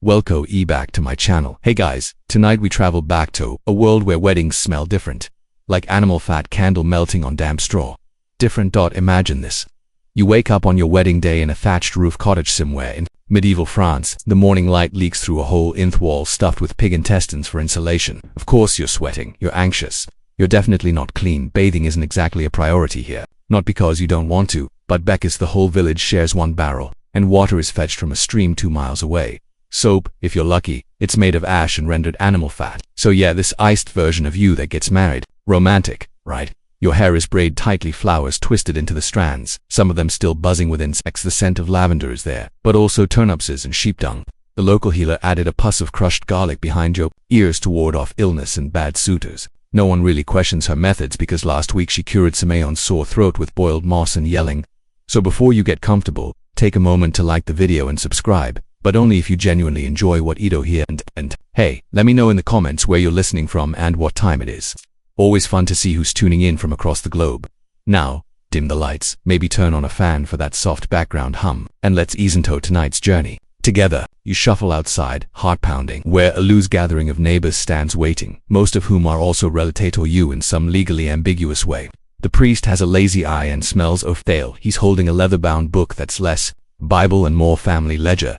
Welcome back to my channel. Hey guys, tonight we travel back to a world where weddings smell different. Like animal fat candle melting on damp straw. Different. Imagine this. You wake up on your wedding day in a thatched roof cottage somewhere in medieval France. The morning light leaks through a hole in the wall stuffed with pig intestines for insulation. Of course you're sweating, you're anxious. You're definitely not clean. Bathing isn't exactly a priority here. Not because you don't want to, but because the whole village shares one barrel, and water is fetched from a stream 2 miles away. Soap, if you're lucky, it's made of ash and rendered animal fat. So yeah, this iced version of you that gets married. Romantic, right? Your hair is braided tightly, flowers twisted into the strands, some of them still buzzing with insects. The scent of lavender is there, but also turnipses and sheep dung. The local healer added a puss of crushed garlic behind your ears to ward off illness and bad suitors. No one really questions her methods because last week she cured Simeon's sore throat with boiled moss and yelling. So before you get comfortable, take a moment to like the video and subscribe, but only if you genuinely enjoy what you hear. And hey, let me know in the comments where you're listening from and what time it is. Always fun to see who's tuning in from across the globe. Now, dim the lights, maybe turn on a fan for that soft background hum, and let's ease into tonight's journey. Together, you shuffle outside, heart pounding, where a loose gathering of neighbors stands waiting, most of whom are also related to you in some legally ambiguous way. The priest has a lazy eye and smells of stale. He's holding a leather-bound book that's less Bible and more family ledger.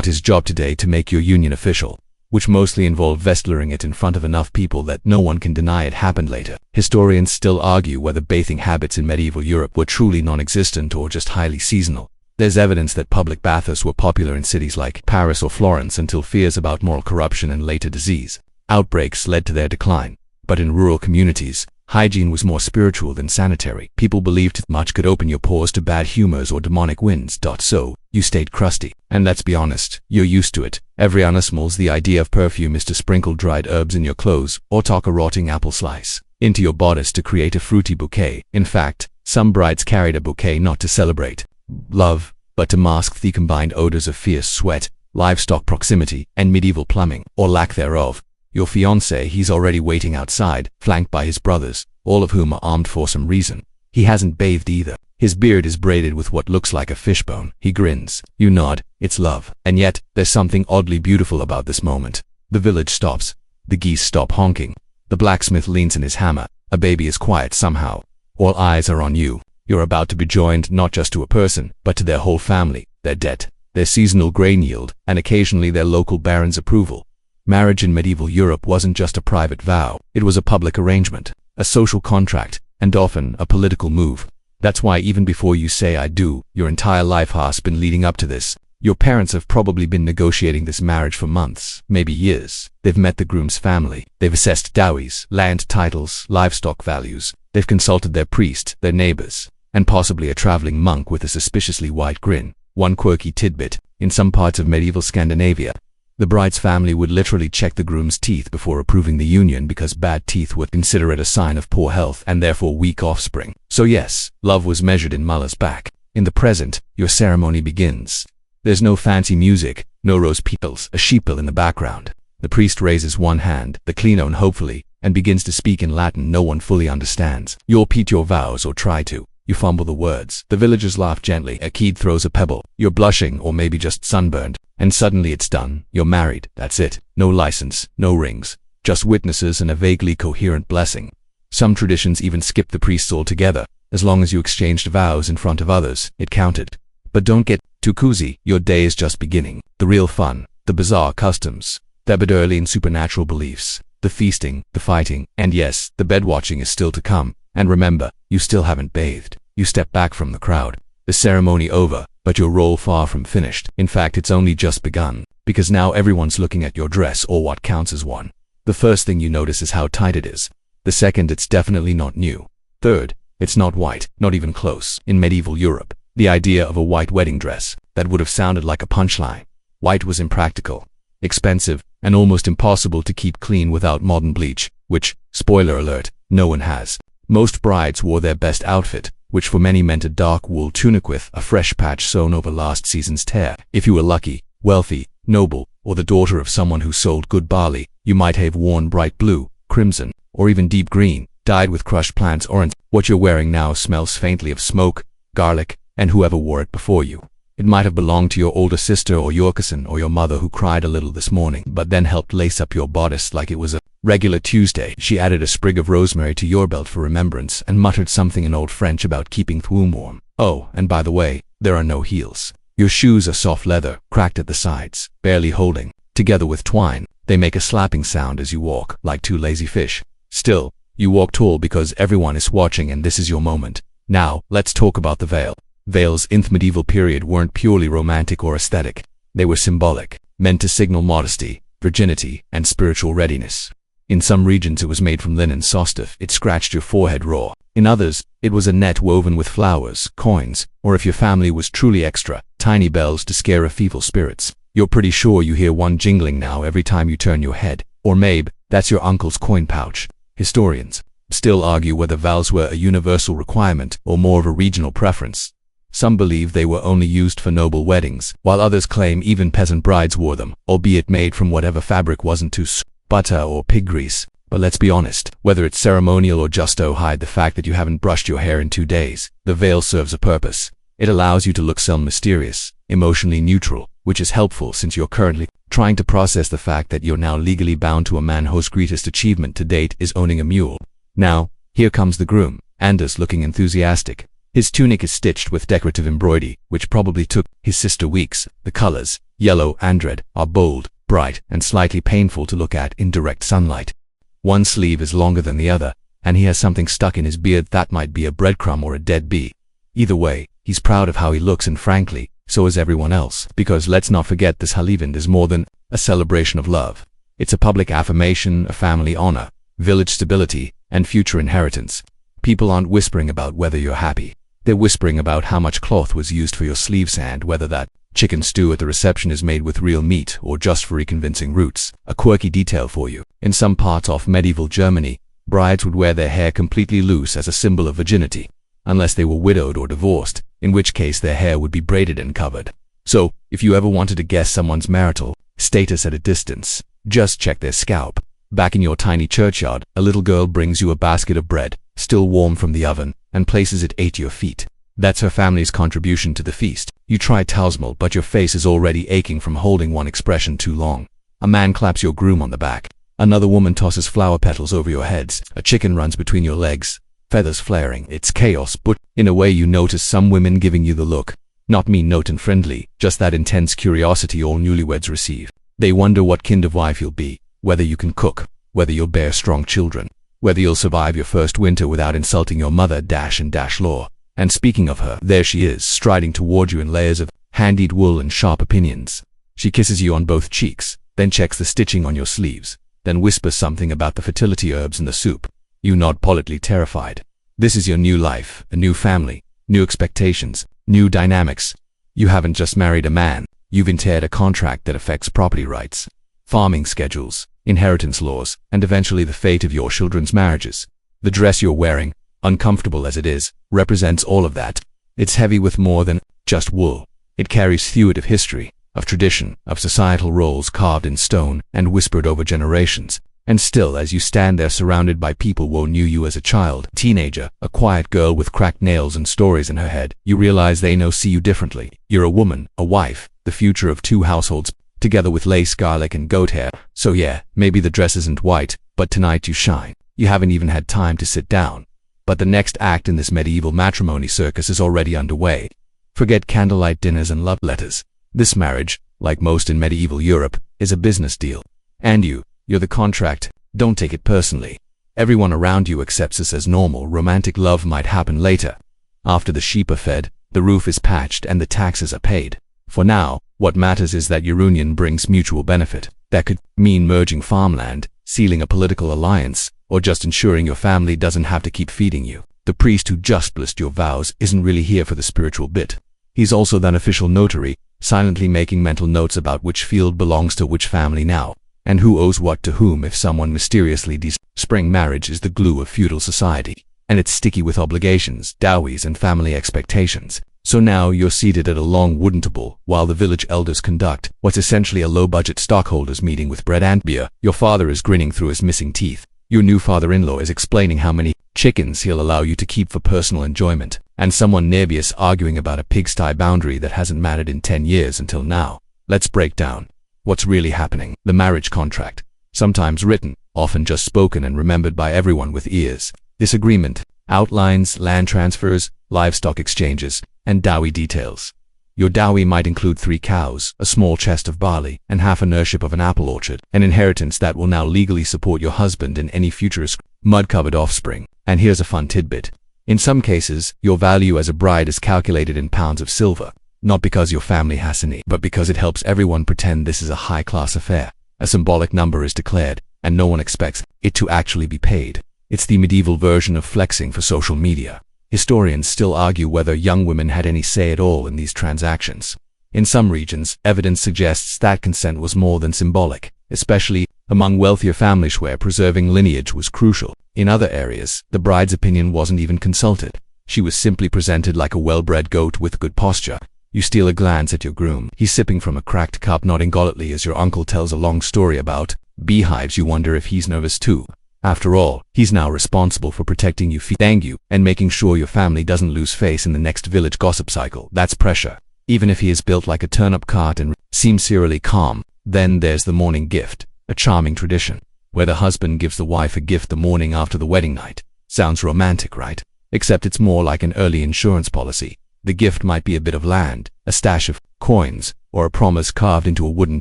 His job today to make your union official, which mostly involved vestling it in front of enough people that no one can deny it happened later. Historians still argue whether bathing habits in medieval Europe were truly non-existent or just highly seasonal. There's evidence that public baths were popular in cities like Paris or Florence until fears about moral corruption and later disease outbreaks led to their decline. But in rural communities, hygiene was more spiritual than sanitary. People believed much could open your pores to bad humors or demonic winds. So, you stayed crusty. And let's be honest, you're used to it. Every honor smells. The idea of perfume is to sprinkle dried herbs in your clothes or tuck a rotting apple slice into your bodice to create a fruity bouquet. In fact, some brides carried a bouquet not to celebrate love, but to mask the combined odors of fierce sweat, livestock proximity, and medieval plumbing, or lack thereof. Your fiancé, he's already waiting outside, flanked by his brothers, all of whom are armed for some reason. He hasn't bathed either. His beard is braided with what looks like a fishbone. He grins. You nod. It's love. And yet, there's something oddly beautiful about this moment. The village stops. The geese stop honking. The blacksmith leans in his hammer. A baby is quiet somehow. All eyes are on you. You're about to be joined not just to a person, but to their whole family, their debt, their seasonal grain yield, and occasionally their local baron's approval. Marriage in medieval Europe wasn't just a private vow. It was a public arrangement, a social contract, and often a political move. That's why even before you say I do, your entire life has been leading up to this. Your parents have probably been negotiating this marriage for months, maybe years. They've met the groom's family. They've assessed dowries, land titles, livestock values. They've consulted their priest, their neighbors, and possibly a traveling monk with a suspiciously wide grin. One quirky tidbit, in some parts of medieval Scandinavia, the bride's family would literally check the groom's teeth before approving the union because bad teeth were considered a sign of poor health and therefore weak offspring. So yes, love was measured in Mullah's back. In the present, your ceremony begins. There's no fancy music, no rose petals, a sheeple in the background. The priest raises one hand, the clean one hopefully, and begins to speak in Latin no one fully understands. You'll repeat your vows or try to. You fumble the words. The villagers laugh gently. A kid throws a pebble. You're blushing or maybe just sunburned. And suddenly it's done. You're married. That's it. No license, no rings. Just witnesses and a vaguely coherent blessing. Some traditions even skip the priests altogether. As long as you exchanged vows in front of others, it counted. But don't get too cozy. Your day is just beginning. The real fun. The bizarre customs. The Bedouin supernatural beliefs. The feasting, the fighting, and yes, the bed-watching is still to come. And remember, you still haven't bathed. You step back from the crowd. The ceremony over, but your role far from finished. In fact, it's only just begun, because now everyone's looking at your dress or what counts as one. The first thing you notice is how tight it is. The second, it's definitely not new. Third, it's not white, not even close. In medieval Europe, the idea of a white wedding dress, that would have sounded like a punchline. White was impractical, expensive, and almost impossible to keep clean without modern bleach, which, spoiler alert, no one has. Most brides wore their best outfit, which for many meant a dark wool tunic with a fresh patch sewn over last season's tear. If you were lucky, wealthy, noble, or the daughter of someone who sold good barley, you might have worn bright blue, crimson, or even deep green, dyed with crushed plants orange. What you're wearing now smells faintly of smoke, garlic, and whoever wore it before you. It might have belonged to your older sister or your cousin or your mother who cried a little this morning, but then helped lace up your bodice like it was a regular Tuesday. She added a sprig of rosemary to your belt for remembrance and muttered something in Old French about keeping the womb warm. Oh, and by the way, there are no heels. Your shoes are soft leather, cracked at the sides, barely holding. Together with twine, they make a slapping sound as you walk, like two lazy fish. Still, you walk tall because everyone is watching and this is your moment. Now, let's talk about the veil. Veils in the medieval period weren't purely romantic or aesthetic. They were symbolic, meant to signal modesty, virginity, and spiritual readiness. In some regions it was made from linen so stiff it scratched your forehead raw. In others, it was a net woven with flowers, coins, or if your family was truly extra, tiny bells to scare off evil spirits. You're pretty sure you hear one jingling now every time you turn your head. Or maybe, that's your uncle's coin pouch. Historians still argue whether vows were a universal requirement or more of a regional preference. Some believe they were only used for noble weddings, while others claim even peasant brides wore them, albeit made from whatever fabric wasn't too butter or pig grease. But let's be honest, whether it's ceremonial or just to hide the fact that you haven't brushed your hair in 2 days, the veil serves a purpose. It allows you to look some mysterious, emotionally neutral, which is helpful since you're currently trying to process the fact that you're now legally bound to a man whose greatest achievement to date is owning a mule. Now, here comes the groom, Anders, looking enthusiastic. His tunic is stitched with decorative embroidery, which probably took his sister weeks. The colors, yellow and red, are bold, bright, and slightly painful to look at in direct sunlight. One sleeve is longer than the other, and he has something stuck in his beard that might be a breadcrumb or a dead bee. Either way, he's proud of how he looks, and frankly, so is everyone else. Because let's not forget, this Halivand is more than a celebration of love. It's a public affirmation of family honor, village stability, and future inheritance. People aren't whispering about whether you're happy. They're whispering about how much cloth was used for your sleeves and whether that chicken stew at the reception is made with real meat or just for reconvincing roots. A quirky detail for you. In some parts of medieval Germany, brides would wear their hair completely loose as a symbol of virginity, unless they were widowed or divorced, in which case their hair would be braided and covered. So, if you ever wanted to guess someone's marital status at a distance, just check their scalp. Back in your tiny churchyard, a little girl brings you a basket of bread, still warm from the oven, and places it at your feet. That's her family's contribution to the feast. You try Tausmal, but your face is already aching from holding one expression too long. A man claps your groom on the back. Another woman tosses flower petals over your heads. A chicken runs between your legs, feathers flaring. It's chaos, but in a way you notice some women giving you the look. Not mean, note and friendly, just that intense curiosity all newlyweds receive. They wonder what kind of wife you'll be, whether you can cook, whether you'll bear strong children, whether you'll survive your first winter without insulting your mother -law. And speaking of her, there she is, striding toward you in layers of handied wool and sharp opinions. She kisses you on both cheeks, then checks the stitching on your sleeves, then whispers something about the fertility herbs in the soup. You nod politely, terrified. This is your new life, a new family, new expectations, new dynamics. You haven't just married a man, you've entered a contract that affects property rights, farming schedules, inheritance laws, and eventually the fate of your children's marriages. The dress you're wearing, uncomfortable as it is, represents all of that. It's heavy with more than just wool. It carries through of history, of tradition, of societal roles carved in stone and whispered over generations. And still, as you stand there surrounded by people who knew you as a child, teenager, a quiet girl with cracked nails and stories in her head, you realize they see you differently. You're a woman, a wife, the future of 2 households, together with lace, garlic, and goat hair. So yeah, maybe the dress isn't white, but tonight you shine. You haven't even had time to sit down. But the next act in this medieval matrimony circus is already underway. Forget candlelight dinners and love letters. This marriage, like most in medieval Europe, is a business deal. And you're the contract. Don't take it personally. Everyone around you accepts this as normal. Romantic love might happen later. After the sheep are fed, the roof is patched, and the taxes are paid. For now, what matters is that your union brings mutual benefit. That could mean merging farmland, sealing a political alliance, or just ensuring your family doesn't have to keep feeding you. The priest who just blessed your vows isn't really here for the spiritual bit. He's also the unofficial notary, silently making mental notes about which field belongs to which family now, and who owes what to whom if someone mysteriously dies. Spring marriage is the glue of feudal society, and it's sticky with obligations, dowries, and family expectations. So now you're seated at a long wooden table while the village elders conduct what's essentially a low-budget stockholders meeting with bread and beer. Your father is grinning through his missing teeth. Your new father-in-law is explaining how many chickens he'll allow you to keep for personal enjoyment. and someone nervous arguing about a pigsty boundary that hasn't mattered in 10 years until now. Let's break down what's really happening. The marriage contract, sometimes written, often just spoken and remembered by everyone with ears. This agreement outlines land transfers, livestock exchanges, and dowry details. Your dowry might include 3 cows, a small chest of barley, and half an ownership of an apple orchard, an inheritance that will now legally support your husband and any future mud-covered offspring. And here's a fun tidbit. In some cases, your value as a bride is calculated in pounds of silver, not because your family has any, but because it helps everyone pretend this is a high-class affair. A symbolic number is declared, and no one expects it to actually be paid. It's the medieval version of flexing for social media. Historians still argue whether young women had any say at all in these transactions. In some regions, evidence suggests that consent was more than symbolic, especially among wealthier families where preserving lineage was crucial. In other areas, the bride's opinion wasn't even consulted. She was simply presented like a well-bred goat with good posture. You steal a glance at your groom. He's sipping from a cracked cup, nodding gallantly as your uncle tells a long story about beehives. You wonder if he's nervous too. After all, he's now responsible for protecting you, feeding you, and making sure your family doesn't lose face in the next village gossip cycle. That's pressure. Even if he is built like a turnip cart and seems eerily calm. Then there's the morning gift, a charming tradition, where the husband gives the wife a gift the morning after the wedding night. Sounds romantic, right? Except it's more like an early insurance policy. The gift might be a bit of land, a stash of coins, or a promise carved into a wooden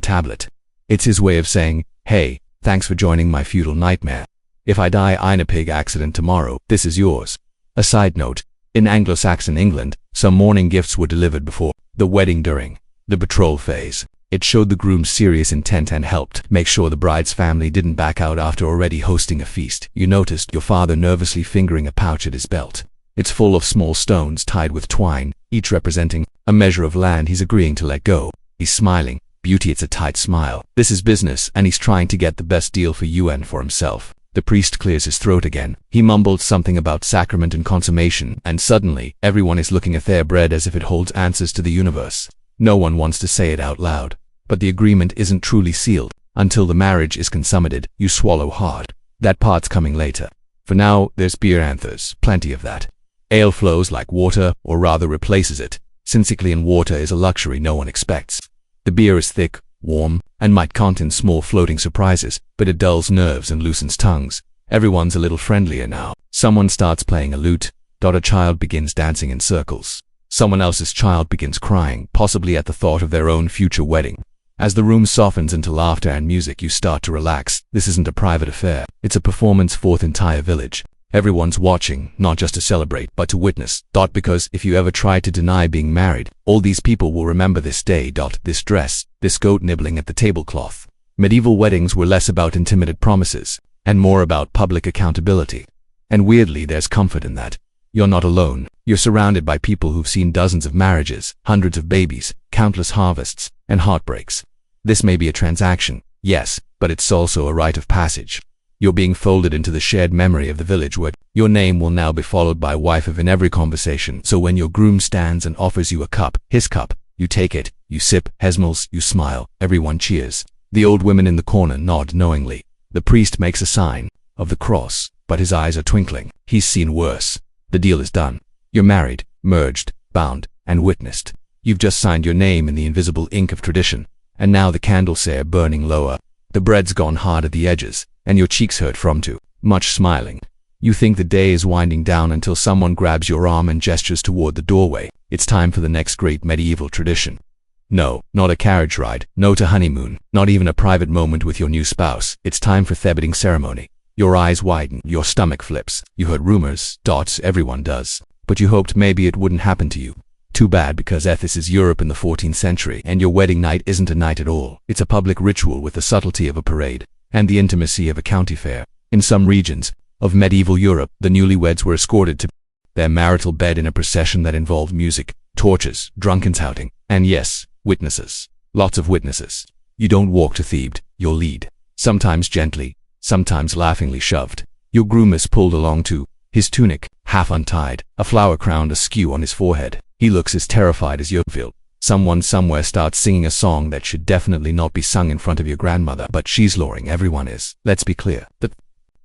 tablet. It's his way of saying, hey, thanks for joining my feudal nightmare. If I die in a pig accident tomorrow, this is yours. A side note, in Anglo-Saxon England, some morning gifts were delivered before the wedding during the betrothal phase. It showed the groom's serious intent and helped make sure the bride's family didn't back out after already hosting a feast. You noticed your father nervously fingering a pouch at his belt. It's full of small stones tied with twine, each representing a measure of land he's agreeing to let go. He's smiling. Beauty, it's a tight smile. This is business, and he's trying to get the best deal for you and for himself. The priest clears his throat again. He mumbled something about sacrament and consummation, and suddenly, everyone is looking at their bread as if it holds answers to the universe. No one wants to say it out loud. But the agreement isn't truly sealed. Until the marriage is consummated, you swallow hard. That part's coming later. For now, there's beer and there's plenty of that. Ale flows like water, or rather replaces it, since Cyclian water is a luxury no one expects. The beer is thick, warm, and might contain small floating surprises, but it dulls nerves and loosens tongues. Everyone's a little friendlier now. Someone starts playing a lute. A child begins dancing in circles. Someone else's child begins crying, possibly at the thought of their own future wedding. As the room softens into laughter and music, you start to relax. This isn't a private affair. It's a performance for the entire village. Everyone's watching, not just to celebrate, but to witness. Because if you ever try to deny being married, all these people will remember this day. This dress, this goat nibbling at the tablecloth. Medieval weddings were less about intimidated promises, and more about public accountability. And weirdly, there's comfort in that. You're not alone. You're surrounded by people who've seen dozens of marriages, hundreds of babies, countless harvests, and heartbreaks. This may be a transaction, yes, but it's also a rite of passage. You're being folded into the shared memory of the village where your name will now be followed by wife of in every conversation. So when your groom stands and offers you a cup, his cup, you take it, you sip, hesmals, you smile, everyone cheers. The old women in the corner nod knowingly. The priest makes a sign of the cross, but his eyes are twinkling. He's seen worse. The deal is done. You're married, merged, bound, and witnessed. You've just signed your name in the invisible ink of tradition, and now the candles are burning lower. The bread's gone hard at the edges, and your cheeks hurt from too much smiling. You think the day is winding down until someone grabs your arm and gestures toward the doorway. It's time for the next great medieval tradition. No, not a carriage ride, not a honeymoon, not even a private moment with your new spouse. It's time for the wedding ceremony. Your eyes widen, your stomach flips. You heard rumors, everyone does. But you hoped maybe it wouldn't happen to you. Too bad, because this is Europe in the 14th century, and your wedding night isn't a night at all. It's a public ritual with the subtlety of a parade and the intimacy of a county fair. In some regions of medieval Europe, the newlyweds were escorted to their marital bed in a procession that involved music, torches, drunken shouting, and yes, witnesses. Lots of witnesses. You don't walk to Thebes, you'll lead. Sometimes gently, sometimes laughingly shoved. Your groom is pulled along too, his tunic half untied, a flower crown askew on his forehead. He looks as terrified as you feel. Someone somewhere starts singing a song that should definitely not be sung in front of your grandmother, but she's luring everyone is. Let's be clear. The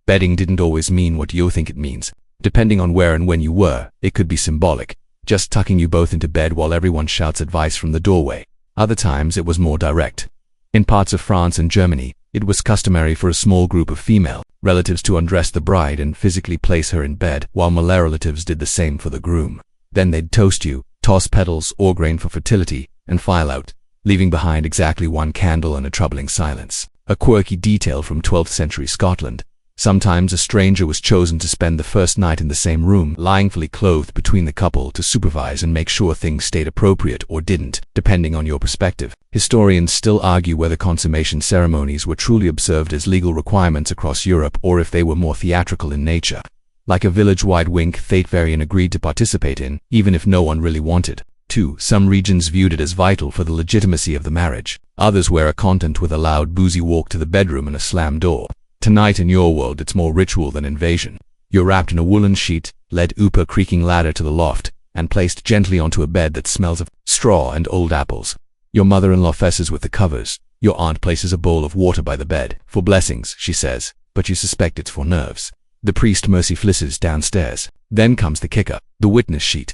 wedding didn't always mean what you think it means. Depending on where and when you were, it could be symbolic, just tucking you both into bed while everyone shouts advice from the doorway. Other times it was more direct. In parts of France and Germany, it was customary for a small group of female relatives to undress the bride and physically place her in bed, while male relatives did the same for the groom. Then they'd toast you, toss petals or grain for fertility, and file out, leaving behind exactly one candle and a troubling silence. A quirky detail from 12th century Scotland. Sometimes a stranger was chosen to spend the first night in the same room, lying fully clothed between the couple to supervise and make sure things stayed appropriate or didn't, depending on your perspective. Historians still argue whether consummation ceremonies were truly observed as legal requirements across Europe or if they were more theatrical in nature. Like a village-wide wink Thatevarian agreed to participate in, even if no one really wanted. 2. Some regions viewed it as vital for the legitimacy of the marriage. Others were content with a loud boozy walk to the bedroom and a slammed door. Tonight in your world it's more ritual than invasion. You're wrapped in a woolen sheet, led up a creaking ladder to the loft, and placed gently onto a bed that smells of straw and old apples. Your mother-in-law fesses with the covers. Your aunt places a bowl of water by the bed. For blessings, she says, but you suspect it's for nerves. The priest mercifully downstairs. Then comes the kicker, the witness sheet.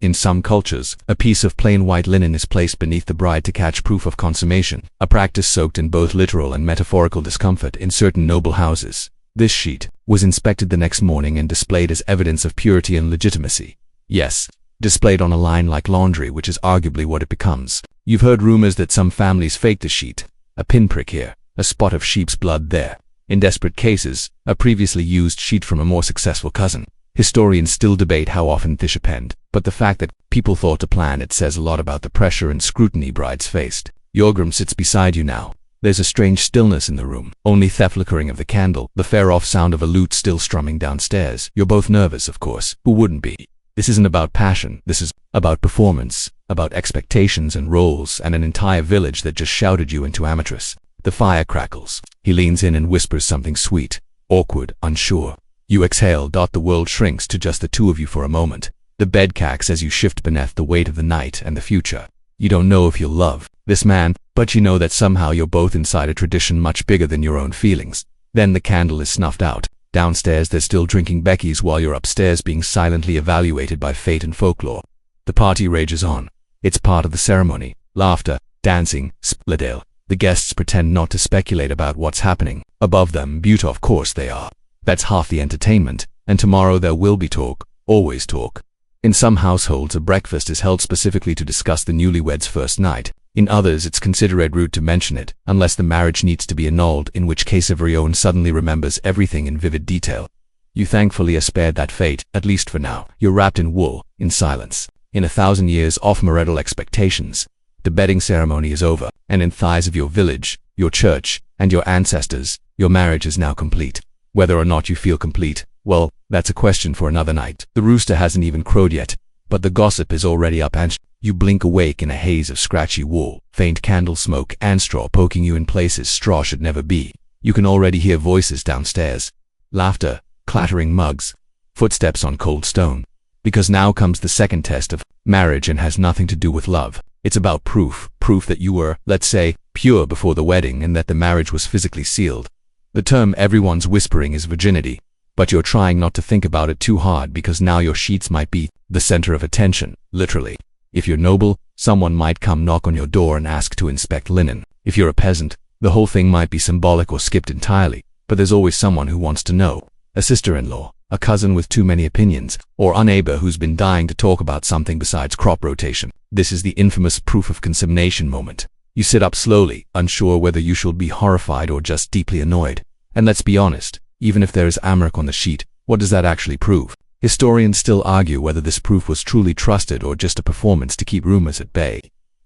In some cultures, a piece of plain white linen is placed beneath the bride to catch proof of consummation, a practice soaked in both literal and metaphorical discomfort in certain noble houses. This sheet was inspected the next morning and displayed as evidence of purity and legitimacy. Yes, displayed on a line like laundry, which is arguably what it becomes. You've heard rumors that some families fake the sheet. A pinprick here, a spot of sheep's blood there. In desperate cases, a previously used sheet from a more successful cousin. Historians still debate how often this happened, but the fact that people thought to plan it says a lot about the pressure and scrutiny brides faced. Yorgrim sits beside you now. There's a strange stillness in the room, only the flickering of the candle, the far-off sound of a lute still strumming downstairs. You're both nervous, of course. Who wouldn't be? This isn't about passion. This is about performance, about expectations and roles, and an entire village that just shouted you into amatress. The fire crackles. He leans in and whispers something sweet, awkward, unsure. You exhale. The world shrinks to just the two of you for a moment. The bed cracks as you shift beneath the weight of the night and the future. You don't know if you'll love this man, but you know that somehow you're both inside a tradition much bigger than your own feelings. Then the candle is snuffed out. Downstairs they're still drinking Becky's while you're upstairs being silently evaluated by fate and folklore. The party rages on. It's part of the ceremony. Laughter, dancing, spladale. The guests pretend not to speculate about what's happening. Above them, beauty, of course they are. That's half the entertainment, and tomorrow there will be talk, always talk. In some households a breakfast is held specifically to discuss the newlyweds' first night. In others it's considered rude to mention it, unless the marriage needs to be annulled, in which case everyone suddenly remembers everything in vivid detail. You thankfully are spared that fate, at least for now. You're wrapped in wool, in silence. In 1,000 years of marital expectations, the bedding ceremony is over, and in the eyes of your village, your church, and your ancestors, your marriage is now complete. Whether or not you feel complete, well, that's a question for another night. The rooster hasn't even crowed yet, but the gossip is already up and you blink awake in a haze of scratchy wool, faint candle smoke and straw poking you in places straw should never be. You can already hear voices downstairs. Laughter, clattering mugs, footsteps on cold stone. Because now comes the second test of marriage and has nothing to do with love. It's about proof that you were, let's say, pure before the wedding and that the marriage was physically sealed. The term everyone's whispering is virginity, but you're trying not to think about it too hard because now your sheets might be the center of attention, literally. If you're noble, someone might come knock on your door and ask to inspect linen. If you're a peasant, the whole thing might be symbolic or skipped entirely, but there's always someone who wants to know. A sister-in-law, a cousin with too many opinions, or a neighbor who's been dying to talk about something besides crop rotation. This is the infamous proof of consummation moment. You sit up slowly, unsure whether you should be horrified or just deeply annoyed. And let's be honest, even if there is Amric on the sheet, what does that actually prove? Historians still argue whether this proof was truly trusted or just a performance to keep rumors at bay.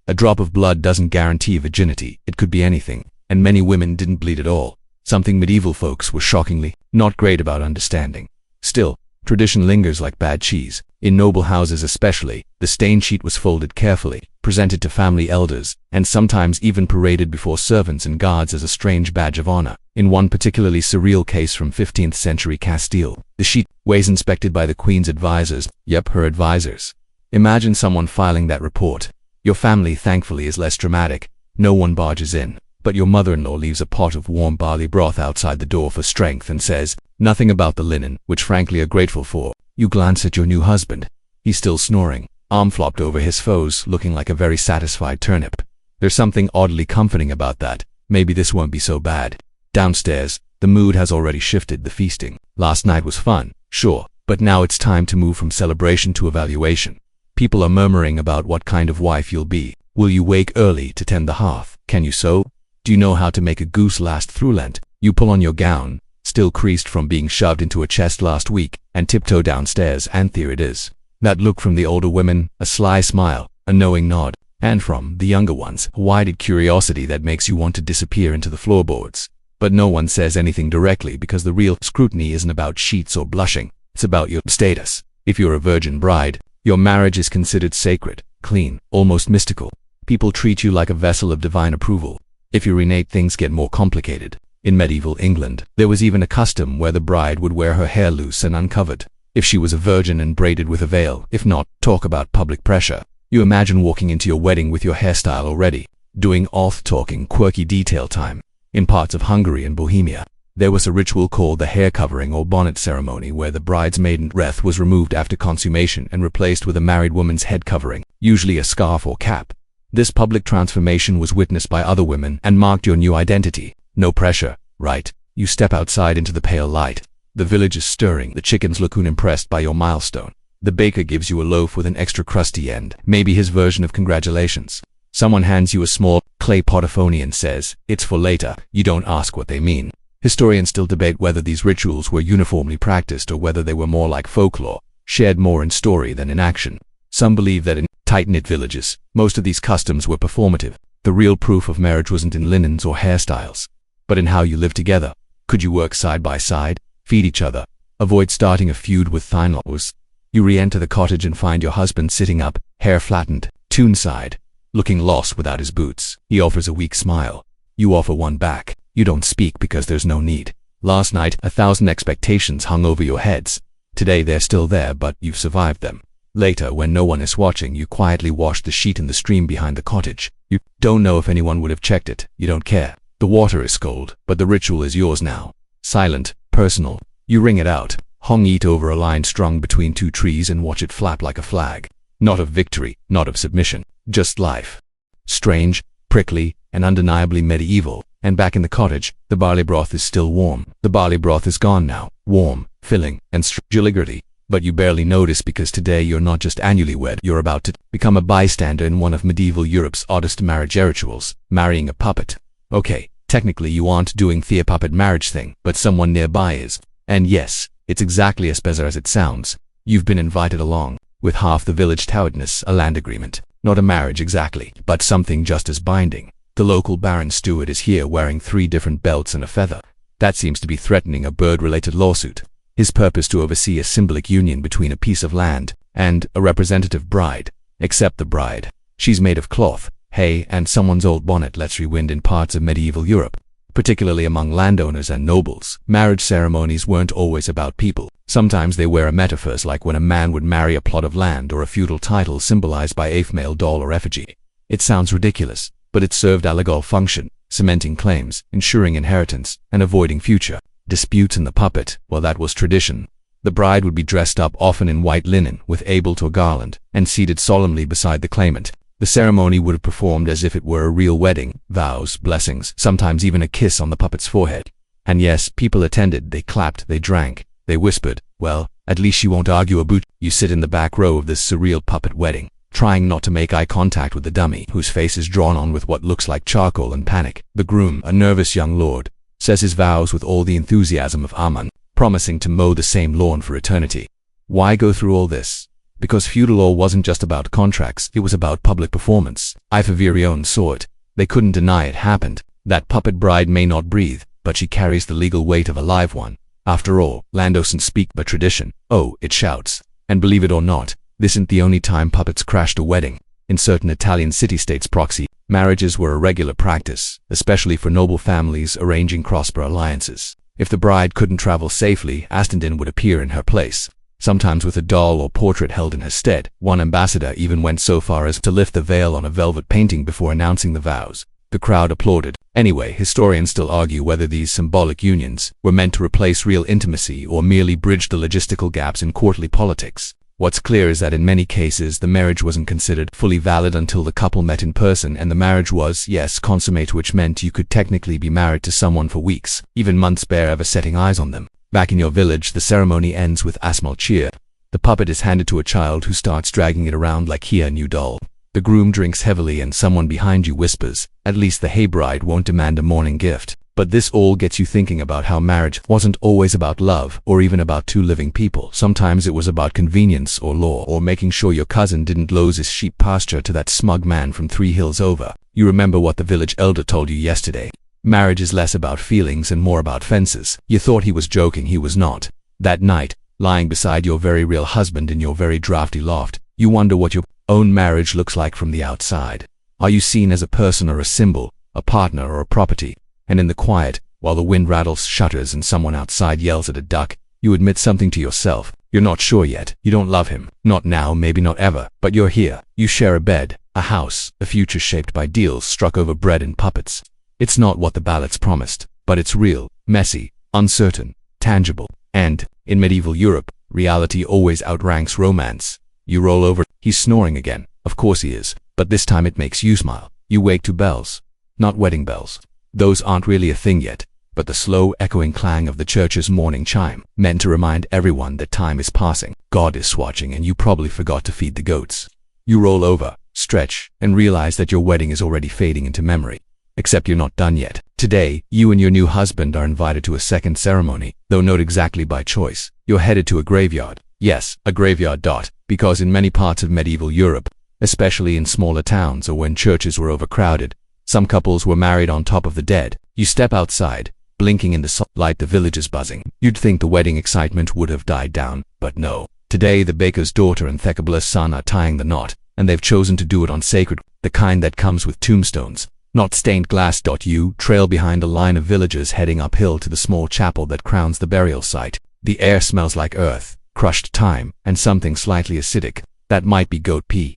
A drop of blood doesn't guarantee virginity. It could be anything, and many women didn't bleed at all, something medieval folks were shockingly not great about understanding. Still, tradition lingers like bad cheese. In noble houses especially, the stain sheet was folded carefully, presented to family elders, and sometimes even paraded before servants and guards as a strange badge of honor. In one particularly surreal case from 15th century Castile, the sheet was inspected by the Queen's advisors. Yep, her advisors. Imagine someone filing that report. Your family, thankfully, is less dramatic. No one barges in. But your mother-in-law leaves a pot of warm barley broth outside the door for strength and says nothing about the linen, which frankly are grateful for. You glance at your new husband. He's still snoring, arm flopped over his foes, looking like a very satisfied turnip. There's something oddly comforting about that. Maybe this won't be so bad. Downstairs, the mood has already shifted. The feasting last night was fun, sure, but now it's time to move from celebration to evaluation. People are murmuring about what kind of wife you'll be. Will you wake early to tend the hearth? Can you sew? Do you know how to make a goose last through Lent? You pull on your gown, still creased from being shoved into a chest last week, and tiptoe downstairs, and there it is. That look from the older women, a sly smile, a knowing nod, and from the younger ones, a wide-eyed curiosity that makes you want to disappear into the floorboards. But no one says anything directly because the real scrutiny isn't about sheets or blushing. It's about your status. If you're a virgin bride, your marriage is considered sacred, clean, almost mystical. People treat you like a vessel of divine approval. If you're innate, things get more complicated. In medieval England, there was even a custom where the bride would wear her hair loose and uncovered. If she was a virgin and braided with a veil, if not, talk about public pressure. You imagine walking into your wedding with your hairstyle already, doing off-talking, quirky detail time. In parts of Hungary and Bohemia, there was a ritual called the hair covering or bonnet ceremony where the bride's maiden wreath was removed after consummation and replaced with a married woman's head covering, usually a scarf or cap. This public transformation was witnessed by other women and marked your new identity. No pressure, right? You step outside into the pale light. The village is stirring. The chickens look unimpressed by your milestone. The baker gives you a loaf with an extra crusty end, maybe his version of congratulations. Someone hands you a small clay pot of phony and says, "It's for later." You don't ask what they mean. Historians still debate whether these rituals were uniformly practiced or whether they were more like folklore, shared more in story than in action. Some believe that in tight-knit villages, most of these customs were performative. The real proof of marriage wasn't in linens or hairstyles, but in how you lived together. Could you work side by side, feed each other, avoid starting a feud with in-laws? You re-enter the cottage and find your husband sitting up, hair flattened, tune-side, looking lost without his boots. He offers a weak smile. You offer one back. You don't speak because there's no need. Last night, 1,000 expectations hung over your heads. Today they're still there, but you've survived them. Later, when no one is watching, you quietly wash the sheet in the stream behind the cottage. You don't know if anyone would have checked it. You don't care. The water is cold, but the ritual is yours now. Silent, personal. You ring it out, hung it over a line strung between two trees and watch it flap like a flag. Not of victory, not of submission, just life. Strange, prickly, and undeniably medieval. And back in the cottage, the barley broth is still warm. The barley broth is gone now, warm, filling, and juligrity. But you barely notice because today you're not just annually wed, you're about to become a bystander in one of medieval Europe's oddest marriage rituals, marrying a puppet. Okay, technically you aren't doing the puppet marriage thing, but someone nearby is. And yes, it's exactly as bizarre as it sounds. You've been invited along, with half the village towardness, a land agreement. Not a marriage exactly, but something just as binding. The local Baron Stewart is here wearing 3 different belts and a feather. That seems to be threatening a bird-related lawsuit. His purpose to oversee a symbolic union between a piece of land and a representative bride. Except the bride. She's made of cloth, hay, and someone's old bonnet lets free wind in parts of medieval Europe. Particularly among landowners and nobles, marriage ceremonies weren't always about people. Sometimes they were metaphors, like when a man would marry a plot of land or a feudal title symbolized by a female doll or effigy. It sounds ridiculous, but it served a legal function, cementing claims, ensuring inheritance, and avoiding future disputes. In the puppet, well, that was tradition. The bride would be dressed up, often in white linen, with abelt or garland, and seated solemnly beside the claimant. The ceremony would have performed as if it were a real wedding, vows, blessings, sometimes even a kiss on the puppet's forehead. And yes, people attended, they clapped, they drank, they whispered, "Well, at least she won't argue about." You sit in the back row of this surreal puppet wedding, trying not to make eye contact with the dummy, whose face is drawn on with what looks like charcoal and panic. The groom, a nervous young lord, says his vows with all the enthusiasm of Amun, promising to mow the same lawn for eternity. Why go through all this? Because feudal law wasn't just about contracts, it was about public performance. Iverion saw it. They couldn't deny it happened. That puppet bride may not breathe, but she carries the legal weight of a live one. After all, land doesn't speak but tradition. Oh, it shouts. And believe it or not, this isn't the only time puppets crashed a wedding. In certain Italian city-states proxy, marriages were a regular practice, especially for noble families arranging cross-border alliances. If the bride couldn't travel safely, Astenden would appear in her place, sometimes with a doll or portrait held in her stead. One ambassador even went so far as to lift the veil on a velvet painting before announcing the vows. The crowd applauded, Anyway, historians still argue whether these symbolic unions were meant to replace real intimacy or merely bridge the logistical gaps in courtly politics. What's clear is that in many cases the marriage wasn't considered fully valid until the couple met in person, and the marriage was, yes, consummate, which meant you could technically be married to someone for weeks, even months, bare ever setting eyes on them. Back in your village, the ceremony ends with asmal cheer. The puppet is handed to a child who starts dragging it around like he a new doll. The groom drinks heavily and someone behind you whispers, "At least the haybride won't demand a morning gift." But this all gets you thinking about how marriage wasn't always about love or even about two living people. Sometimes it was about convenience or law, or making sure your cousin didn't lose his sheep pasture to that smug man from 3 hills over. You remember what the village elder told you yesterday. Marriage is less about feelings and more about fences. You thought he was joking, he was not. That night, lying beside your very real husband in your very drafty loft, you wonder what your own marriage looks like from the outside. Are you seen as a person or a symbol, a partner or a property? And in the quiet, while the wind rattles shutters and someone outside yells at a duck, you admit something to yourself. You're not sure yet. You don't love him. Not now, maybe not ever. But you're here. You share a bed, a house, a future shaped by deals struck over bread and puppets. It's not what the ballots promised, but it's real, messy, uncertain, tangible. And, in medieval Europe, reality always outranks romance. You roll over. He's snoring again. Of course he is. But this time it makes you smile. You wake to bells. Not wedding bells. Those aren't really a thing yet, but the slow echoing clang of the church's morning chime, meant to remind everyone that time is passing. God is watching and you probably forgot to feed the goats. You roll over, stretch, and realize that your wedding is already fading into memory. Except you're not done yet. Today, you and your new husband are invited to a second ceremony, though not exactly by choice. You're headed to a graveyard. Yes, a graveyard. Because in many parts of medieval Europe, especially in smaller towns or when churches were overcrowded, some couples were married on top of the dead. You step outside, blinking in the sunlight, the village is buzzing. You'd think the wedding excitement would have died down, but no. Today the baker's daughter and Thecabula's son are tying the knot, and they've chosen to do it on sacred, the kind that comes with tombstones, not stained glass. You trail behind a line of villagers heading uphill to the small chapel that crowns the burial site. The air smells like earth, crushed thyme, and something slightly acidic. That might be goat pee.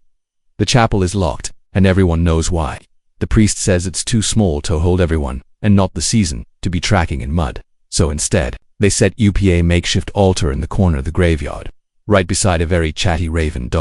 The chapel is locked, and everyone knows why. The priest says it's too small to hold everyone, and not the season, to be tracking in mud. So instead, they set up a makeshift altar in the corner of the graveyard, right beside a very chatty raven.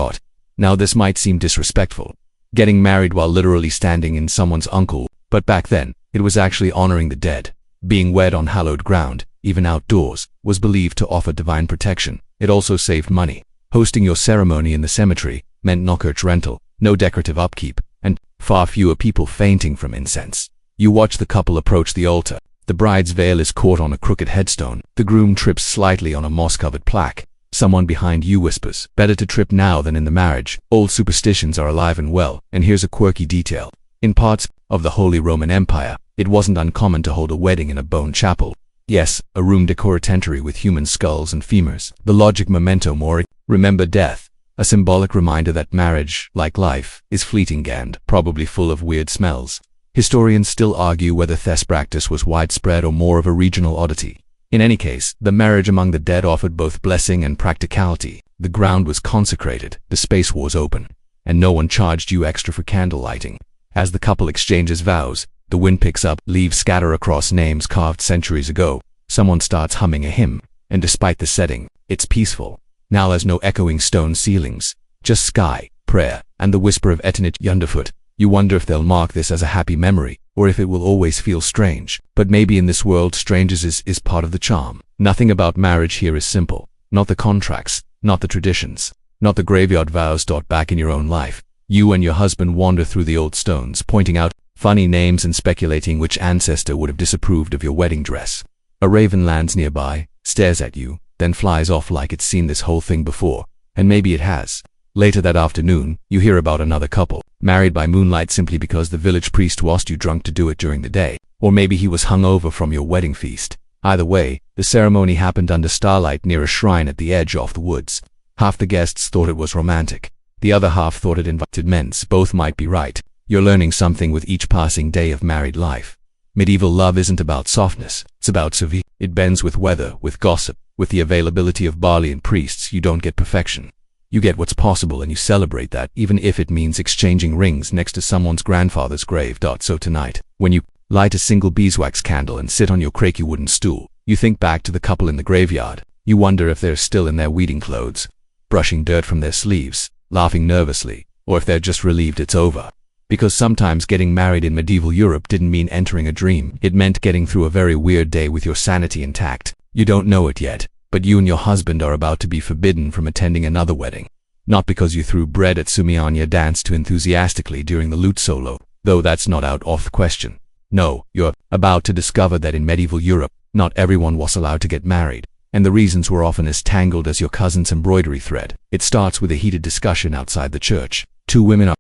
Now this might seem disrespectful, getting married while literally standing in someone's uncle, but back then, it was actually honoring the dead. Being wed on hallowed ground, even outdoors, was believed to offer divine protection. It also saved money. Hosting your ceremony in the cemetery meant no church rental, no decorative upkeep, and far fewer people fainting from incense. You watch the couple approach the altar. The bride's veil is caught on a crooked headstone. The groom trips slightly on a moss-covered plaque. Someone behind you whispers, "Better to trip now than in the marriage." Old superstitions are alive and well, and here's a quirky detail. In parts of the Holy Roman Empire, it wasn't uncommon to hold a wedding in a bone chapel. Yes, a room decoratory with human skulls and femurs. The logic memento mori, remember death. A symbolic reminder that marriage, like life, is fleeting and probably full of weird smells. Historians still argue whether this practice was widespread or more of a regional oddity. In any case, the marriage among the dead offered both blessing and practicality. The ground was consecrated, the space was open, and no one charged you extra for candle lighting. As the couple exchanges vows, the wind picks up, leaves scatter across names carved centuries ago. Someone starts humming a hymn, and despite the setting, it's peaceful. Now there's no echoing stone ceilings, just sky, prayer, and the whisper of Eternit Yunderfoot. You wonder if they'll mark this as a happy memory, or if it will always feel strange. But maybe in this world, strangest is part of the charm. Nothing about marriage here is simple. Not the contracts, not the traditions, not the graveyard vows. Back in your own life, you and your husband wander through the old stones, pointing out funny names and speculating which ancestor would have disapproved of your wedding dress. A raven lands nearby, stares at you, then flies off like it's seen this whole thing before, and maybe it has. Later that afternoon, you hear about another couple, married by moonlight simply because the village priest was too drunk to do it during the day, or maybe he was hungover from your wedding feast. Either way, the ceremony happened under starlight near a shrine at the edge of the woods. Half the guests thought it was romantic. The other half thought it invited men. Both might be right. You're learning something with each passing day of married life. Medieval love isn't about softness, it's about survey. It bends with weather, with gossip, with the availability of barley and priests. You don't get perfection. You get what's possible, and you celebrate that, even if it means exchanging rings next to someone's grandfather's grave. So tonight, when you light a single beeswax candle and sit on your creaky wooden stool. You think back to the couple in the graveyard. You wonder if they're still in their wedding clothes, brushing dirt from their sleeves, laughing nervously, or if they're just relieved it's over. Because sometimes getting married in medieval Europe didn't mean entering a dream. It meant getting through a very weird day with your sanity intact. You don't know it yet, but you and your husband are about to be forbidden from attending another wedding. Not because you threw bread at Sumianya danced too enthusiastically during the lute solo, though that's not out of the question. No, you're about to discover that in medieval Europe, not everyone was allowed to get married, and the reasons were often as tangled as your cousin's embroidery thread. It starts with a heated discussion outside the church. Two women are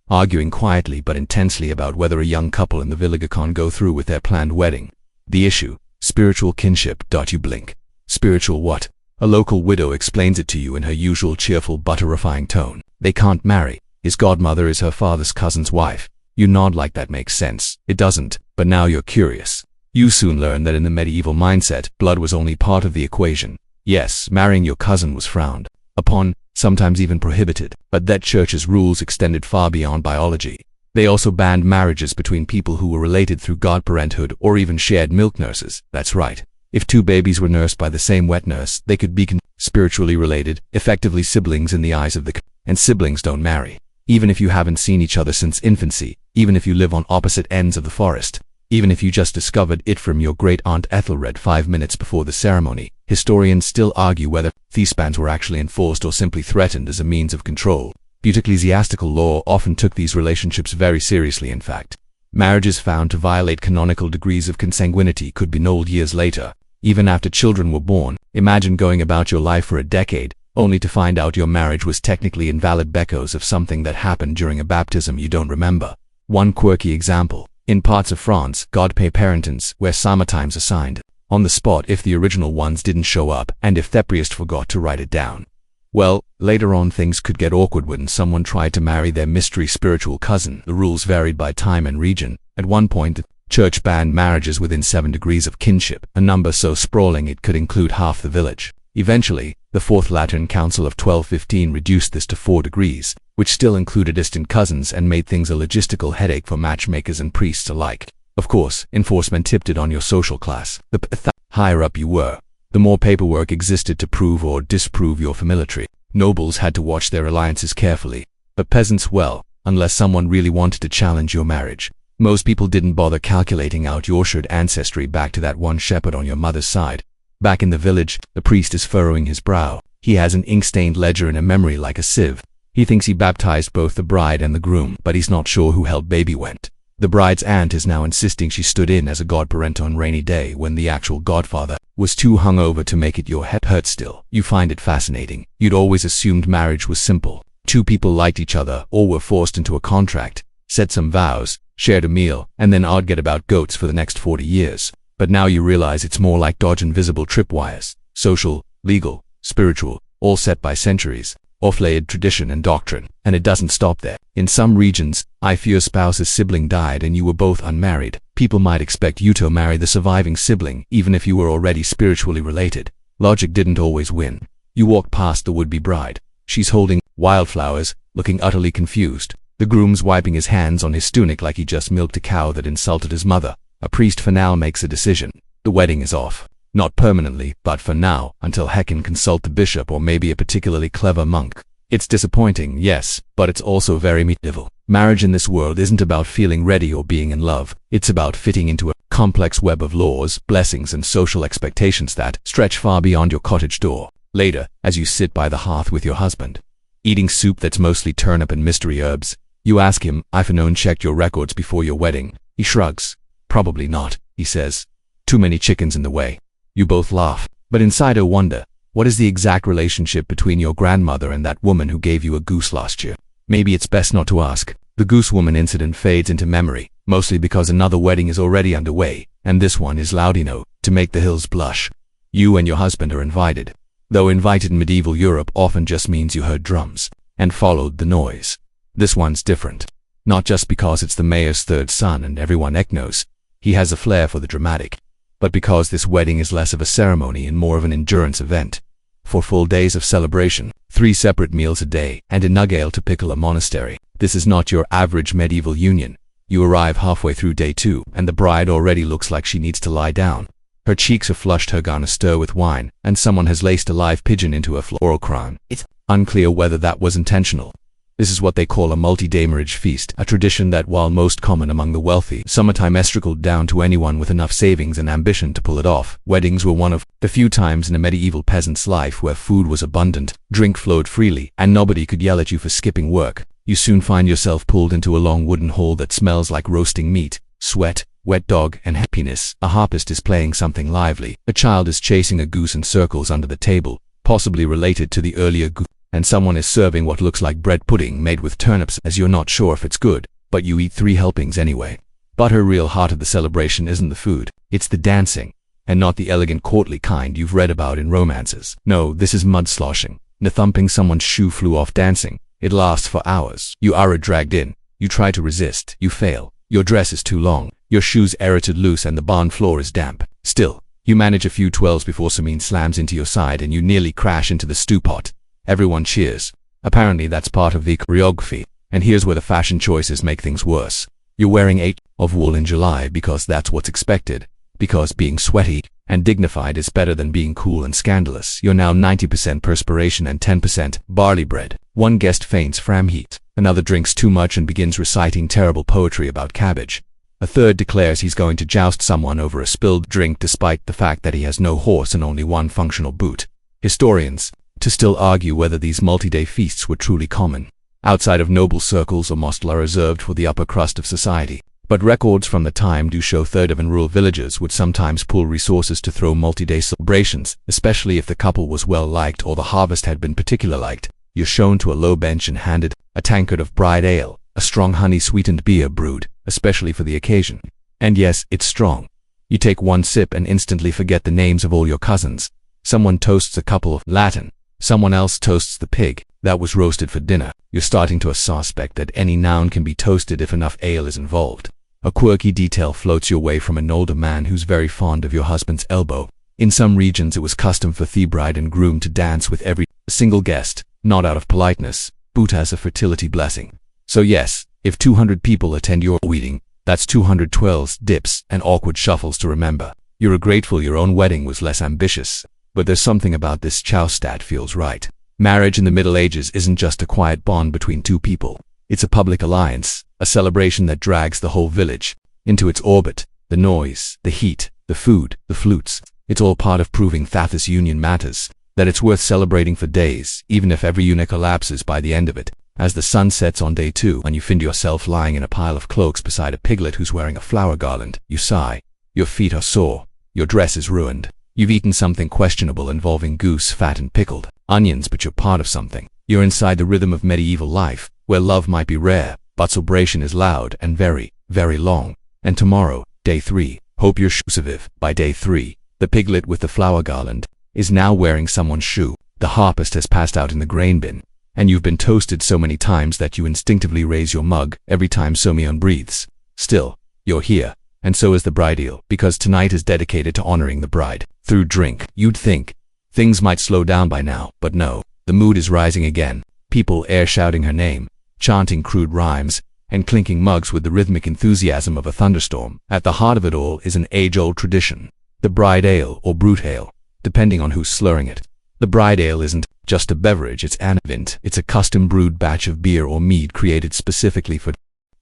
arguing quietly but intensely about whether a young couple in the village can go through with their planned wedding. The issue: spiritual kinship. You blink. Spiritual what? A local widow explains it to you in her usual cheerful but terrifying tone. They can't marry. His godmother is her father's cousin's wife. You nod like that makes sense. It doesn't, but now you're curious. You soon learn that in the medieval mindset, blood was only part of the equation. Yes, marrying your cousin was frowned upon, sometimes even prohibited, but that church's rules extended far beyond biology. They also banned marriages between people who were related through godparenthood or even shared milk nurses. That's right. If two babies were nursed by the same wet nurse, they could be spiritually related, effectively siblings in the eyes of the and siblings don't marry. Even if you haven't seen each other since infancy, even if you live on opposite ends of the forest, even if you just discovered it from your great-aunt Ethelred 5 minutes before the ceremony, historians still argue whether these bans were actually enforced or simply threatened as a means of control. Ecclesiastical law often took these relationships very seriously. In fact, marriages found to violate canonical degrees of consanguinity could be annulled years later, even after children were born. Imagine going about your life for a decade, only to find out your marriage was technically invalid because of something that happened during a baptism you don't remember. One quirky example. In parts of France, godparents were sometimes assigned on the spot if the original ones didn't show up and if the priest forgot to write it down. Well, later on things could get awkward when someone tried to marry their mystery spiritual cousin. The rules varied by time and region. At one point, the church banned marriages within 7 degrees of kinship, a number so sprawling it could include half the village. Eventually, the Fourth Lateran Council of 1215 reduced this to 4 degrees, which still included distant cousins and made things a logistical headache for matchmakers and priests alike. Of course, enforcement tipped on your social class. The higher up you were, the more paperwork existed to prove or disprove your familiarity. Nobles had to watch their alliances carefully, but peasants, well, unless someone really wanted to challenge your marriage. Most people didn't bother calculating out your shared ancestry back to that one shepherd on your mother's side. Back in the village, the priest is furrowing his brow. He has an ink-stained ledger in a memory like a sieve. He thinks he baptized both the bride and the groom, but he's not sure who held baby went. The bride's aunt is now insisting she stood in as a godparent on rainy day when the actual godfather was too hungover to make it. Your head hurts still. You find it fascinating. You'd always assumed marriage was simple. Two people liked each other or were forced into a contract, said some vows, shared a meal, and then argue about goats for the next 40 years. But now you realize it's more like dodge invisible tripwires. Social, legal, spiritual, all set by centuries of layered tradition and doctrine. And it doesn't stop there. In some regions, if your spouse's sibling died and you were both unmarried, people might expect you to marry the surviving sibling even if you were already spiritually related. Logic didn't always win. You walk past the would-be bride. She's holding wildflowers, looking utterly confused. The groom's wiping his hands on his tunic like he just milked a cow that insulted his mother. A priest for now makes a decision. The wedding is off. Not permanently, but for now, until he can consult the bishop or maybe a particularly clever monk. It's disappointing, yes, but it's also very medieval. Marriage in this world isn't about feeling ready or being in love. It's about fitting into a complex web of laws, blessings, and social expectations that stretch far beyond your cottage door. Later, as you sit by the hearth with your husband, eating soup that's mostly turnip and mystery herbs, you ask him, "I've known checked your records before your wedding." He shrugs. "Probably not," he says. "Too many chickens in the way." You both laugh, but inside wonder, what is the exact relationship between your grandmother and that woman who gave you a goose last year? Maybe it's best not to ask. The goose woman incident fades into memory, mostly because another wedding is already underway, and this one is loud enough to make the hills blush. You and your husband are invited. Though invited in medieval Europe often just means you heard drums and followed the noise. This one's different. Not just because it's the mayor's third son and everyone knows he has a flair for the dramatic, but because this wedding is less of a ceremony and more of an endurance event. 4 full days of celebration, 3 separate meals a day, and a nugget to pickle a monastery. This is not your average medieval union. You arrive halfway through day 2, and the bride already looks like she needs to lie down. Her cheeks are flushed, her gown astir with wine, and someone has laced a live pigeon into her floral crown. It's unclear whether that was intentional. This is what they call a multi-day marriage feast, a tradition that, while most common among the wealthy, summertime trickled down to anyone with enough savings and ambition to pull it off. Weddings were one of the few times in a medieval peasant's life where food was abundant, drink flowed freely, and nobody could yell at you for skipping work. You soon find yourself pulled into a long wooden hall that smells like roasting meat, sweat, wet dog, and happiness. A harpist is playing something lively. A child is chasing a goose in circles under the table, possibly related to the earlier goose. And someone is serving what looks like bread pudding made with turnips, as you're not sure if it's good, but you eat 3 helpings anyway. But her real heart of the celebration isn't the food, it's the dancing, and not the elegant courtly kind you've read about in romances. No, this is mud sloshing. The thumping someone's shoe flew off dancing. It lasts for hours. You are dragged in. You try to resist. You fail. Your dress is too long. Your shoes errated loose and the barn floor is damp. Still, you manage a few twirls before Samin slams into your side and you nearly crash into the stew pot. Everyone cheers. Apparently that's part of the choreography. And here's where the fashion choices make things worse. You're wearing 8 of wool in July because that's what's expected. Because being sweaty and dignified is better than being cool and scandalous. You're now 90% perspiration and 10% barley bread. One guest faints from heat. Another drinks too much and begins reciting terrible poetry about cabbage. A third declares he's going to joust someone over a spilled drink despite the fact that he has no horse and only one functional boot. Historians to still argue whether these multi-day feasts were truly common, outside of noble circles or most are reserved for the upper crust of society. But records from the time do show third of in rural villages would sometimes pool resources to throw multi-day celebrations, especially if the couple was well liked or the harvest had been particularly liked. You're shown to a low bench and handed a tankard of bride ale, a strong honey-sweetened beer brewed, especially for the occasion. And yes, it's strong. You take one sip and instantly forget the names of all your cousins. Someone toasts a couple of Latin. Someone else toasts the pig that was roasted for dinner. You're starting to suspect that any noun can be toasted if enough ale is involved. A quirky detail floats your way from an older man who's very fond of your husband's elbow. In some regions it was custom for the bride and groom to dance with every single guest, not out of politeness, but as a fertility blessing. So yes, if 200 people attend your wedding, that's 200 twirls, dips, and awkward shuffles to remember. You're grateful your own wedding was less ambitious. But there's something about this chow that feels right. Marriage in the Middle Ages isn't just a quiet bond between two people. It's a public alliance, a celebration that drags the whole village into its orbit. The noise, the heat, the food, the flutes. It's all part of proving that this union matters, that it's worth celebrating for days, even if every unit collapses by the end of it. As the sun sets on day 2 and you find yourself lying in a pile of cloaks beside a piglet who's wearing a flower garland, you sigh. Your feet are sore. Your dress is ruined. You've eaten something questionable involving goose fat and pickled onions, but you're part of something. You're inside the rhythm of medieval life, where love might be rare, but celebration is loud and very, very long. And tomorrow, day 3, hope you're survive. By day 3, the piglet with the flower garland is now wearing someone's shoe. The harpist has passed out in the grain bin, and you've been toasted so many times that you instinctively raise your mug every time Somion breathes. Still, you're here. And so is the bridal, because tonight is dedicated to honoring the bride. Through drink, you'd think things might slow down by now, but no, the mood is rising again. People shouting her name, chanting crude rhymes, and clinking mugs with the rhythmic enthusiasm of a thunderstorm. At the heart of it all is an age-old tradition, the bride ale or brute ale, depending on who's slurring it. The bride ale isn't just a beverage, it's an event. It's a custom-brewed batch of beer or mead created specifically for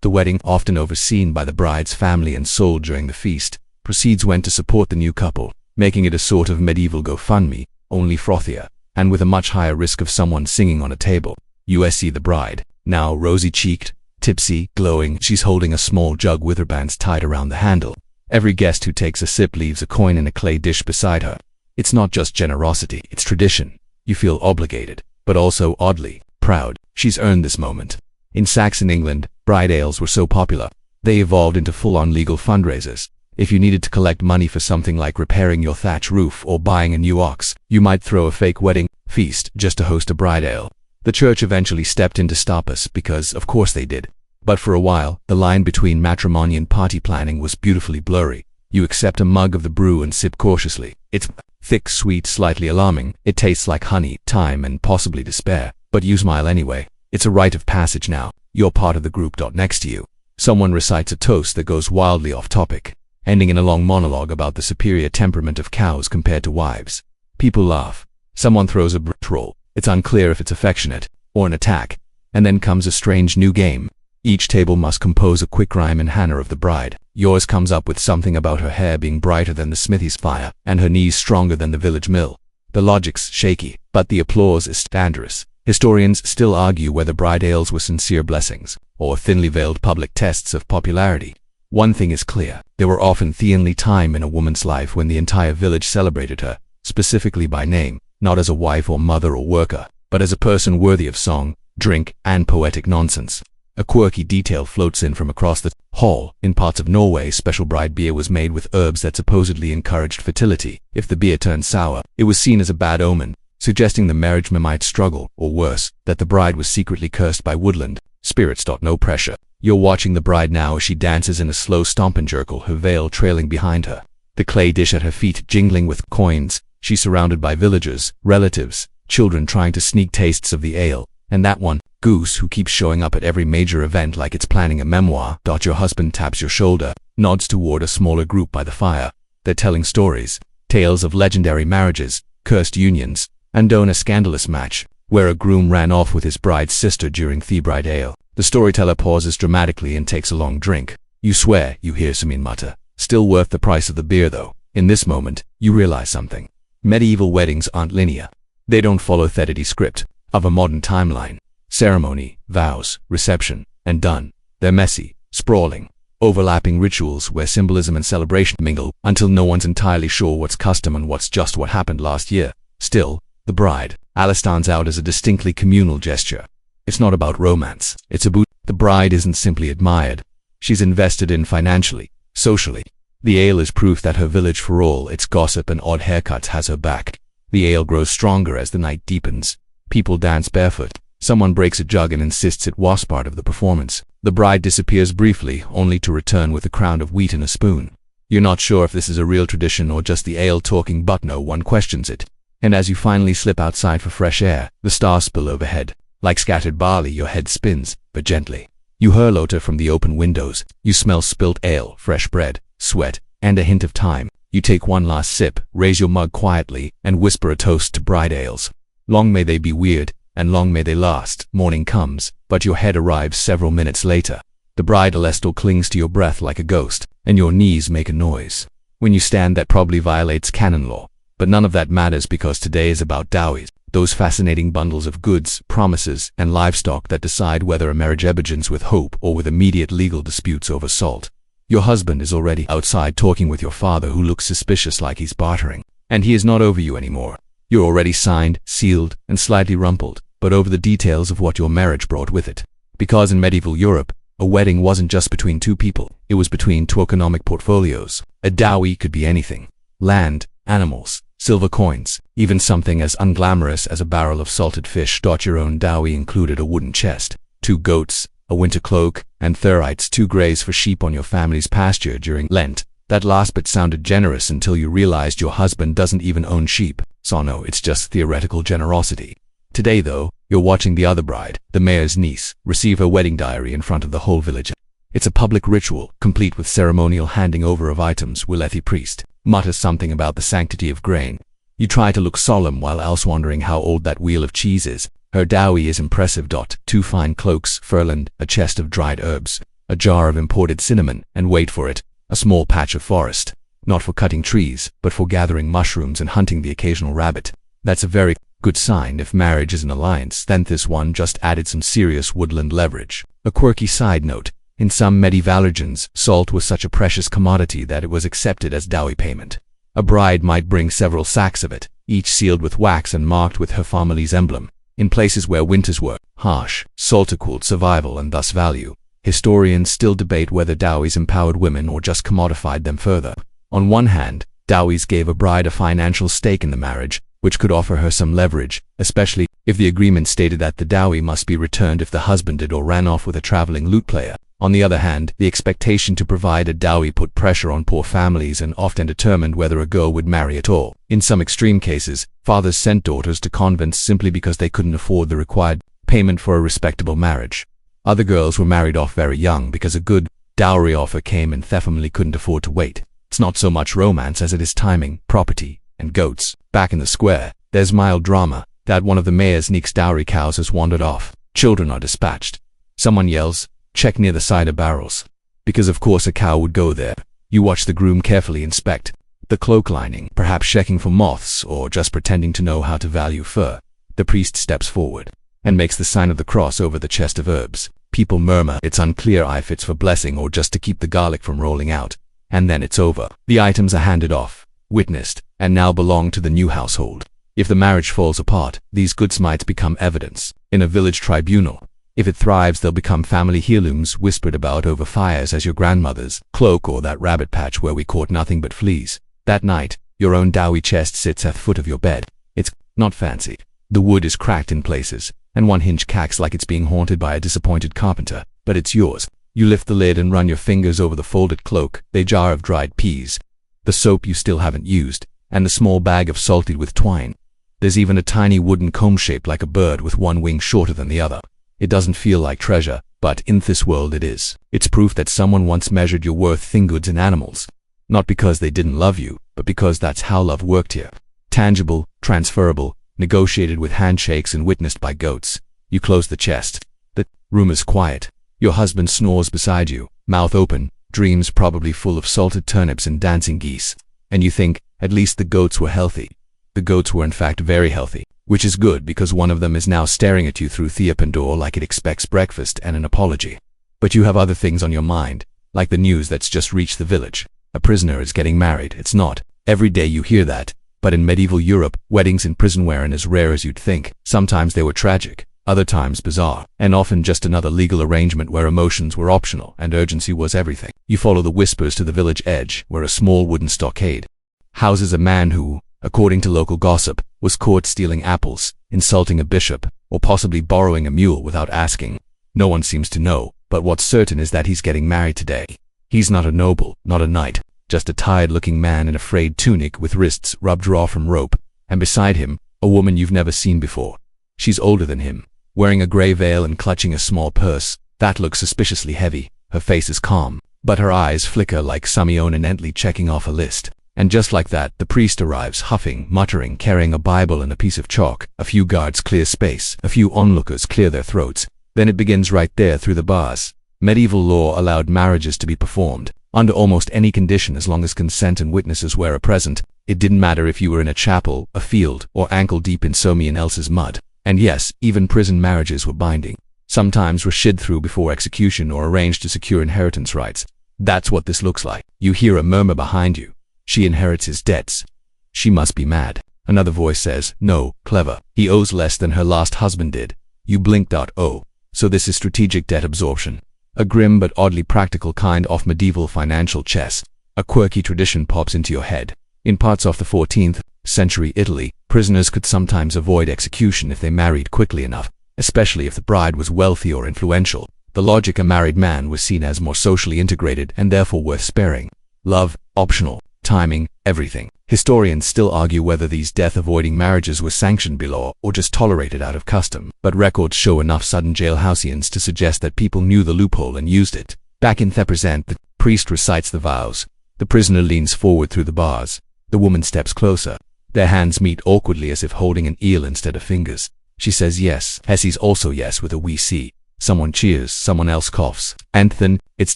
the wedding, often overseen by the bride's family and sold during the feast. Proceeds went to support the new couple, making it a sort of medieval GoFundMe, only frothier, and with a much higher risk of someone singing on a table. You see the bride, now rosy-cheeked, tipsy, glowing. She's holding a small jug with her bands tied around the handle. Every guest who takes a sip leaves a coin in a clay dish beside her. It's not just generosity, it's tradition. You feel obligated, but also oddly proud. She's earned this moment. In Saxon England, bride ales were so popular, they evolved into full-on legal fundraisers. If you needed to collect money for something like repairing your thatch roof or buying a new ox, you might throw a fake wedding feast just to host a bride ale. The church eventually stepped in to stop us because, of course they did. But for a while, the line between matrimony and party planning was beautifully blurry. You accept a mug of the brew and sip cautiously. It's thick, sweet, slightly alarming. It tastes like honey, time, and possibly despair. But you smile anyway. It's a rite of passage now. You're part of the group. Next to you, Someone recites a toast that goes wildly off topic, ending in a long monologue about the superior temperament of cows compared to wives. People laugh. Someone throws a Betrothal. It's unclear if it's affectionate or an attack. And then comes a strange new game. Each table must compose a quick rhyme in honor of the bride. Yours comes up with something about her hair being brighter than the smithy's fire and her knees stronger than the village mill. The logic's shaky, but the applause is standardous. Historians still argue whether bridals were sincere blessings or thinly veiled public tests of popularity. One thing is clear: there were often the only time in a woman's life when the entire village celebrated her, specifically by name, not as a wife or mother or worker, but as a person worthy of song, drink, and poetic nonsense. A quirky detail floats in from across the hall. In parts of Norway, special bride beer was made with herbs that supposedly encouraged fertility. If the beer turned sour, it was seen as a bad omen, suggesting the marriage might struggle, or worse, that the bride was secretly cursed by woodland spirits. No pressure. You're watching the bride now as she dances in a slow stomp and jerk, her veil trailing behind her, the clay dish at her feet jingling with coins. She's surrounded by villagers, relatives, children trying to sneak tastes of the ale, and that one goose who keeps showing up at every major event like it's planning a memoir. Your husband taps your shoulder, nods toward a smaller group by the fire. They're telling stories, tales of legendary marriages, cursed unions, and a scandalous match where a groom ran off with his bride's sister during the bride ale. The storyteller pauses dramatically and takes a long drink. You swear you hear someone mutter, "Still worth the price of the beer though." In this moment, you realize something. Medieval weddings aren't linear. They don't follow the script of a modern timeline. Ceremony, vows, reception, and done. They're messy, sprawling, overlapping rituals where symbolism and celebration mingle until no one's entirely sure what's custom and what's just what happened last year. Still, the bride, Alice, stands out as a distinctly communal gesture. It's not about romance. It's about the bride isn't simply admired. She's invested in financially, socially. The ale is proof that her village, for all its gossip and odd haircuts, has her back. The ale grows stronger as the night deepens. People dance barefoot. Someone breaks a jug and insists it was part of the performance. The bride disappears briefly, only to return with a crown of wheat and a spoon. You're not sure if this is a real tradition or just the ale talking, but no one questions it. And as you finally slip outside for fresh air, the stars spill overhead. Like scattered barley, your head spins, but gently. You hear laughter from the open windows. You smell spilt ale, fresh bread, sweat, and a hint of thyme. You take one last sip, raise your mug quietly, and whisper a toast to bride ales. Long may they be weird, and long may they last. Morning comes, but your head arrives several minutes later. The bridal still clings to your breath like a ghost, and your knees make a noise. When you stand, that probably violates canon law. But none of that matters, because today is about dowries, those fascinating bundles of goods, promises, and livestock that decide whether a marriage begins with hope or with immediate legal disputes over salt. Your husband is already outside talking with your father, who looks suspicious, like he's bartering. And he is not over you anymore. You're already signed, sealed, and slightly rumpled, but over the details of what your marriage brought with it. Because in medieval Europe, a wedding wasn't just between two people, it was between two economic portfolios. A dowry could be anything: land, animals, silver coins, even something as unglamorous as a barrel of salted fish. Your own dowry included a wooden chest, 2 goats, a winter cloak, and thurites, 2 grays for sheep on your family's pasture during Lent. That last bit sounded generous until you realized your husband doesn't even own sheep. So no, it's just theoretical generosity. Today though, you're watching the other bride, the mayor's niece, receive her wedding diary in front of the whole village. It's a public ritual, complete with ceremonial handing over of items. The priest mutters something about the sanctity of grain. You try to look solemn while else wondering how old that wheel of cheese is. Her dowry is impressive. 2 fine cloaks, furland, a chest of dried herbs, a jar of imported cinnamon, and wait for it, a small patch of forest. Not for cutting trees, but for gathering mushrooms and hunting the occasional rabbit. That's a very good sign if marriage is an alliance. Then this one just added some serious woodland leverage. A quirky side note: in some medieval religions, salt was such a precious commodity that it was accepted as dowry payment. A bride might bring several sacks of it, each sealed with wax and marked with her family's emblem. In places where winters were harsh, salt equaled survival and thus value. Historians still debate whether dowries empowered women or just commodified them further. On one hand, dowries gave a bride a financial stake in the marriage, which could offer her some leverage, especially if the agreement stated that the dowry must be returned if the husband did or ran off with a traveling lute player. On the other hand, the expectation to provide a dowry put pressure on poor families and often determined whether a girl would marry at all. In some extreme cases, fathers sent daughters to convents simply because they couldn't afford the required payment for a respectable marriage. Other girls were married off very young because a good dowry offer came and their family couldn't afford to wait. It's not so much romance as it is timing, property, and goats. Back in the square, there's mild drama that one of the mayor's Nick's dowry cows has wandered off. Children are dispatched. Someone yells, "Check near the cider barrels." Because of course a cow would go there. You watch the groom carefully inspect the cloak lining, perhaps checking for moths or just pretending to know how to value fur. The priest steps forward and makes the sign of the cross over the chest of herbs. People murmur it's unclear if it's for blessing or just to keep the garlic from rolling out. And then it's over. The items are handed off, witnessed, and now belong to the new household. If the marriage falls apart, these goods might become evidence in a village tribunal. If it thrives, they'll become family heirlooms whispered about over fires as your grandmother's cloak or that rabbit patch where we caught nothing but fleas. That night, your own dowie chest sits at the foot of your bed. It's not fancy. The wood is cracked in places, and one hinge cacks like it's being haunted by a disappointed carpenter, but it's yours. You lift the lid and run your fingers over the folded cloak, the jar of dried peas, the soap you still haven't used, and the small bag of salted with twine. There's even a tiny wooden comb shaped like a bird with one wing shorter than the other. It doesn't feel like treasure, but in this world it is. It's proof that someone once measured your worth in goods and animals. Not because they didn't love you, but because that's how love worked here. Tangible, transferable, negotiated with handshakes and witnessed by goats. You close the chest. The room is quiet. Your husband snores beside you, mouth open, dreams probably full of salted turnips and dancing geese. And you think, at least the goats were healthy. The goats were in fact very healthy, which is good because one of them is now staring at you through the open door like it expects breakfast and an apology. But you have other things on your mind, like the news that's just reached the village. A prisoner is getting married. It's not every day you hear that, but in medieval Europe, weddings in prison weren't as rare as you'd think. Sometimes they were tragic, other times bizarre, and often just another legal arrangement where emotions were optional and urgency was everything. You follow the whispers to the village edge, where a small wooden stockade houses a man who, according to local gossip, was caught stealing apples, insulting a bishop, or possibly borrowing a mule without asking. No one seems to know, but what's certain is that he's getting married today. He's not a noble, not a knight, just a tired-looking man in a frayed tunic with wrists rubbed raw from rope, and beside him, a woman you've never seen before. She's older than him, wearing a grey veil and clutching a small purse that looks suspiciously heavy. Her face is calm, but her eyes flicker like Simeon intently checking off a list. And just like that, the priest arrives, huffing, muttering, carrying a Bible and a piece of chalk. A few guards clear space, a few onlookers clear their throats. Then it begins right there through the bars. Medieval law allowed marriages to be performed under almost any condition as long as consent and witnesses were present. It didn't matter if you were in a chapel, a field, or ankle-deep in someone else's mud. And yes, even prison marriages were binding. Sometimes were shid through before execution or arranged to secure inheritance rights. That's what this looks like. You hear a murmur behind you. She inherits his debts. She must be mad. Another voice says, no, clever. He owes less than her last husband did. You blinked out, oh. So this is strategic debt absorption. A grim but oddly practical kind of medieval financial chess. A quirky tradition pops into your head. In parts of the 14th century Italy, prisoners could sometimes avoid execution if they married quickly enough, especially if the bride was wealthy or influential. The logic, a married man was seen as more socially integrated and therefore worth sparing. Love, optional. Timing, everything. Historians still argue whether these death-avoiding marriages were sanctioned by law or just tolerated out of custom, but records show enough sudden jailhouseians to suggest that people knew the loophole and used it. Back in the present, the priest recites the vows. The prisoner leans forward through the bars. The woman steps closer. Their hands meet awkwardly as if holding an eel instead of fingers. She says yes. Hessie's also yes with a wee c. Someone cheers, someone else coughs. And then, it's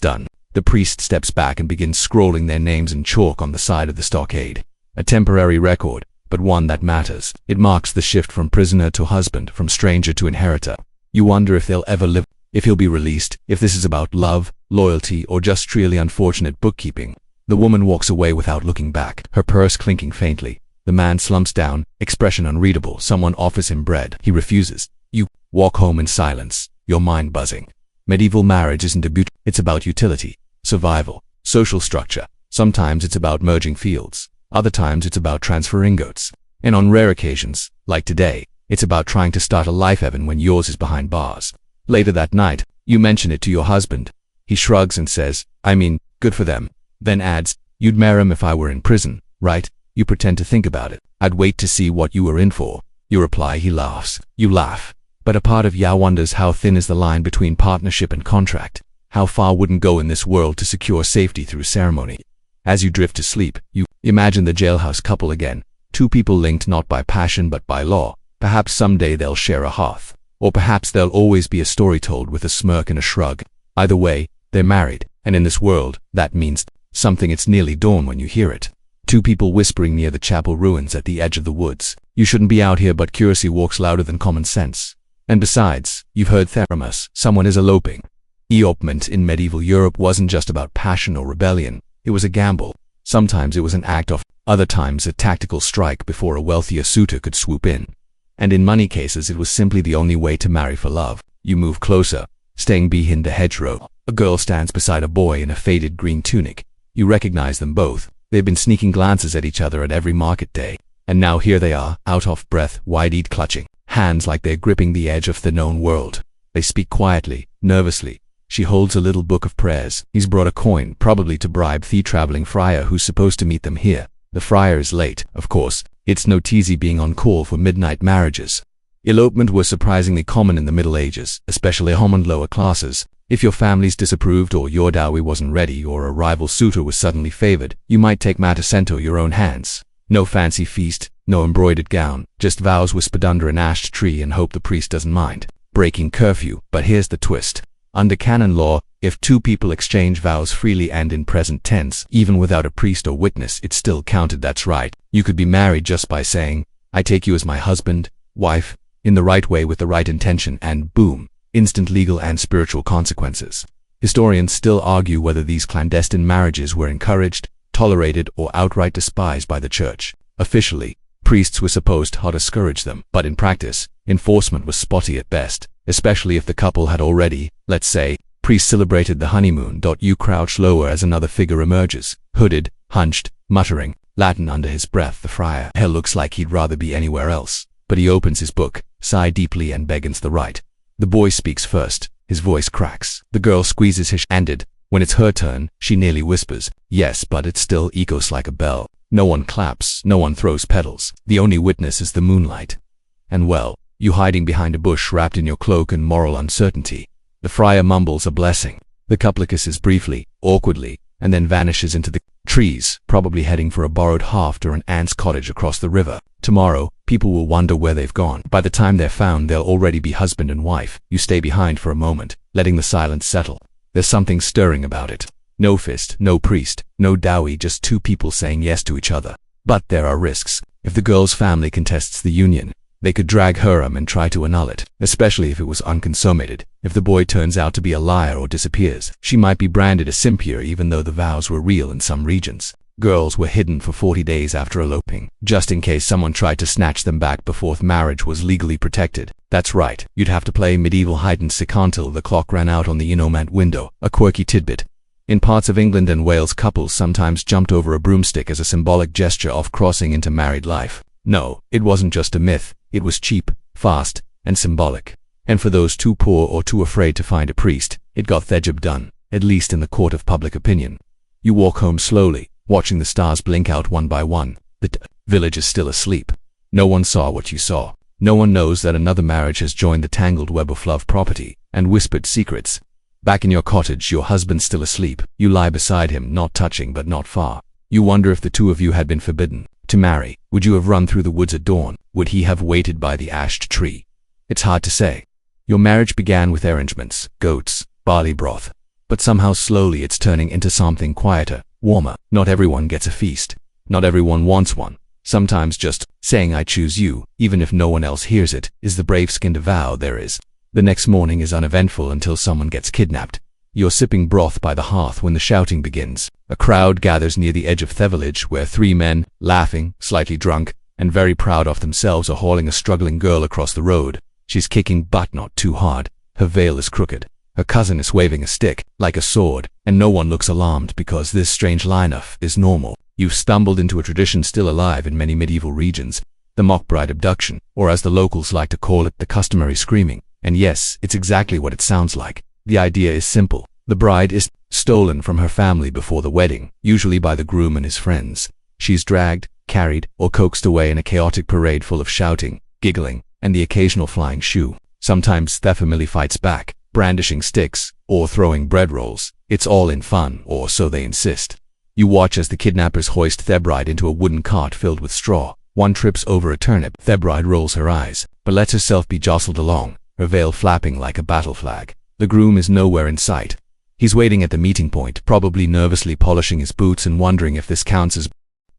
done. The priest steps back and begins scrolling their names in chalk on the side of the stockade. A temporary record, but one that matters. It marks the shift from prisoner to husband, from stranger to inheritor. You wonder if they'll ever live, if he'll be released, if this is about love, loyalty, or just really unfortunate bookkeeping. The woman walks away without looking back, her purse clinking faintly. The man slumps down, expression unreadable. Someone offers him bread. He refuses. You walk home in silence, your mind buzzing. Medieval marriage isn't a beauty, it's about utility, survival, social structure. Sometimes it's about merging fields. Other times it's about transferring goats. And on rare occasions, like today, it's about trying to start a life even when yours is behind bars. Later that night, you mention it to your husband. He shrugs and says, I mean, good for them. Then adds, you'd marry him if I were in prison, right? You pretend to think about it. I'd wait to see what you were in for. You reply, he laughs. You laugh. But a part of Ya wonders how thin is the line between partnership and contract. How far wouldn't go in this world to secure safety through ceremony? As you drift to sleep, you imagine the jailhouse couple again. Two people linked not by passion but by law. Perhaps someday they'll share a hearth. Or perhaps there'll always be a story told with a smirk and a shrug. Either way, they're married, and in this world, that means something. It's nearly dawn when you hear it. Two people whispering near the chapel ruins at the edge of the woods. You shouldn't be out here, but curiosity walks louder than common sense. And besides, you've heard theramus, someone is eloping. Elopement in medieval Europe wasn't just about passion or rebellion. It was a gamble. Sometimes it was an act of, other times a tactical strike before a wealthier suitor could swoop in. And in many cases it was simply the only way to marry for love. You move closer, staying behind the hedgerow. A girl stands beside a boy in a faded green tunic. You recognize them both. They've been sneaking glances at each other at every market day. And now here they are, out of breath, wide-eyed, clutching hands like they're gripping the edge of the known world. They speak quietly, nervously. She holds a little book of prayers. He's brought a coin, probably to bribe the traveling friar who's supposed to meet them here. The friar is late, of course. It's no teasy being on call for midnight marriages. Elopement was surprisingly common in the Middle Ages, especially among lower classes. If your family's disapproved or your dowry wasn't ready or a rival suitor was suddenly favored, you might take matters into your own hands. No fancy feast, no embroidered gown, just vows whispered under an ash tree and hope the priest doesn't mind breaking curfew. But here's the twist. Under canon law, if two people exchange vows freely and in present tense, even without a priest or witness, it's still counted. That's right. You could be married just by saying, "I take you as my husband, wife," in the right way with the right intention, and boom, instant legal and spiritual consequences. Historians still argue whether these clandestine marriages were encouraged, tolerated, or outright despised by the church. Officially, priests were supposed to discourage them, but in practice, enforcement was spotty at best, especially if the couple had already, let's say, pre-celebrated the honeymoon. You crouch lower as another figure emerges, hooded, hunched, muttering Latin under his breath. The friar looks like he'd rather be anywhere else, but he opens his book, sigh deeply, and beckons the right. The boy speaks first. His voice cracks. The girl squeezes his hand. When it's her turn, she nearly whispers, "Yes," but it still echoes like a bell. No one claps, no one throws petals. The only witness is the moonlight. And well, you hiding behind a bush wrapped in your cloak and moral uncertainty. The friar mumbles a blessing. The couple kisses briefly, awkwardly, and then vanishes into the trees, probably heading for a borrowed hearth or an aunt's cottage across the river. Tomorrow, people will wonder where they've gone. By the time they're found, they'll already be husband and wife. You stay behind for a moment, letting the silence settle. There's something stirring about it. No fist, no priest, no dowry, just two people saying yes to each other. But there are risks. If the girl's family contests the union, they could drag her and try to annul it, especially if it was unconsummated. If the boy turns out to be a liar or disappears, she might be branded as impure even though the vows were real in some regions. Girls were hidden for 40 days after eloping, just in case someone tried to snatch them back before marriage was legally protected. That's right, you'd have to play medieval hide-and-seek until the clock ran out on the innomant window. A quirky tidbit. In parts of England and Wales, couples sometimes jumped over a broomstick as a symbolic gesture of crossing into married life. No, it wasn't just a myth. It was cheap, fast, and symbolic. And for those too poor or too afraid to find a priest, it got their job done, at least in the court of public opinion. You walk home slowly, watching the stars blink out one by one. The village is still asleep. No one saw what you saw. No one knows that another marriage has joined the tangled web of love, property, and whispered secrets. Back in your cottage, your husband's still asleep. You lie beside him, not touching but not far. You wonder if the two of you had been forbidden to marry. Would you have run through the woods at dawn? Would he have waited by the ash tree? It's hard to say. Your marriage began with arrangements, goats, barley broth. But somehow slowly it's turning into something quieter, warmer. Not everyone gets a feast. Not everyone wants one. Sometimes just saying "I choose you," even if no one else hears it, is the brave-skinned vow there is. The next morning is uneventful until someone gets kidnapped. You're sipping broth by the hearth when the shouting begins. A crowd gathers near the edge of the village where three men, laughing, slightly drunk, and very proud of themselves, are hauling a struggling girl across the road. She's kicking butt, not too hard. Her veil is crooked. Her cousin is waving a stick, like a sword, and no one looks alarmed because this strange lineup is normal. You've stumbled into a tradition still alive in many medieval regions, the mock bride abduction, or as the locals like to call it, the customary screaming. And yes, it's exactly what it sounds like. The idea is simple. The bride is stolen from her family before the wedding, usually by the groom and his friends. She's dragged, carried, or coaxed away in a chaotic parade full of shouting, giggling, and the occasional flying shoe. Sometimes their family fights back, brandishing sticks, or throwing bread rolls. It's all in fun, or so they insist. You watch as the kidnappers hoist their bride into a wooden cart filled with straw. One trips over a turnip. Their bride rolls her eyes, but lets herself be jostled along, her veil flapping like a battle flag. The groom is nowhere in sight. He's waiting at the meeting point, probably nervously polishing his boots and wondering if this counts as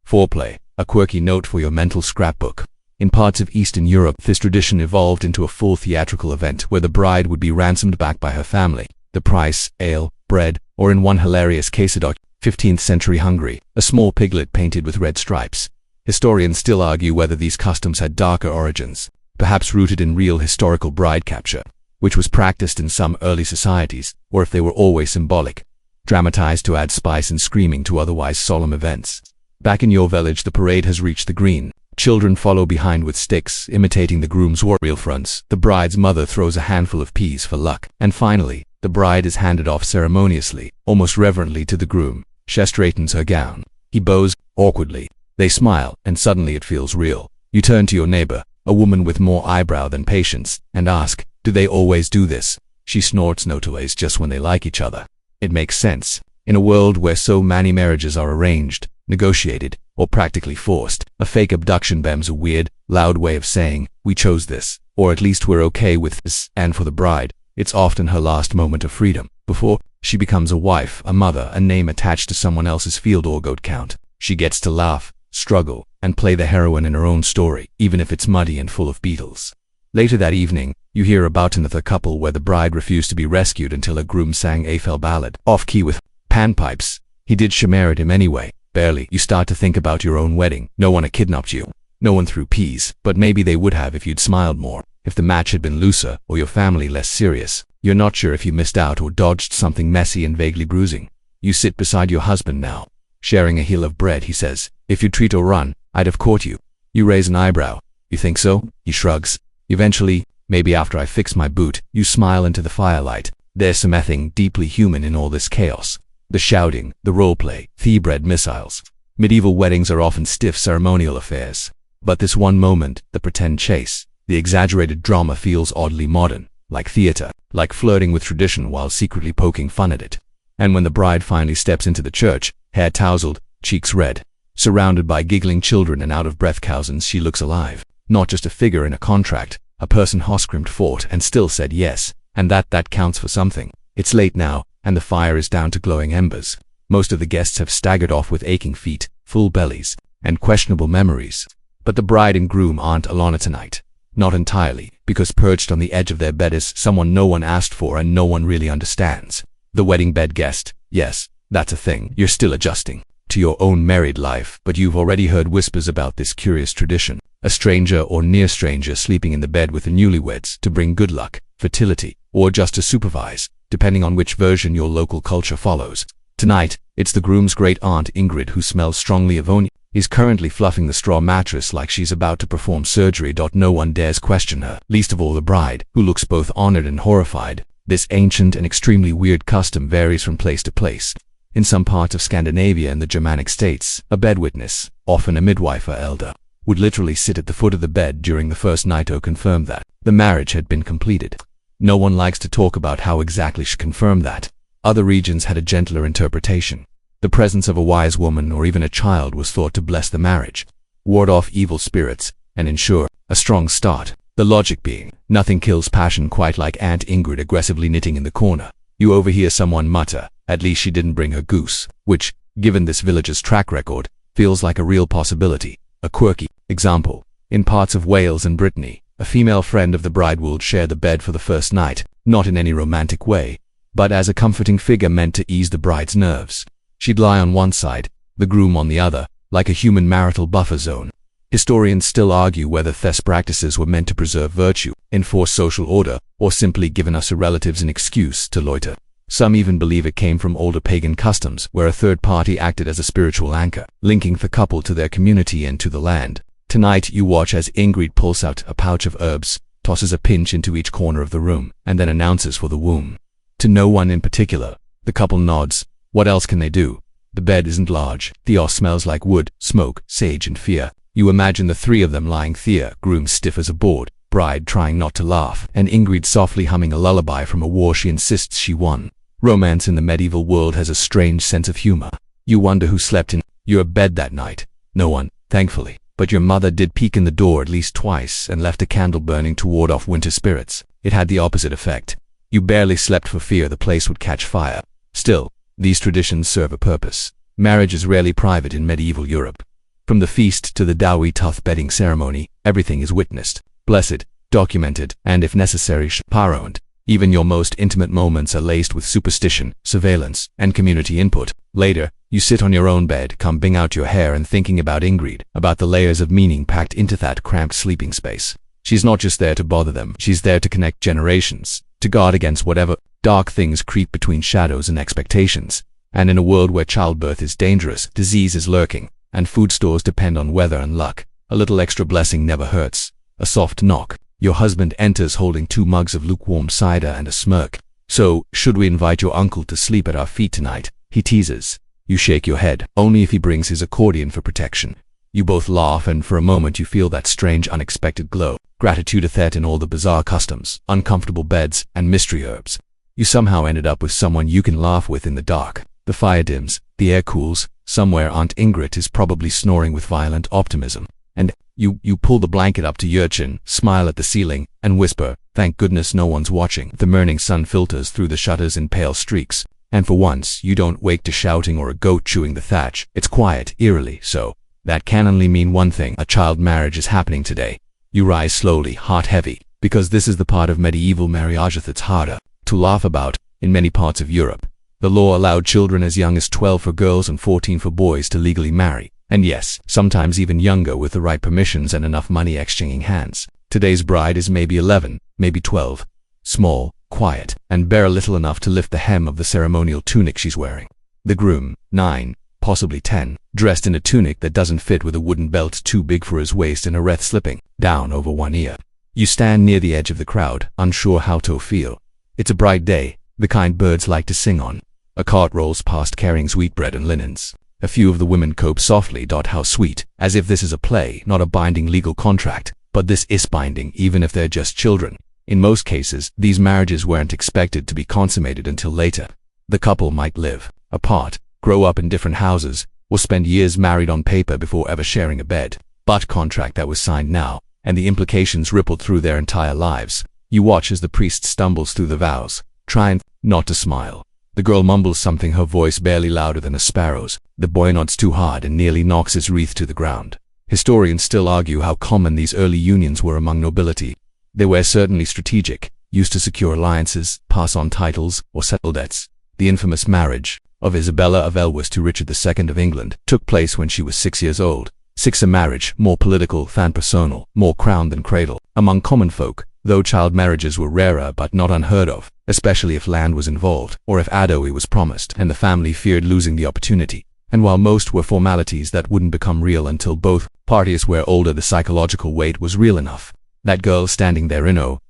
foreplay, a quirky note for your mental scrapbook. In parts of Eastern Europe, this tradition evolved into a full theatrical event where the bride would be ransomed back by her family. The price, ale, bread, or in one hilarious case, 15th century Hungary, a small piglet painted with red stripes. Historians still argue whether these customs had darker origins, perhaps rooted in real historical bride capture, which was practiced in some early societies, or if they were always symbolic, dramatized to add spice and screaming to otherwise solemn events. Back in your village, the parade has reached the green. Children follow behind with sticks, imitating the groom's warrior fronts. The bride's mother throws a handful of peas for luck. And finally, the bride is handed off ceremoniously, almost reverently, to the groom. She straightens her gown. He bows awkwardly. They smile, and suddenly it feels real. You turn to your neighbor, a woman with more eyebrow than patience, and ask, do they always do this? She snorts, no, always, just when they like each other. It makes sense. In a world where so many marriages are arranged, negotiated, or practically forced, a fake abduction becomes a weird, loud way of saying, we chose this, or at least we're okay with this. And for the bride, it's often her last moment of freedom, before she becomes a wife, a mother, a name attached to someone else's field or goat count. She gets to laugh, struggle, and play the heroine in her own story, even if it's muddy and full of beetles. Later that evening, you hear about another couple where the bride refused to be rescued until a groom sang a fell ballad, off-key with panpipes. He did marry him anyway. Barely. You start to think about your own wedding. No one had kidnapped you. No one threw peas, but maybe they would have if you'd smiled more, if the match had been looser, or your family less serious. You're not sure if you missed out or dodged something messy and vaguely bruising. You sit beside your husband now, sharing a hill of bread. He says, if you'd treat or run, I'd have caught you. You raise an eyebrow. You think so? He shrugs. Eventually, maybe after I fix my boot, you smile into the firelight. There's something deeply human in all this chaos. The shouting, the roleplay, the-bred missiles. Medieval weddings are often stiff ceremonial affairs. But this one moment, the pretend chase, the exaggerated drama feels oddly modern, like theater, like flirting with tradition while secretly poking fun at it. And when the bride finally steps into the church, hair tousled, cheeks red, surrounded by giggling children and out-of-breath cousins, she looks alive. Not just a figure in a contract, a person who screamed, fought, and still said yes, and that counts for something. It's late now, and the fire is down to glowing embers. Most of the guests have staggered off with aching feet, full bellies, and questionable memories. But the bride and groom aren't alone tonight. Not entirely, because perched on the edge of their bed is someone no one asked for and no one really understands. The wedding bed guest. Yes, that's a thing. You're still adjusting to your own married life, but you've already heard whispers about this curious tradition. A stranger or near stranger sleeping in the bed with the newlyweds to bring good luck, fertility, or just to supervise, depending on which version your local culture follows. Tonight, it's the groom's great-aunt Ingrid who smells strongly of onion. He's currently fluffing the straw mattress like she's about to perform surgery. No one dares question her, least of all the bride, who looks both honored and horrified. This ancient and extremely weird custom varies from place to place. In some parts of Scandinavia and the Germanic states, a bed witness, often a midwife or elder, would literally sit at the foot of the bed during the first night to confirm that the marriage had been completed. No one likes to talk about how exactly she confirmed that. Other regions had a gentler interpretation. The presence of a wise woman or even a child was thought to bless the marriage, ward off evil spirits, and ensure a strong start. The logic being, nothing kills passion quite like Aunt Ingrid aggressively knitting in the corner. You overhear someone mutter, at least she didn't bring her goose, which, given this village's track record, feels like a real possibility. A quirky example. In parts of Wales and Brittany, a female friend of the bride would share the bed for the first night, not in any romantic way, but as a comforting figure meant to ease the bride's nerves. She'd lie on one side, the groom on the other, like a human marital buffer zone. Historians still argue whether these practices were meant to preserve virtue, enforce social order, or simply given us relatives an excuse to loiter. Some even believe it came from older pagan customs, where a third party acted as a spiritual anchor, linking the couple to their community and to the land. Tonight, you watch as Ingrid pulls out a pouch of herbs, tosses a pinch into each corner of the room, and then announces for the womb. To no one in particular, the couple nods. What else can they do? The bed isn't large. The air smells like wood, smoke, sage, and fear. You imagine the three of them lying there, groom stiff as a board, bride trying not to laugh, and Ingrid softly humming a lullaby from a war she insists she won. Romance in the medieval world has a strange sense of humor. You wonder who slept in your bed that night. No one, thankfully. But your mother did peek in the door at least twice and left a candle burning to ward off winter spirits. It had the opposite effect. You barely slept for fear the place would catch fire. Still, these traditions serve a purpose. Marriage is rarely private in medieval Europe. From the feast to the dowry tooth bedding ceremony, everything is witnessed, blessed, documented, and if necessary, chaperoned. Even your most intimate moments are laced with superstition, surveillance, and community input. Later, you sit on your own bed, combing out your hair and thinking about Ingrid, about the layers of meaning packed into that cramped sleeping space. She's not just there to bother them, she's there to connect generations, to guard against whatever dark things creep between shadows and expectations. And in a world where childbirth is dangerous, disease is lurking, and food stores depend on weather and luck, a little extra blessing never hurts. A soft knock. Your husband enters holding 2 mugs of lukewarm cider and a smirk. "So, should we invite your uncle to sleep at our feet tonight?" he teases. You shake your head, only if he brings his accordion for protection. You both laugh, and for a moment you feel that strange unexpected glow. Gratitude athet in all the bizarre customs, uncomfortable beds, and mystery herbs. You somehow ended up with someone you can laugh with in the dark. The fire dims, the air cools, somewhere Aunt Ingrid is probably snoring with violent optimism. And you pull the blanket up to your chin, smile at the ceiling, and whisper, "Thank goodness no one's watching." The morning sun filters through the shutters in pale streaks, and for once you don't wake to shouting or a goat chewing the thatch. It's quiet, eerily so. That can only mean one thing: a child marriage is happening today. You rise slowly, heart heavy, because this is the part of medieval marriage that's harder to laugh about. In many parts of Europe, the law allowed children as young as 12 for girls and 14 for boys to legally marry. And yes, sometimes even younger with the right permissions and enough money exchanging hands. Today's bride is maybe 11, maybe 12. Small, quiet, and bare little enough to lift the hem of the ceremonial tunic she's wearing. The groom, 9, possibly 10, dressed in a tunic that doesn't fit with a wooden belt too big for his waist and a wreath slipping down over one ear. You stand near the edge of the crowd, unsure how to feel. It's a bright day, the kind birds like to sing on. A cart rolls past carrying sweetbread and linens. A few of the women cope softly. "How sweet," as if this is a play, not a binding legal contract. But this is binding, even if they're just children. In most cases, these marriages weren't expected to be consummated until later. The couple might live apart, grow up in different houses, or spend years married on paper before ever sharing a bed. But contract that was signed now, and the implications rippled through their entire lives. You watch as the priest stumbles through the vows, trying not to smile. The girl mumbles something, her voice barely louder than a sparrow's. The boy nods too hard and nearly knocks his wreath to the ground. Historians still argue how common these early unions were among nobility. They were certainly strategic, used to secure alliances, pass on titles, or settle debts. The infamous marriage of Isabella of Elwes to Richard II of England took place when she was 6 years old. 6, a marriage more political than personal, more crown than cradle. Among common folk, though child marriages were rarer but not unheard of, especially if land was involved, or if adowie was promised and the family feared losing the opportunity. And while most were formalities that wouldn't become real until both parties were older, the psychological weight was real enough. That girl standing there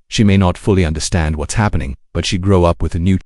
she may not fully understand what's happening, but she'd grow up with a new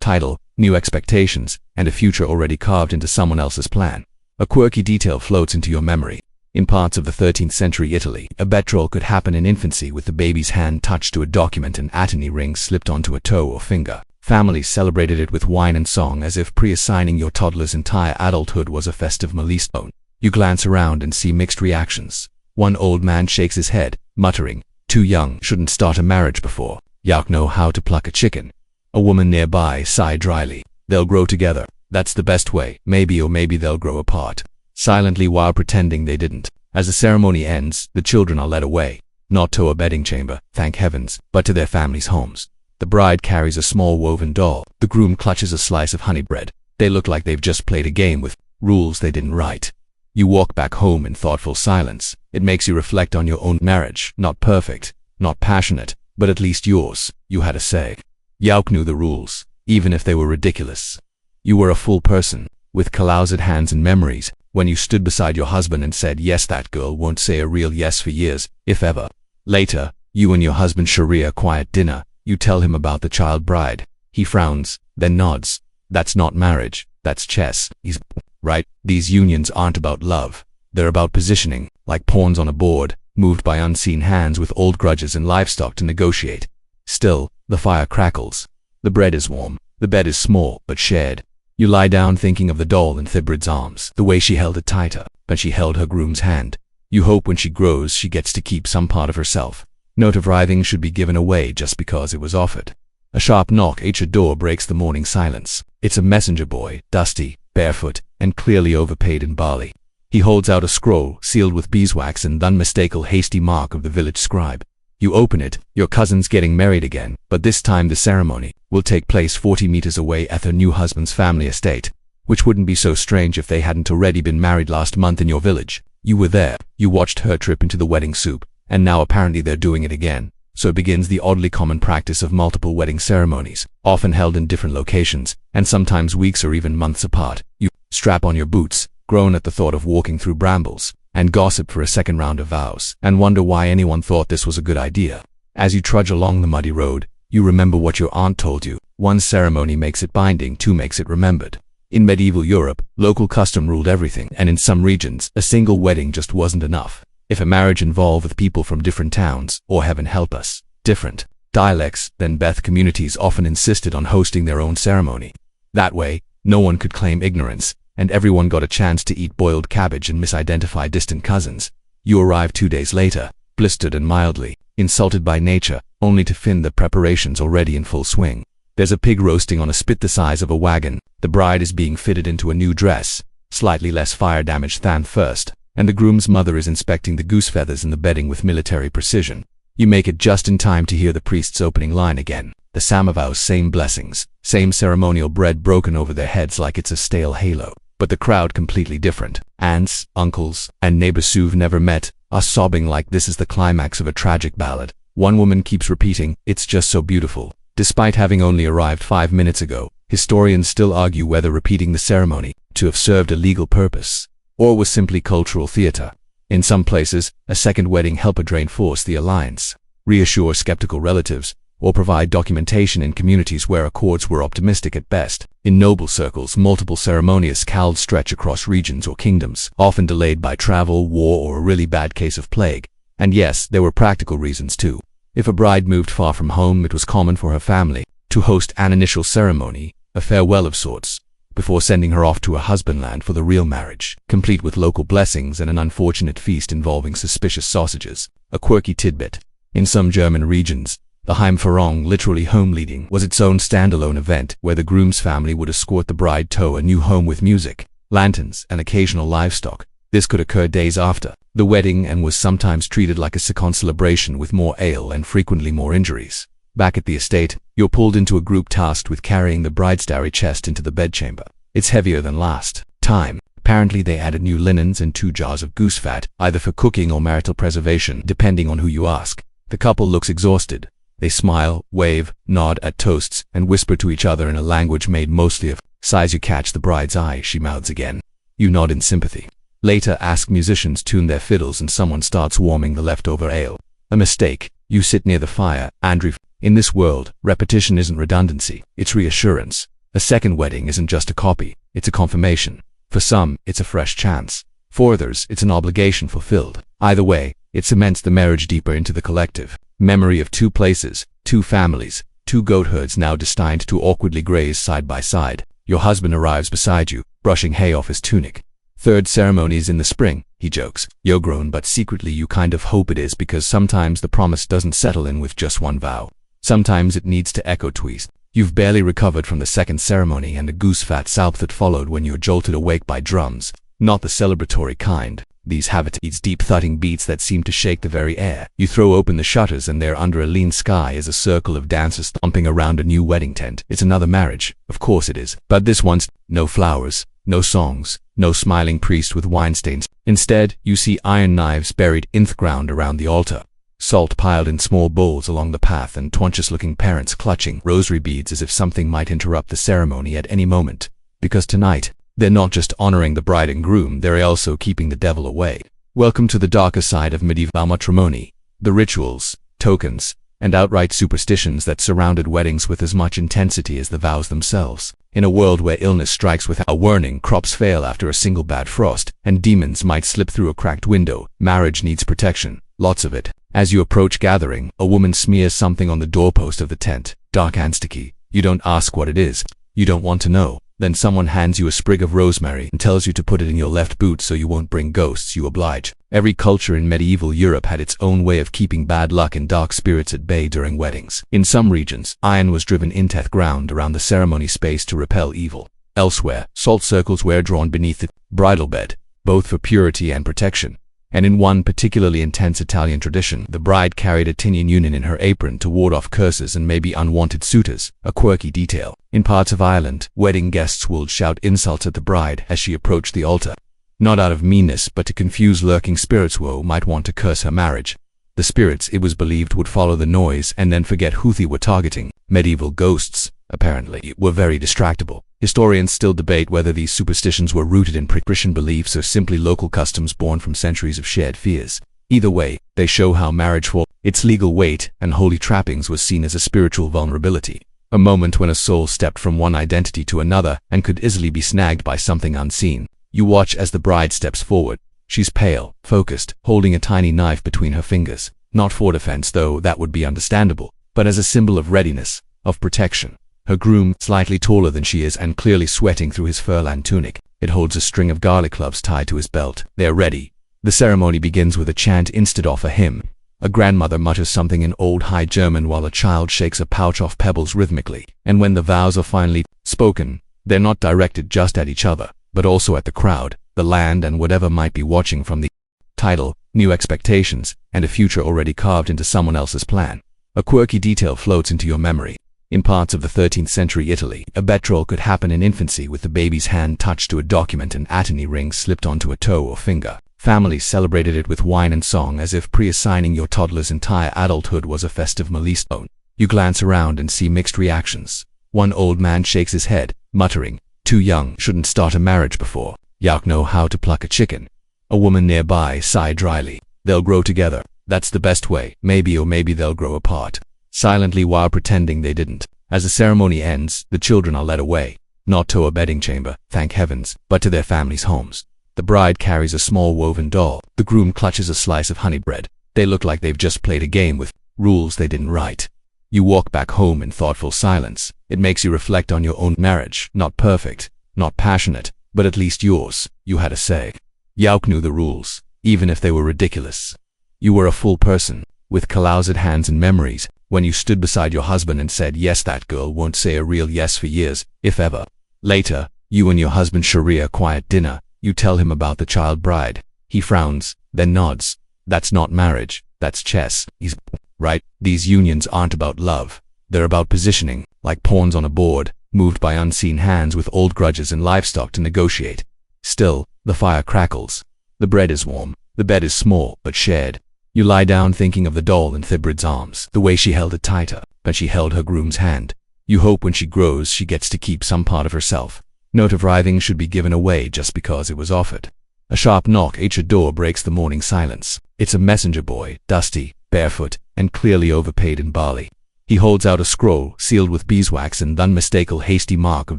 title, new expectations, and a future already carved into someone else's plan. A quirky detail floats into your memory. In parts of the 13th century Italy, a betrothal could happen in infancy with the baby's hand touched to a document and attorney ring slipped onto a toe or finger. Families celebrated it with wine and song as if pre-assigning your toddler's entire adulthood was a festive milestone. You glance around and see mixed reactions. One old man shakes his head, muttering, "Too young, shouldn't start a marriage before. Yak know how to pluck a chicken." A woman nearby sighed dryly, "They'll grow together. That's the best way. Maybe or maybe they'll grow apart." Silently while pretending they didn't. As the ceremony ends, the children are led away. Not to a bedding chamber, thank heavens, but to their families' homes. The bride carries a small woven doll. The groom clutches a slice of honey bread. They look like they've just played a game with rules they didn't write. You walk back home in thoughtful silence. It makes you reflect on your own marriage. Not perfect, not passionate, but at least yours. You had a say. Yauk knew the rules, even if they were ridiculous. You were a full person, with clouded hands and memories, when you stood beside your husband and said, "Yes, that girl won't say a real yes for years, if ever." Later, you and your husband share a quiet dinner. You tell him about the child bride. He frowns, then nods. "That's not marriage, that's chess." He's right. These unions aren't about love. They're about positioning, like pawns on a board. moved by unseen hands with old grudges and livestock to negotiate. Still, the fire crackles. The bread is warm. The bed is small, but shared. You lie down thinking of the doll in Thibrid's arms, the way she held it tighter, but she held her groom's hand. You hope when she grows she gets to keep some part of herself. No tithing should be given away just because it was offered. A sharp knock at your door breaks the morning silence. It's a messenger boy, dusty, barefoot, and clearly overpaid in barley. He holds out a scroll, sealed with beeswax and the unmistakable hasty mark of the village scribe. You open it, your cousin's getting married again, but this time the ceremony will take place 40 meters away at her new husband's family estate, which wouldn't be so strange if they hadn't already been married last month in your village. You were there, you watched her trip into the wedding soup, and now apparently they're doing it again. So begins the oddly common practice of multiple wedding ceremonies, often held in different locations, and sometimes weeks or even months apart. You strap on your boots, groan at the thought of walking through brambles, and gossip for a second round of vows, and wonder why anyone thought this was a good idea. As you trudge along the muddy road, you remember what your aunt told you. One ceremony makes it binding, two makes it remembered. In medieval Europe, local custom ruled everything, and in some regions, a single wedding just wasn't enough. If a marriage involved with people from different towns, or heaven help us, different dialects, then Beth communities often insisted on hosting their own ceremony. That way, no one could claim ignorance, and everyone got a chance to eat boiled cabbage and misidentify distant cousins. You arrive 2 days later, blistered and mildly insulted by nature, only to find the preparations already in full swing. There's a pig roasting on a spit the size of a wagon, the bride is being fitted into a new dress, slightly less fire damage than first, and the groom's mother is inspecting the goose feathers in the bedding with military precision. You make it just in time to hear the priest's opening line again. The Samovow's same blessings, same ceremonial bread broken over their heads like it's a stale halo. But the crowd completely different. Aunts, uncles, and neighbors who've never met are sobbing like this is the climax of a tragic ballad. One woman keeps repeating, "It's just so beautiful." Despite having only arrived 5 minutes ago, historians still argue whether repeating the ceremony to have served a legal purpose, or was simply cultural theater. In some places, a second wedding helped reinforce the alliance, reassure skeptical relatives, or provide documentation in communities where accords were optimistic at best. In noble circles, multiple ceremonious calls stretch across regions or kingdoms, often delayed by travel, war, or a really bad case of plague. And yes, there were practical reasons too. If a bride moved far from home, it was common for her family to host an initial ceremony, a farewell of sorts, before sending her off to a husbandland for the real marriage, complete with local blessings and an unfortunate feast involving suspicious sausages. A quirky tidbit. In some German regions, the Heimführung, literally home leading, was its own standalone event where the groom's family would escort the bride to a new home with music, lanterns, and occasional livestock. This could occur days after the wedding and was sometimes treated like a second celebration with more ale and frequently more injuries. Back at the estate, you're pulled into a group tasked with carrying the bride's dowry chest into the bedchamber. It's heavier than last time. Apparently they added new linens and 2 jars of goose fat, either for cooking or marital preservation, depending on who you ask. The couple looks exhausted. They smile, wave, nod at toasts, and whisper to each other in a language made mostly of sighs. You catch the bride's eye, she mouths again. You nod in sympathy. Later, ask musicians tune their fiddles and someone starts warming the leftover ale. A mistake. You sit near the fire, Andrew. In this world, repetition isn't redundancy, it's reassurance. A second wedding isn't just a copy, it's a confirmation. For some, it's a fresh chance. For others, it's an obligation fulfilled. Either way, it cements the marriage deeper into the collective memory of 2 places, 2 families, 2 goat herds now destined to awkwardly graze side by side. Your husband arrives beside you, brushing hay off his tunic. Third ceremony's in the spring, he jokes. You're grown, but secretly you kind of hope it is, because sometimes the promise doesn't settle in with just one vow. Sometimes it needs to echo twice. You've barely recovered from the second ceremony and the goose fat soup that followed when you're jolted awake by drums. Not the celebratory kind. These have its deep thudding beats that seem to shake the very air. You throw open the shutters and there under a lean sky is a circle of dancers thumping around a new wedding tent. It's another marriage. Of course it is. But this one's no flowers, no songs, no smiling priest with wine stains. Instead, you see iron knives buried in the ground around the altar, salt piled in small bowls along the path, and twancious-looking parents clutching rosary beads as if something might interrupt the ceremony at any moment. Because tonight, they're not just honoring the bride and groom, they're also keeping the devil away. Welcome to the darker side of medieval matrimony. The rituals, tokens, and outright superstitions that surrounded weddings with as much intensity as the vows themselves. In a world where illness strikes without a warning, crops fail after a single bad frost, and demons might slip through a cracked window, marriage needs protection. lots of it. As you approach gathering, a woman smears something on the doorpost of the tent, dark and sticky. You don't ask what it is. You don't want to know. Then someone hands you a sprig of rosemary and tells you to put it in your left boot so you won't bring ghosts. You oblige. Every culture in medieval Europe had its own way of keeping bad luck and dark spirits at bay during weddings. In some regions, iron was driven into the ground around the ceremony space to repel evil. Elsewhere, salt circles were drawn beneath the bridal bed, both for purity and protection. And in one particularly intense Italian tradition, the bride carried a tin union in her apron to ward off curses and maybe unwanted suitors, a quirky detail. In parts of Ireland, wedding guests would shout insults at the bride as she approached the altar. Not out of meanness, but to confuse lurking spirits who might want to curse her marriage. The spirits, it was believed, would follow the noise and then forget who they were targeting. Medieval ghosts, apparently, were very distractible. Historians still debate whether these superstitions were rooted in pre-Christian beliefs or simply local customs born from centuries of shared fears. Either way, they show how marriage, for its legal weight and holy trappings, was seen as a spiritual vulnerability. A moment when a soul stepped from one identity to another and could easily be snagged by something unseen. You watch as the bride steps forward. She's pale, focused, holding a tiny knife between her fingers. Not for defense, though that would be understandable, but as a symbol of readiness, of protection. Her groom, slightly taller than she is and clearly sweating through his fur-lined tunic, it holds a string of garlic cloves tied to his belt. They're ready. The ceremony begins with a chant instead of a hymn. A grandmother mutters something in Old High German while a child shakes a pouch of pebbles rhythmically. And when the vows are finally spoken, they're not directed just at each other, but also at the crowd, the land, and whatever might be watching from the title, new expectations, and a future already carved into someone else's plan. A quirky detail floats into your memory. In parts of the 13th century Italy, a betrothal could happen in infancy with the baby's hand touched to a document and attorney rings slipped onto a toe or finger. Families celebrated it with wine and song as if pre-assigning your toddler's entire adulthood was a festive milestone. You glance around and see mixed reactions. One old man shakes his head, muttering, "Too young, shouldn't start a marriage before. Yauk know how to pluck a chicken." A woman nearby sighed dryly. "They'll grow together. That's the best way. Maybe or maybe they'll grow apart." Silently while pretending they didn't. As the ceremony ends, the children are led away. Not to a bedding chamber, thank heavens, but to their families' homes. The bride carries a small woven doll. The groom clutches a slice of honey bread. They look like they've just played a game with rules they didn't write. You walk back home in thoughtful silence. It makes you reflect on your own marriage. Not perfect, not passionate, but at least yours. You had a say. Yauk knew the rules, even if they were ridiculous. You were a full person, with calloused hands and memories, when you stood beside your husband and said, "Yes, that girl won't say a real yes for years, if ever." Later, you and your husband share a quiet dinner. You tell him about the child bride. He frowns, then nods. "That's not marriage, that's chess." He's right. These unions aren't about love. They're about positioning, like pawns on a board, moved by unseen hands with old grudges and livestock to negotiate. Still, the fire crackles. The bread is warm. The bed is small, but shared. You lie down thinking of the doll in Thibrid's arms, the way she held it tighter, but she held her groom's hand. You hope when she grows she gets to keep some part of herself. Note of writhing should be given away just because it was offered. A sharp knock at your door breaks the morning silence. It's a messenger boy, dusty, barefoot, and clearly overpaid in barley. He holds out a scroll, sealed with beeswax and the unmistakable hasty mark of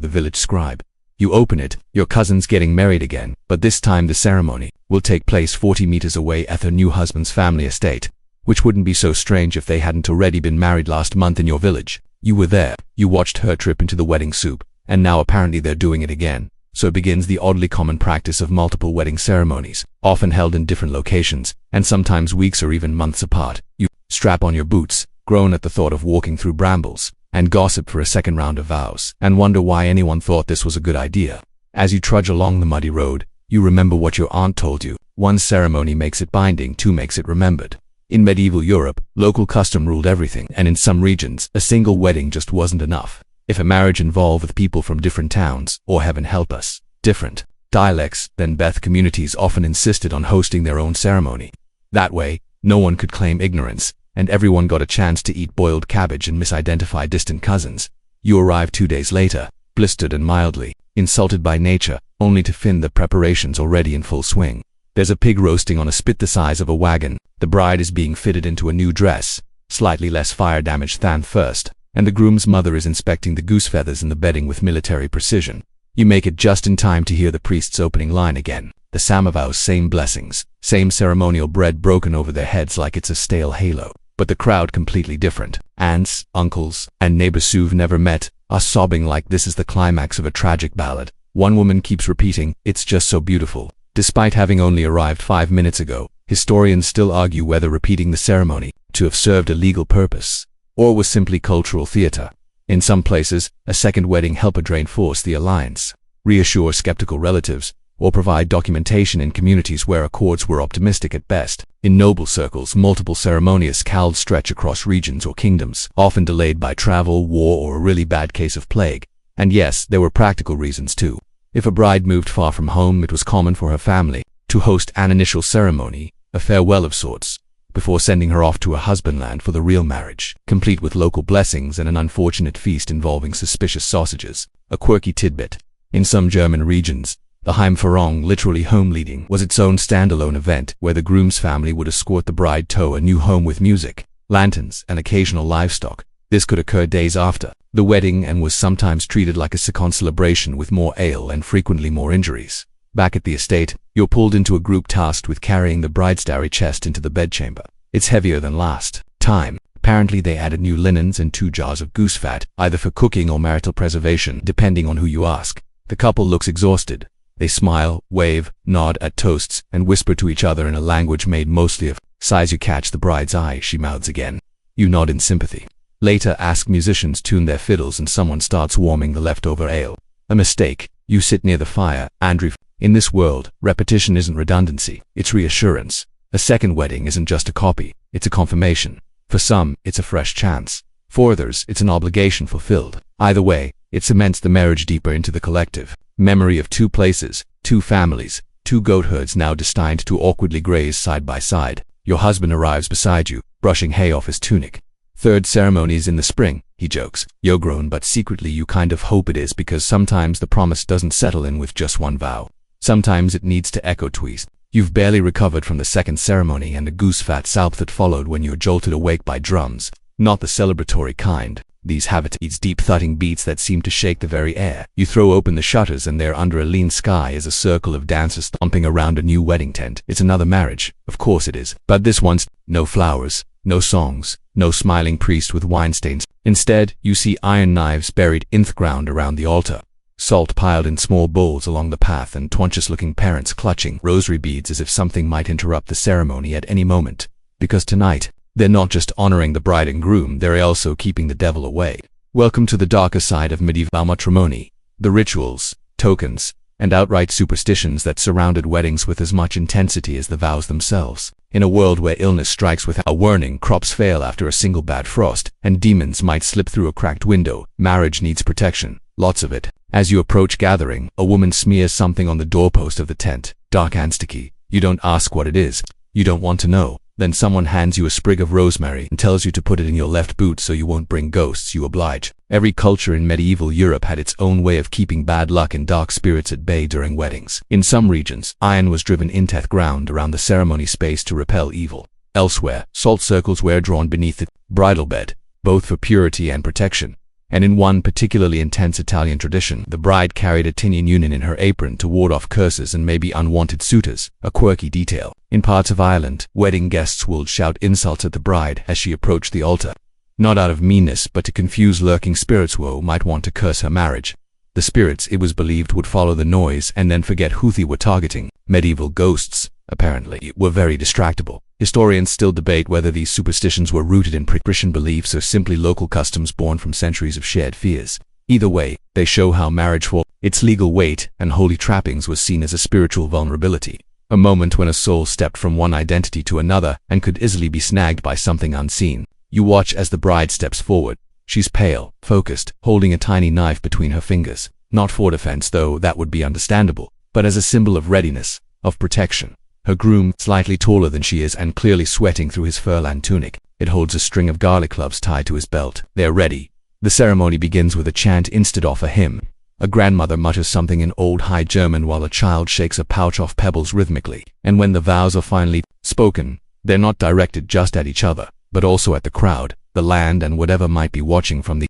the village scribe. You open it. Your cousin's getting married again, but this time the ceremony will take place 40 meters away at her new husband's family estate, which wouldn't be so strange if they hadn't already been married last month in your village. You were there. You watched her trip into the wedding soup, and now apparently they're doing it again. So begins the oddly common practice of multiple wedding ceremonies, often held in different locations, and sometimes weeks or even months apart. You strap on your boots, groan at the thought of walking through brambles, and gossip for a second round of vows, and wonder why anyone thought this was a good idea. As you trudge along the muddy road, you remember what your aunt told you. One ceremony makes it binding, two makes it remembered. In medieval Europe, local custom ruled everything, and in some regions, a single wedding just wasn't enough. If a marriage involved with people from different towns, or heaven help us, different dialects, then Beth communities often insisted on hosting their own ceremony. That way, no one could claim ignorance, and everyone got a chance to eat boiled cabbage and misidentify distant cousins. You arrive 2 days later, blistered and mildly insulted by nature, only to find the preparations already in full swing. There's a pig roasting on a spit the size of a wagon, the bride is being fitted into a new dress, slightly less fire damage than first, and the groom's mother is inspecting the goose feathers in the bedding with military precision. You make it just in time to hear the priest's opening line again. The samovos, same blessings, same ceremonial bread broken over their heads like it's a stale halo. But the crowd completely different. Aunts, uncles, and neighbors who've never met are sobbing like this is the climax of a tragic ballad. One woman keeps repeating, "It's just so beautiful." Despite having only arrived 5 minutes ago, historians still argue whether repeating the ceremony to have served a legal purpose or was simply cultural theater. In some places, a second wedding helped reinforce the alliance, reassure skeptical relatives, or provide documentation in communities where accords were optimistic at best. In noble circles, multiple ceremonious calls stretch across regions or kingdoms, often delayed by travel, war, or a really bad case of plague. And yes, there were practical reasons too. If a bride moved far from home, it was common for her family to host an initial ceremony, a farewell of sorts, before sending her off to a husbandland for the real marriage, complete with local blessings and an unfortunate feast involving suspicious sausages. A quirky tidbit: in some German regions, the Heimführung, literally home leading, was its own standalone event where the groom's family would escort the bride to a new home with music, lanterns, and occasional livestock. This could occur days after the wedding and was sometimes treated like a second celebration with more ale and frequently more injuries. Back at the estate, you're pulled into a group tasked with carrying the bride's dowry chest into the bedchamber. It's heavier than last time. Apparently they added new linens and 2 jars of goose fat, either for cooking or marital preservation, depending on who you ask. The couple looks exhausted. They smile, wave, nod at toasts, and whisper to each other in a language made mostly of sighs. You catch the bride's eye, she mouths again. You nod in sympathy. Later, ask musicians tune their fiddles and someone starts warming the leftover ale. A mistake. You sit near the fire, Andrew. In this world, repetition isn't redundancy, it's reassurance. A second wedding isn't just a copy, it's a confirmation. For some, it's a fresh chance. For others, it's an obligation fulfilled. Either way, it cements the marriage deeper into the collective memory of 2 places, 2 families, 2 goat herds now destined to awkwardly graze side by side. Your husband arrives beside you, brushing hay off his tunic. Third ceremony's in the spring, he jokes. You're grown, but secretly you kind of hope it is, because sometimes the promise doesn't settle in with just one vow. Sometimes it needs to echo twice. You've barely recovered from the second ceremony and the goose fat soup that followed when you're jolted awake by drums. Not the celebratory kind. These have its deep thudding beats that seem to shake the very air. You throw open the shutters and there under a lean sky is a circle of dancers thumping around a new wedding tent. It's another marriage. Of course it is. But this one's no flowers, no songs, no smiling priest with wine stains. Instead, you see iron knives buried in the ground around the altar, salt piled in small bowls along the path, and twancious-looking parents clutching rosary beads as if something might interrupt the ceremony at any moment. Because tonight, they're not just honoring the bride and groom, they're also keeping the devil away. Welcome to the darker side of medieval matrimony. The rituals, tokens, and outright superstitions that surrounded weddings with as much intensity as the vows themselves. In a world where illness strikes without a warning, crops fail after a single bad frost, and demons might slip through a cracked window, marriage needs protection. Lots of it. As you approach gathering, a woman smears something on the doorpost of the tent. Dark and sticky. You don't ask what it is. You don't want to know. Then someone hands you a sprig of rosemary and tells you to put it in your left boot so you won't bring ghosts. You oblige. Every culture in medieval Europe had its own way of keeping bad luck and dark spirits at bay during weddings. In some regions, iron was driven into the ground around the ceremony space to repel evil. Elsewhere, salt circles were drawn beneath the bridal bed, both for purity and protection. And in one particularly intense Italian tradition, the bride carried a tinian union in her apron to ward off curses and maybe unwanted suitors, a quirky detail. In parts of Ireland, wedding guests would shout insults at the bride as she approached the altar, not out of meanness but to confuse lurking spirits who might want to curse her marriage. The spirits, it was believed, would follow the noise and then forget who they were targeting. Medieval ghosts, apparently, were very distractible. Historians still debate whether these superstitions were rooted in Christian beliefs or simply local customs born from centuries of shared fears. Either way, they show how marriage, for its legal weight and holy trappings, was seen as a spiritual vulnerability. A moment when a soul stepped from one identity to another and could easily be snagged by something unseen. You watch as the bride steps forward. She's pale, focused, holding a tiny knife between her fingers. Not for defense, though that would be understandable, but as a symbol of readiness, of protection. Her groom, slightly taller than she is and clearly sweating through his fur-lined tunic, it holds a string of garlic cloves tied to his belt. They're ready. The ceremony begins with a chant instead of a hymn. A grandmother mutters something in Old High German while a child shakes a pouch of pebbles rhythmically. And when the vows are finally spoken, they're not directed just at each other, but also at the crowd, the land, and whatever might be watching from the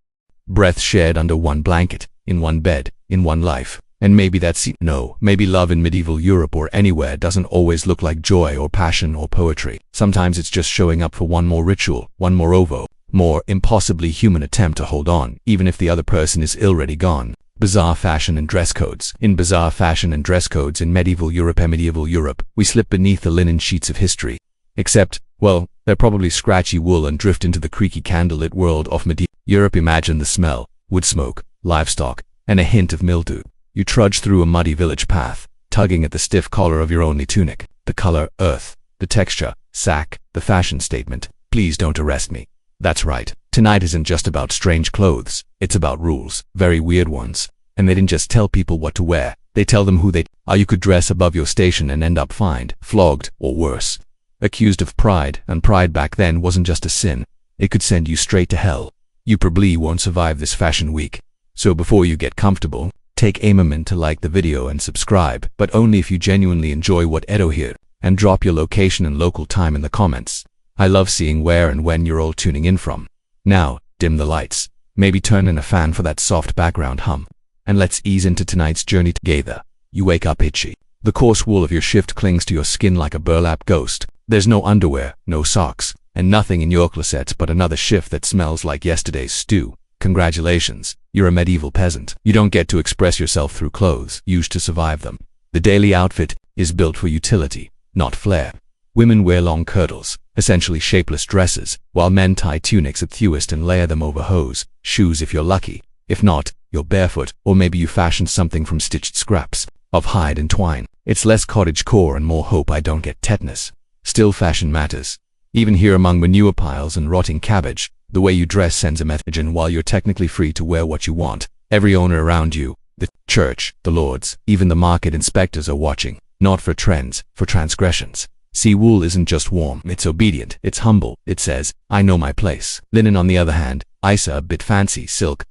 breath shared under one blanket, in one bed, in one life. And maybe that's it. No, maybe love in medieval Europe or anywhere doesn't always look like joy or passion or poetry. Sometimes it's just showing up for one more ritual, one more ovo, more impossibly human attempt to hold on, even if the other person is already gone. Bizarre fashion and dress codes. In bizarre fashion and dress codes in medieval Europe, we slip beneath the linen sheets of history. Except, well, they're probably scratchy wool and drift into the creaky candlelit world of medieval Europe. Imagine the smell, wood smoke, livestock, and a hint of mildew. You trudge through a muddy village path, tugging at the stiff collar of your only tunic. The color, earth. The texture, sack. The fashion statement, please don't arrest me. That's right, tonight isn't just about strange clothes, it's about rules, very weird ones. And they didn't just tell people what to wear, they tell them who they are. You could dress above your station and end up fined, flogged, or worse, accused of pride, and pride back then wasn't just a sin. It could send you straight to hell. You probably won't survive this fashion week. So before you get comfortable, take a moment to like the video and subscribe, but only if you genuinely enjoy what Edo here, and drop your location and local time in the comments. I love seeing where and when you're all tuning in from. Now, dim the lights, maybe turn in a fan for that soft background hum, and let's ease into tonight's journey together. You wake up itchy. The coarse wool of your shift clings to your skin like a burlap ghost. There's no underwear, no socks, and nothing in your closet but another shift that smells like yesterday's stew. Congratulations, you're a medieval peasant. You don't get to express yourself through clothes used to survive them. The daily outfit is built for utility, not flair. Women wear long kirtles, essentially shapeless dresses, while men tie tunics at fewest and layer them over hose, shoes if you're lucky. If not, you're barefoot, or maybe you fashioned something from stitched scraps of hide and twine. It's less cottagecore and more hope I don't get tetanus. Still, fashion matters. Even here among manure piles and rotting cabbage, the way you dress sends a message, and while you're technically free to wear what you want, every owner around you, the church, the lords, even the market inspectors are watching, not for trends, for transgressions. See, wool isn't just warm, it's obedient, it's humble, it says, I know my place. Linen on the other hand, Isa a bit fancy, silk,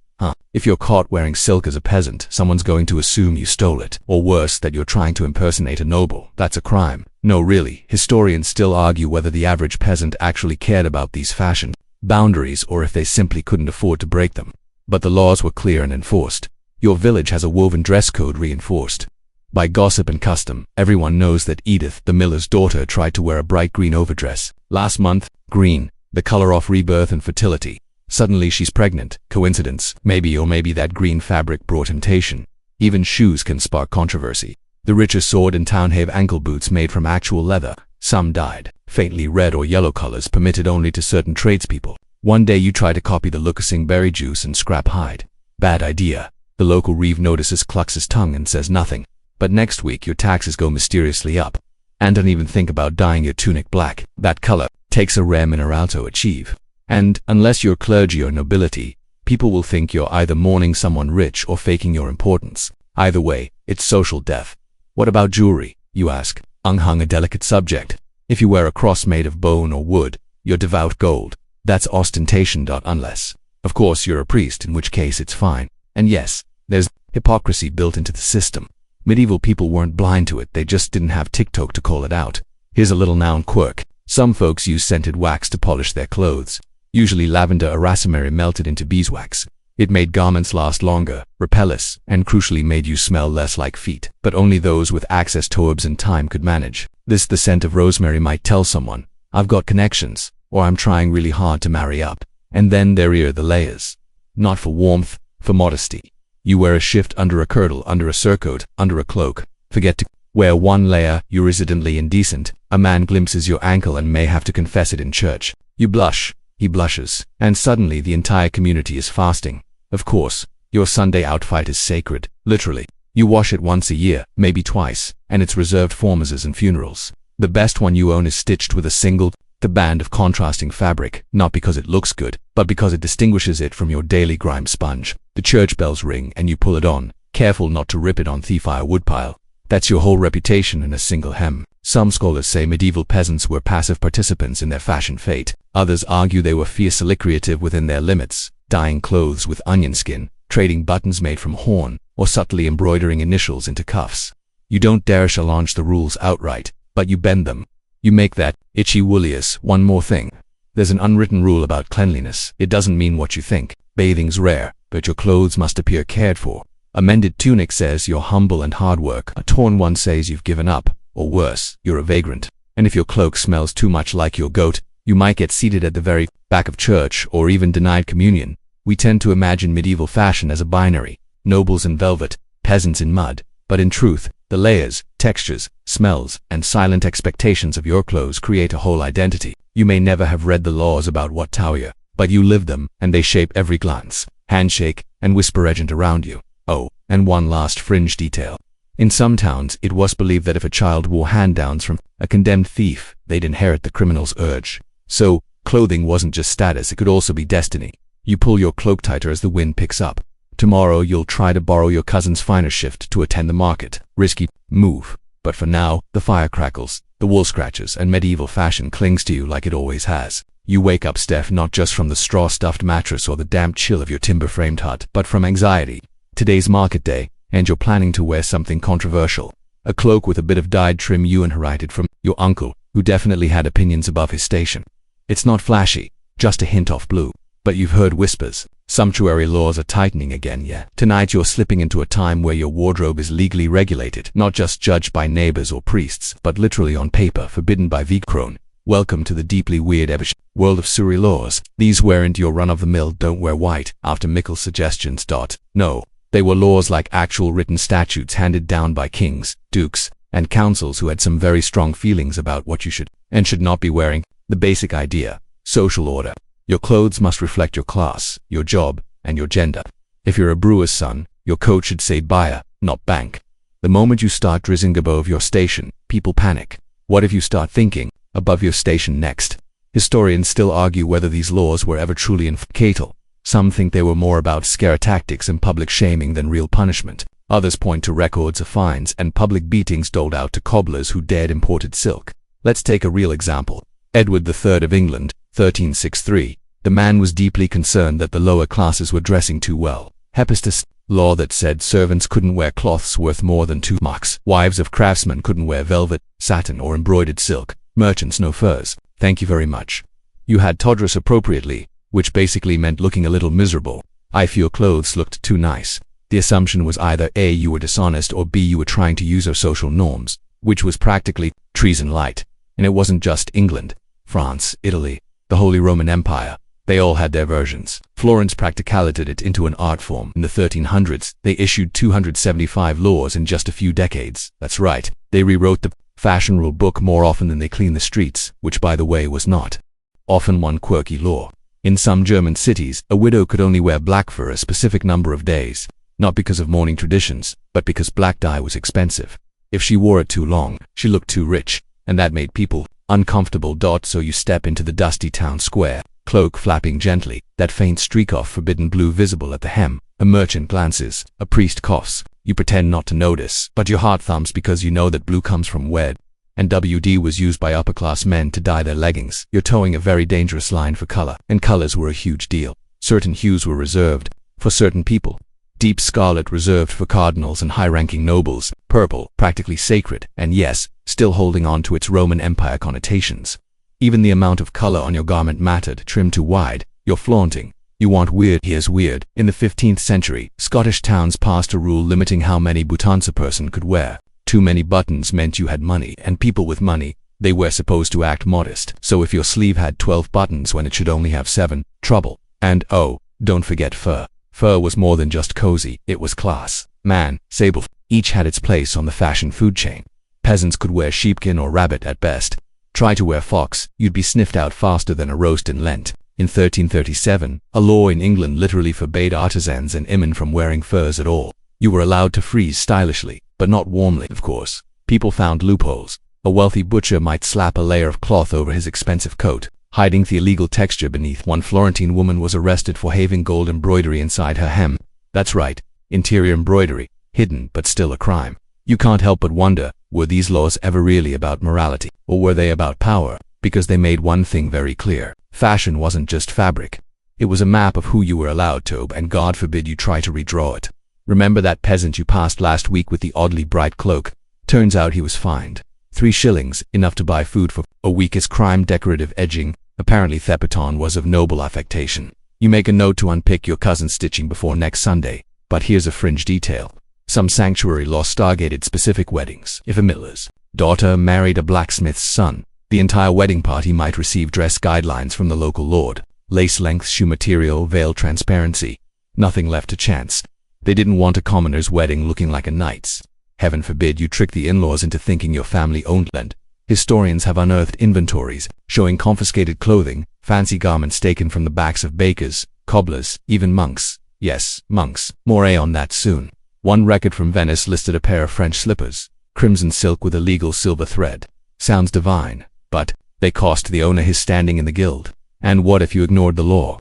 If you're caught wearing silk as a peasant, someone's going to assume you stole it, or worse, that you're trying to impersonate a noble. That's a crime. No, really, historians still argue whether the average peasant actually cared about these fashion boundaries or if they simply couldn't afford to break them. But the laws were clear and enforced. Your village has a woven dress code reinforced by gossip and custom. Everyone knows that Edith, the miller's daughter, tried to wear a bright green overdress last month. Green, the color of rebirth and fertility. Suddenly she's pregnant. Coincidence? Maybe, or maybe that green fabric brought temptation. Even shoes can spark controversy. The richest sword in town have ankle boots made from actual leather, some dyed faintly red or yellow colors permitted only to certain tradespeople. One day you try to copy the look of sing berry juice and scrap hide. Bad idea. The local reeve notices, clucks his tongue and says nothing. But next week your taxes go mysteriously up. And don't even think about dyeing your tunic black. That color takes a rare mineral to achieve. And, unless you're clergy or nobility, people will think you're either mourning someone rich or faking your importance. Either way, it's social death. What about jewelry, you ask? Unhung, a delicate subject. If you wear a cross made of bone or wood, you're devout gold. That's ostentation. Unless, of course, you're a priest, in which case it's fine. And yes, there's hypocrisy built into the system. Medieval people weren't blind to it, they just didn't have TikTok to call it out. Here's a little noun quirk. Some folks use scented wax to polish their clothes. Usually lavender or rosemary melted into beeswax. It made garments last longer, repellus, and crucially made you smell less like feet. But only those with access to herbs and time could manage. The scent of rosemary might tell someone, I've got connections, or I'm trying really hard to marry up. And then there are the layers. Not for warmth, for modesty. You wear a shift under a kirtle, under a surcoat, under a cloak. Forget to wear one layer, you're residently indecent. A man glimpses your ankle and may have to confess it in church. You blush. He blushes, and suddenly the entire community is fasting. Of course, your Sunday outfit is sacred, literally. You wash it once a year, maybe twice, and it's reserved for masses and funerals. The best one you own is stitched with a single band of contrasting fabric, not because it looks good, but because it distinguishes it from your daily grime sponge. The church bells ring and you pull it on, careful not to rip it on the fire woodpile. That's your whole reputation in a single hem. Some scholars say medieval peasants were passive participants in their fashion fate. Others argue they were fiercely creative within their limits, dyeing clothes with onion skin, trading buttons made from horn, or subtly embroidering initials into cuffs. You don't dare challenge the rules outright, but you bend them. You make that itchy woolius. One more thing. There's an unwritten rule about cleanliness. It doesn't mean what you think. Bathing's rare, but your clothes must appear cared for. A mended tunic says you're humble and hard work. A torn one says you've given up, or worse, you're a vagrant. And if your cloak smells too much like your goat, you might get seated at the very back of church or even denied communion. We tend to imagine medieval fashion as a binary, nobles in velvet, peasants in mud, but in truth, the layers, textures, smells, and silent expectations of your clothes create a whole identity. You may never have read the laws about what tower, but you live them, and they shape every glance, handshake, and whisper legend around you. Oh, and one last fringe detail. In some towns, it was believed that if a child wore hand-downs from a condemned thief, they'd inherit the criminal's urge. So, clothing wasn't just status, it could also be destiny. You pull your cloak tighter as the wind picks up. Tomorrow you'll try to borrow your cousin's finer shift to attend the market. Risky move. But for now, the fire crackles, the wool scratches, and medieval fashion clings to you like it always has. You wake up stiff not just from the straw-stuffed mattress or the damp chill of your timber-framed hut, but from anxiety. Today's market day, and you're planning to wear something controversial. A cloak with a bit of dyed trim you inherited from your uncle, who definitely had opinions above his station. It's not flashy, just a hint of blue. But you've heard whispers. Sumptuary laws are tightening again, yeah. Tonight you're slipping into a time where your wardrobe is legally regulated, not just judged by neighbors or priests, but literally on paper, forbidden by Vikron. Welcome to the deeply weird world of Surrey laws. These weren't your run-of-the-mill don't wear white, after Mickle's suggestions. No, they were laws like actual written statutes handed down by kings, dukes, and councils who had some very strong feelings about what you should and should not be wearing. The basic idea: social order. Your clothes must reflect your class, your job, and your gender. If you're a brewer's son, your coat should say buyer, not bank. The moment you start drizzing above your station, people panic. What if you start thinking above your station next? Historians still argue whether these laws were ever truly fatal. Some think they were more about scare tactics and public shaming than real punishment. Others point to records of fines and public beatings doled out to cobblers who dared imported silk. Let's take a real example. Edward III of England, 1363. The man was deeply concerned that the lower classes were dressing too well. Hephaestus, law that said servants couldn't wear cloths worth more than 2 marks. Wives of craftsmen couldn't wear velvet, satin, or embroidered silk. Merchants no furs. Thank you very much. You had to dress appropriately, which basically meant looking a little miserable. If your clothes looked too nice, the assumption was either A, you were dishonest, or B, you were trying to use our social norms, which was practically treason light. And it wasn't just England. France, Italy, the Holy Roman Empire, they all had their versions. Florence practicalitated it into an art form. In the 1300s, they issued 275 laws in just a few decades. That's right, they rewrote the fashion rule book more often than they cleaned the streets, which by the way was not often one quirky law. In some German cities, a widow could only wear black for a specific number of days, not because of mourning traditions, but because black dye was expensive. If she wore it too long, she looked too rich, and that made people uncomfortable. So you step into the dusty town square, cloak flapping gently, that faint streak of forbidden blue visible at the hem. A merchant glances, a priest coughs. You pretend not to notice, but your heart thumps because you know that blue comes from wed, and WD was used by upper-class men to dye their leggings. You're towing a very dangerous line for color, and colors were a huge deal. Certain hues were reserved for certain people. Deep scarlet reserved for cardinals and high-ranking nobles, purple practically sacred, and yes, still holding on to its Roman Empire connotations. Even the amount of color on your garment mattered. Trim too wide, you're flaunting. You want weird, here's weird. In the 15th century, Scottish towns passed a rule limiting how many buttons a person could wear. Too many buttons meant you had money, and people with money, they were supposed to act modest. So if your sleeve had 12 buttons when it should only have 7, trouble. And oh, don't forget fur. Fur was more than just cozy, it was class. Man, sable, each had its place on the fashion food chain. Peasants could wear sheepskin or rabbit at best. Try to wear fox, you'd be sniffed out faster than a roast in Lent. In 1337, a law in England literally forbade artisans and women from wearing furs at all. You were allowed to frieze stylishly, but not warmly, of course. People found loopholes. A wealthy butcher might slap a layer of cloth over his expensive coat, hiding the illegal texture beneath. One Florentine woman was arrested for having gold embroidery inside her hem. That's right, interior embroidery, hidden but still a crime. You can't help but wonder, were these laws ever really about morality, or were they about power? Because they made one thing very clear. Fashion wasn't just fabric. It was a map of who you were allowed to, and God forbid you try to redraw it. Remember that peasant you passed last week with the oddly bright cloak? Turns out he was fined 3 shillings, enough to buy food for a week. His crime decorative edging. Apparently Thepaton was of noble affectation. You make a note to unpick your cousin's stitching before next Sunday, But here's a fringe detail. Some sanctuary law stargated specific weddings. If a miller's daughter married a blacksmith's son, the entire wedding party might receive dress guidelines from the local lord. Lace length, shoe material, veil transparency. Nothing left to chance. They didn't want a commoner's wedding looking like a knight's. Heaven forbid you trick the in-laws into thinking your family owned land. Historians have unearthed inventories showing confiscated clothing, fancy garments taken from the backs of bakers, cobblers, even monks. Yes, monks. More on that soon. One record from Venice listed a pair of French slippers, crimson silk with illegal silver thread. Sounds divine, but they cost the owner his standing in the guild. And what if you ignored the law?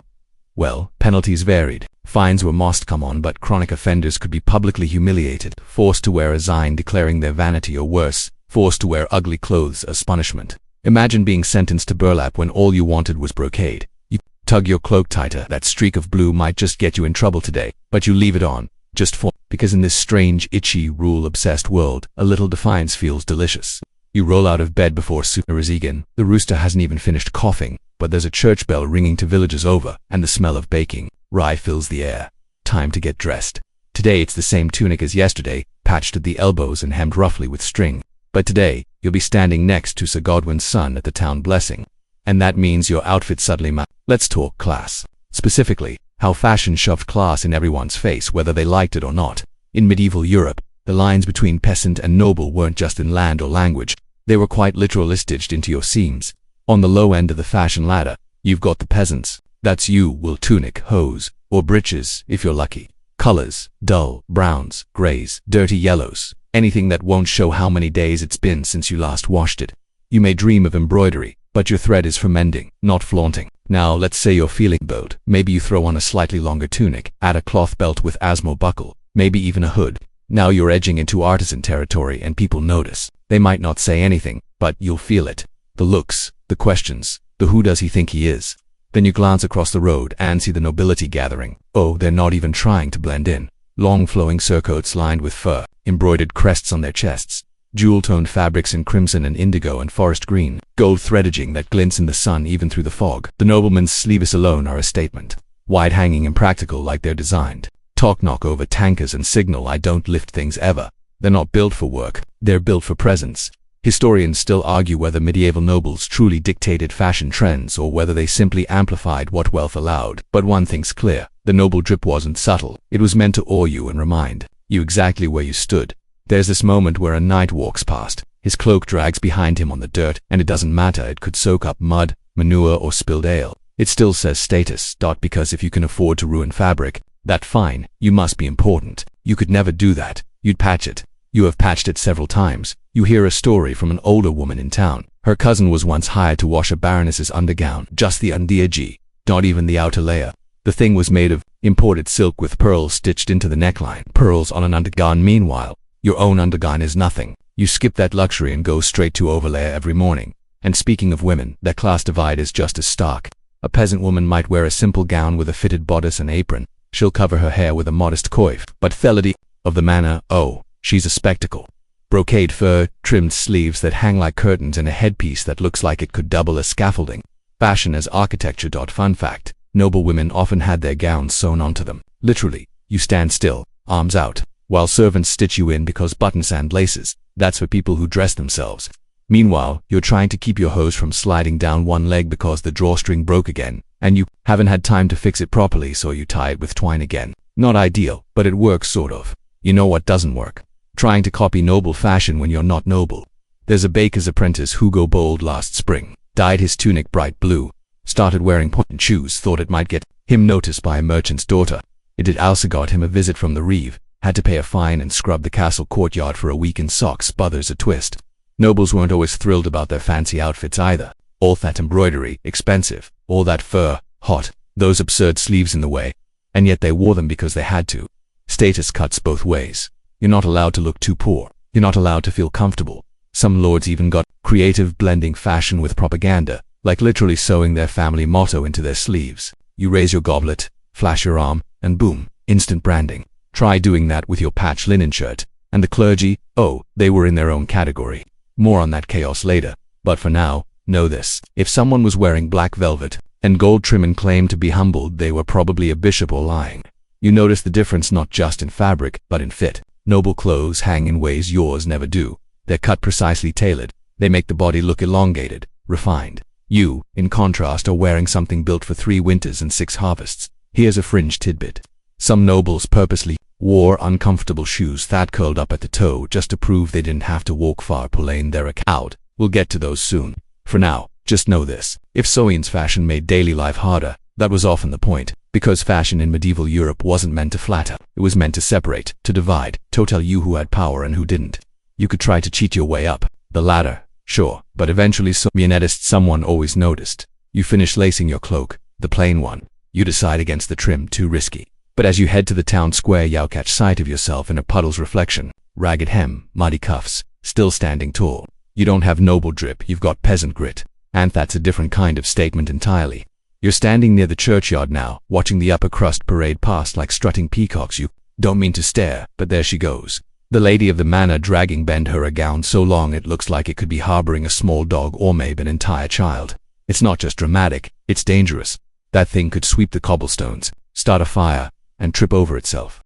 Well, penalties varied. Fines were must come on, but chronic offenders could be publicly humiliated, forced to wear a sign declaring their vanity, or worse, forced to wear ugly clothes as punishment. Imagine being sentenced to burlap when all you wanted was brocade. You tug your cloak tighter. That streak of blue might just get you in trouble today, but you leave it on, just for, because in this strange, itchy, rule-obsessed world, a little defiance feels delicious. You roll out of bed before Superstition. The rooster hasn't even finished coughing, but there's a church bell ringing to villagers over, and the smell of baking rye fills the air. Time to get dressed. Today it's the same tunic as yesterday, patched at the elbows and hemmed roughly with string. But today, you'll be standing next to Sir Godwin's son at the town blessing. And that means your outfit suddenly Let's talk class. Specifically, how fashion shoved class in everyone's face whether they liked it or not. In medieval Europe, the lines between peasant and noble weren't just in land or language. They were quite literally stitched into your seams. On the low end of the fashion ladder, you've got the peasants. That's you, will tunic, hose, or breeches, if you're lucky. Colors, dull browns, grays, dirty yellows, anything that won't show how many days it's been since you last washed it. You may dream of embroidery, but your thread is for mending, not flaunting. Now, let's say you're feeling bold. Maybe you throw on a slightly longer tunic, add a cloth belt with asmo buckle, maybe even a hood. Now you're edging into artisan territory and people notice. They might not say anything, but you'll feel it. The looks, the questions, the who does he think he is. Then you glance across the road and see the nobility gathering. Oh, they're not even trying to blend in. Long flowing surcoats lined with fur, embroidered crests on their chests, jewel-toned fabrics in crimson and indigo and forest green, gold thread edging that glints in the sun even through the fog. The nobleman's sleeves alone are a statement. Wide-hanging and practical like they're designed. Talk knock over tankers and signal I don't lift things ever. They're not built for work, they're built for presence. Historians still argue whether medieval nobles truly dictated fashion trends or whether they simply amplified what wealth allowed. But one thing's clear, the noble drip wasn't subtle. It was meant to awe you and remind you exactly where you stood. There's this moment where a knight walks past. His cloak drags behind him on the dirt, and it doesn't matter, it could soak up mud, manure, or spilled ale. It still says status. Because if you can afford to ruin fabric, that fine, you must be important. You could never do that. You'd patch it. You have patched it several times. You hear a story from an older woman in town. Her cousin was once hired to wash a baroness's undergown, just the underg, not even the outer layer. The thing was made of imported silk with pearls stitched into the neckline. Pearls on an undergown. Meanwhile, your own undergown is nothing. You skip that luxury and go straight to overlayer every morning. And speaking of women, their class divide is just as stark. A peasant woman might wear a simple gown with a fitted bodice and apron. She'll cover her hair with a modest coif. But Fertility of the manor, oh, she's a spectacle. Brocade fur, trimmed sleeves that hang like curtains, and a headpiece that looks like it could double as scaffolding. Fashion as architecture. Fun fact, noble women often had their gowns sewn onto them. Literally, you stand still, arms out, while servants stitch you in because buttons and laces. That's for people who dress themselves. Meanwhile, you're trying to keep your hose from sliding down one leg because the drawstring broke again, and you haven't had time to fix it properly, so you tie it with twine again. Not ideal, but it works sort of. You know what doesn't work? Trying to copy noble fashion when you're not noble. There's a baker's apprentice who go bold last spring, dyed his tunic bright blue, started wearing pointed shoes, thought it might get him noticed by a merchant's daughter. It did also got him a visit from the reeve, had to pay a fine and scrub the castle courtyard for a week in socks. Bothers a twist. Nobles weren't always thrilled about their fancy outfits either. All that embroidery, expensive. All that fur, hot. Those absurd sleeves in the way. And yet they wore them because they had to. Status cuts both ways. You're not allowed to look too poor. You're not allowed to feel comfortable. Some lords even got creative, blending fashion with propaganda, like literally sewing their family motto into their sleeves. You raise your goblet, flash your arm, and boom, instant branding. Try doing that with your patch linen shirt. And the clergy, oh, they were in their own category. More on that chaos later. But for now, know this. If someone was wearing black velvet and gold trim and claimed to be humbled, they were probably a bishop or lying. You notice the difference not just in fabric, but in fit. Noble clothes hang in ways yours never do. They're cut precisely tailored. They make the body look elongated, refined. You, in contrast, are wearing something built for 3 winters and 6 harvests. Here's a fringe tidbit. Some nobles purposely wore uncomfortable shoes that curled up at the toe just to prove they didn't have to walk far pulling their out. We'll get to those soon. For now, just know this. If Soviet's fashion made daily life harder, that was often the point, because fashion in medieval Europe wasn't meant to flatter. It was meant to separate, to divide, to tell you who had power and who didn't. You could try to cheat your way up the ladder, sure, but eventually someone always noticed. You finish lacing your cloak, the plain one. You decide against the trim, too risky. But as you head to the town square, you'll catch sight of yourself in a puddle's reflection. Ragged hem, muddy cuffs, still standing tall. You don't have noble drip, you've got peasant grit. And that's a different kind of statement entirely. You're standing near the churchyard now, watching the upper crust parade past like strutting peacocks. You don't mean to stare, but there she goes. The lady of the manor dragging bend her a gown so long it looks like it could be harboring a small dog or maybe an entire child. It's not just dramatic, it's dangerous. That thing could sweep the cobblestones, start a fire, and trip over itself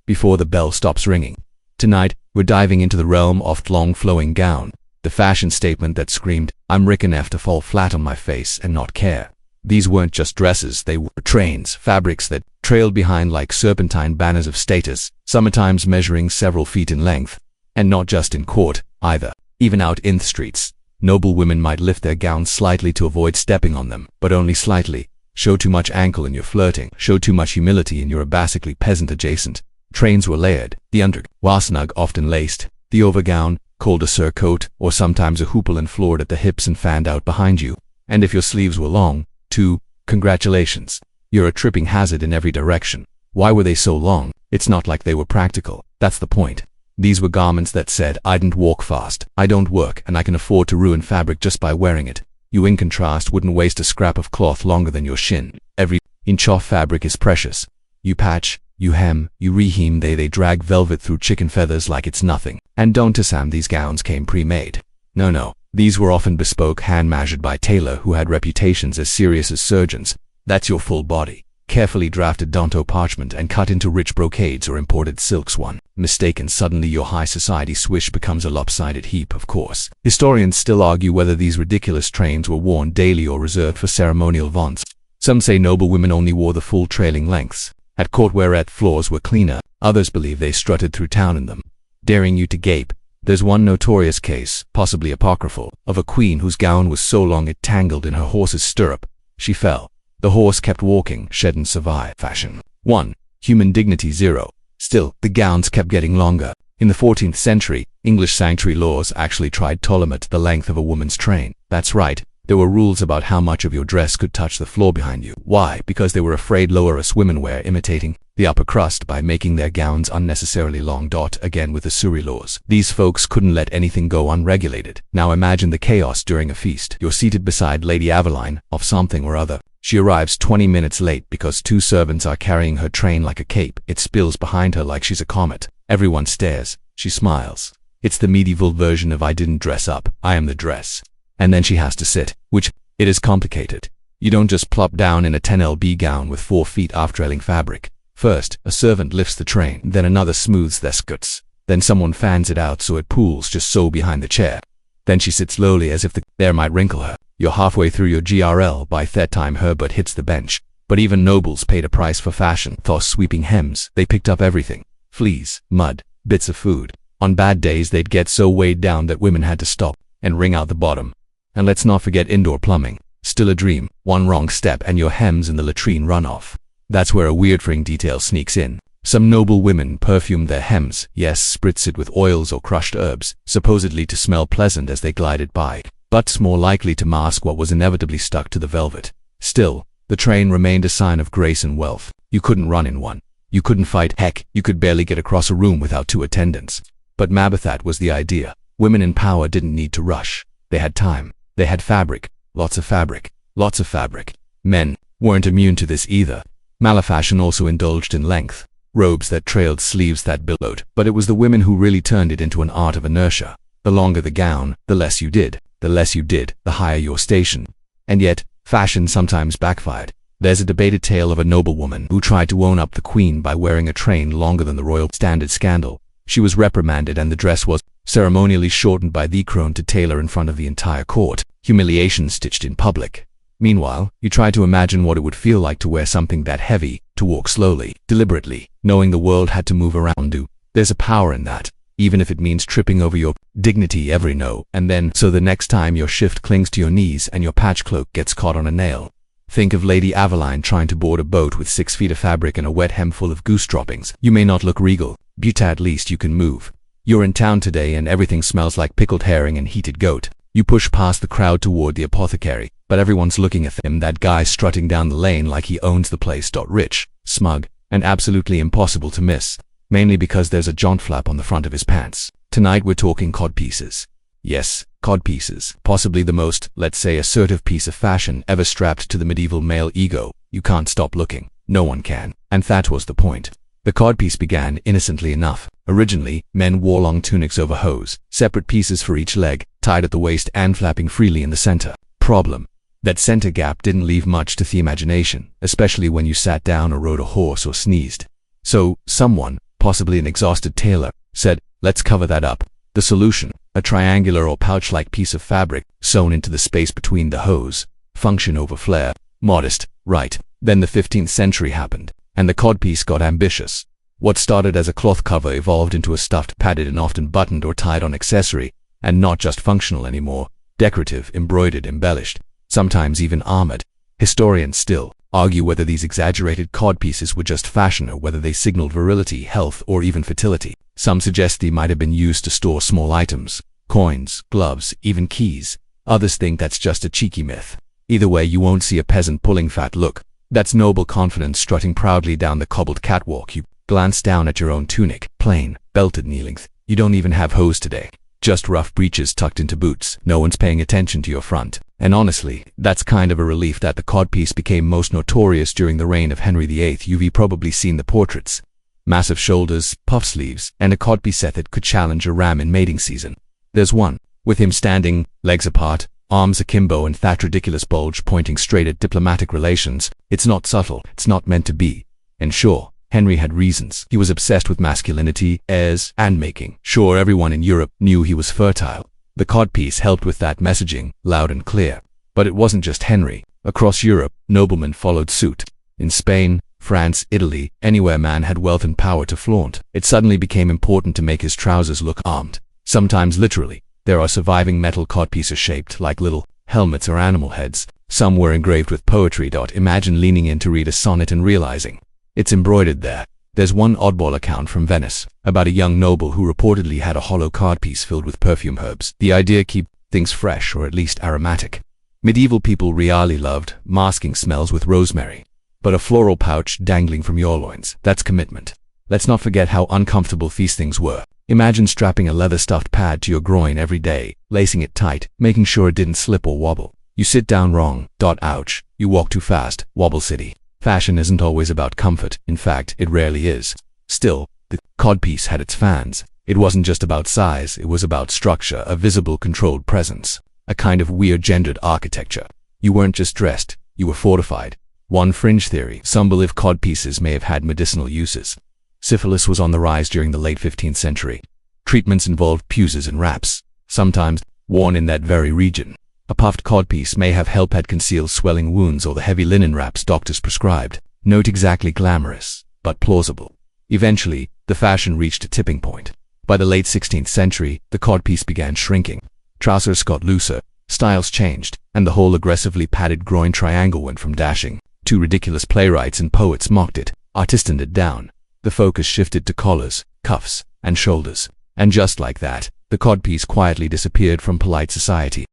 before the bell stops ringing. Tonight, we're diving into the realm of long flowing gown, the fashion statement that screamed, I'm Rick enough to fall flat on my face and not care. These weren't just dresses, they were trains, fabrics that trailed behind like serpentine banners of status, sometimes measuring several feet in length. And not just in court, either. Even out in the streets, noble women might lift their gowns slightly to avoid stepping on them, but only slightly. Show too much ankle in your flirting, show too much humility in your basically peasant adjacent. Trains were layered, the underwasnug often laced, the overgown, called a surcoat, or sometimes a hoople and floored at the hips and fanned out behind you. And if your sleeves were long, too, congratulations. You're a tripping hazard in every direction. Why were they so long? It's not like they were practical. That's the point. These were garments that said, I don't walk fast, I don't work, and I can afford to ruin fabric just by wearing it. You, in contrast, wouldn't waste a scrap of cloth longer than your shin. Every inch of fabric is precious. You patch, you hem, you rehem, they drag velvet through chicken feathers like it's nothing. And don't assume these gowns came pre-made. No. These were often bespoke, hand-measured by tailor who had reputations as serious as surgeons. That's your full body, carefully drafted Danto parchment and cut into rich brocades or imported silks. One mistake and suddenly your high society swish becomes a lopsided heap, of course. Historians still argue whether these ridiculous trains were worn daily or reserved for ceremonial vaunts. Some say noble women only wore the full trailing lengths at court whereat floors were cleaner. Others believe they strutted through town in them, daring you to gape. There's one notorious case, possibly apocryphal, of a queen whose gown was so long it tangled in her horse's stirrup. She fell. The horse kept walking, shed and survive. Fashion 1. Human dignity 0. Still, the gowns kept getting longer. In the 14th century, English sanctuary laws actually tried to limit the length of a woman's train. That's right. There were rules about how much of your dress could touch the floor behind you. Why? Because they were afraid lower-us women were imitating the upper crust by making their gowns unnecessarily long. Again with the Surrey laws. These folks couldn't let anything go unregulated. Now imagine the chaos during a feast. You're seated beside Lady Aveline, of something or other. She arrives 20 minutes late because 2 servants are carrying her train like a cape. It spills behind her like she's a comet. Everyone stares. She smiles. It's the medieval version of I didn't dress up, I am the dress. And then she has to sit, which, it is complicated. You don't just plop down in a 10lb gown with 4 feet of trailing fabric. First, a servant lifts the train, then another smooths their skirts. Then someone fans it out so it pools just so behind the chair. Then she sits slowly as if the air might wrinkle her. You're halfway through your GRL by that time her butt hits the bench. But even nobles paid a price for fashion. Thus sweeping hems, they picked up everything. Fleas, mud, bits of food. On bad days they'd get so weighed down that women had to stop and wring out the bottom. And let's not forget indoor plumbing. Still a dream. One wrong step and your hems in the latrine run off. That's where a weird fring detail sneaks in. Some noble women perfumed their hems, yes, spritz it with oils or crushed herbs, supposedly to smell pleasant as they glided by, but more likely to mask what was inevitably stuck to the velvet. Still, the train remained a sign of grace and wealth. You couldn't run in one. You couldn't fight. Heck, you could barely get across a room without 2 attendants. But maybe that was the idea. Women in power didn't need to rush. They had time. They had fabric. Lots of fabric. Lots of fabric. Men weren't immune to this either. Malafashion also indulged in length. Robes that trailed, sleeves that billowed. But it was the women who really turned it into an art of inertia. The longer the gown, the less you did. The less you did, the higher your station. And yet, fashion sometimes backfired. There's a debated tale of a noblewoman who tried to own up the queen by wearing a train longer than the royal standard. Scandal. She was reprimanded and the dress was ceremonially shortened by the crone to tailor in front of the entire court. Humiliation stitched in public. Meanwhile, you try to imagine what it would feel like to wear something that heavy, to walk slowly, deliberately, knowing the world had to move around you. There's a power in that, even if it means tripping over your dignity every now and then, so the next time your shift clings to your knees and your patch cloak gets caught on a nail. Think of Lady Aveline trying to board a boat with 6 feet of fabric and a wet hem full of goose droppings. You may not look regal, but at least you can move. You're in town today and everything smells like pickled herring and heated goat. You push past the crowd toward the apothecary, but everyone's looking at him, that guy strutting down the lane like he owns the place. Rich, smug, and absolutely impossible to miss, mainly because there's a jaunt flap on the front of his pants. Tonight we're talking codpieces. Yes, codpieces. Possibly the most, let's say, assertive piece of fashion ever strapped to the medieval male ego. You can't stop looking. No one can. And that was the point. The codpiece began innocently enough. Originally, men wore long tunics over hose, separate pieces for each leg, tied at the waist and flapping freely in the center. Problem: that center gap didn't leave much to the imagination, especially when you sat down or rode a horse or sneezed. So, someone, possibly an exhausted tailor, said, let's cover that up. The solution: a triangular or pouch-like piece of fabric sewn into the space between the hose. Function over flair. Modest, right? Then the 15th century happened, and the codpiece got ambitious. What started as a cloth cover evolved into a stuffed, padded and often buttoned or tied-on accessory, and not just functional anymore. Decorative, embroidered, embellished, sometimes even armored. Historians still argue whether these exaggerated codpieces were just fashion or whether they signaled virility, health, or even fertility. Some suggest they might have been used to store small items, coins, gloves, even keys. Others think that's just a cheeky myth. Either way, you won't see a peasant pulling fat. Look, that's noble confidence strutting proudly down the cobbled catwalk. You glance down at your own tunic, plain, belted knee-length. You don't even have hose today. Just rough breeches tucked into boots. No one's paying attention to your front. And honestly, that's kind of a relief that the codpiece became most notorious during the reign of Henry VIII. You've probably seen the portraits. Massive shoulders, puff sleeves, and a codpiece that could challenge a ram in mating season. There's one, with him standing, legs apart, arms akimbo and that ridiculous bulge pointing straight at diplomatic relations. It's not subtle, it's not meant to be. And sure, Henry had reasons. He was obsessed with masculinity, heirs, and making sure everyone in Europe knew he was fertile. The codpiece helped with that messaging, loud and clear. But it wasn't just Henry. Across Europe, noblemen followed suit. In Spain, France, Italy, anywhere man had wealth and power to flaunt, it suddenly became important to make his trousers look armed. Sometimes literally. There are surviving metal codpieces shaped like little helmets or animal heads. Some were engraved with poetry. Imagine leaning in to read a sonnet and realizing it's embroidered there. There's one oddball account from Venice about a young noble who reportedly had a hollow codpiece filled with perfume herbs. The idea: keep things fresh or at least aromatic. Medieval people really loved masking smells with rosemary. But a floral pouch dangling from your loins, that's commitment. Let's not forget how uncomfortable these things were. Imagine strapping a leather-stuffed pad to your groin every day, lacing it tight, making sure it didn't slip or wobble. You sit down wrong. Ouch. You walk too fast. Wobble city. Fashion isn't always about comfort. In fact, it rarely is. Still, the codpiece had its fans. It wasn't just about size, it was about structure, a visible, controlled presence. A kind of weird gendered architecture. You weren't just dressed, you were fortified. One fringe theory: symbolic codpieces may have had medicinal uses. Syphilis was on the rise during the late 15th century. Treatments involved puces and wraps, sometimes worn in that very region. A puffed codpiece may have helped conceal swelling wounds or the heavy linen wraps doctors prescribed. Not exactly glamorous, but plausible. Eventually, the fashion reached a tipping point. By the late 16th century, the codpiece began shrinking. Trousers got looser, styles changed, and the whole aggressively padded groin triangle went from dashing to ridiculous. Playwrights and poets mocked it, artisaned it down. The focus shifted to collars, cuffs, and shoulders. And just like that, the codpiece quietly disappeared from polite society.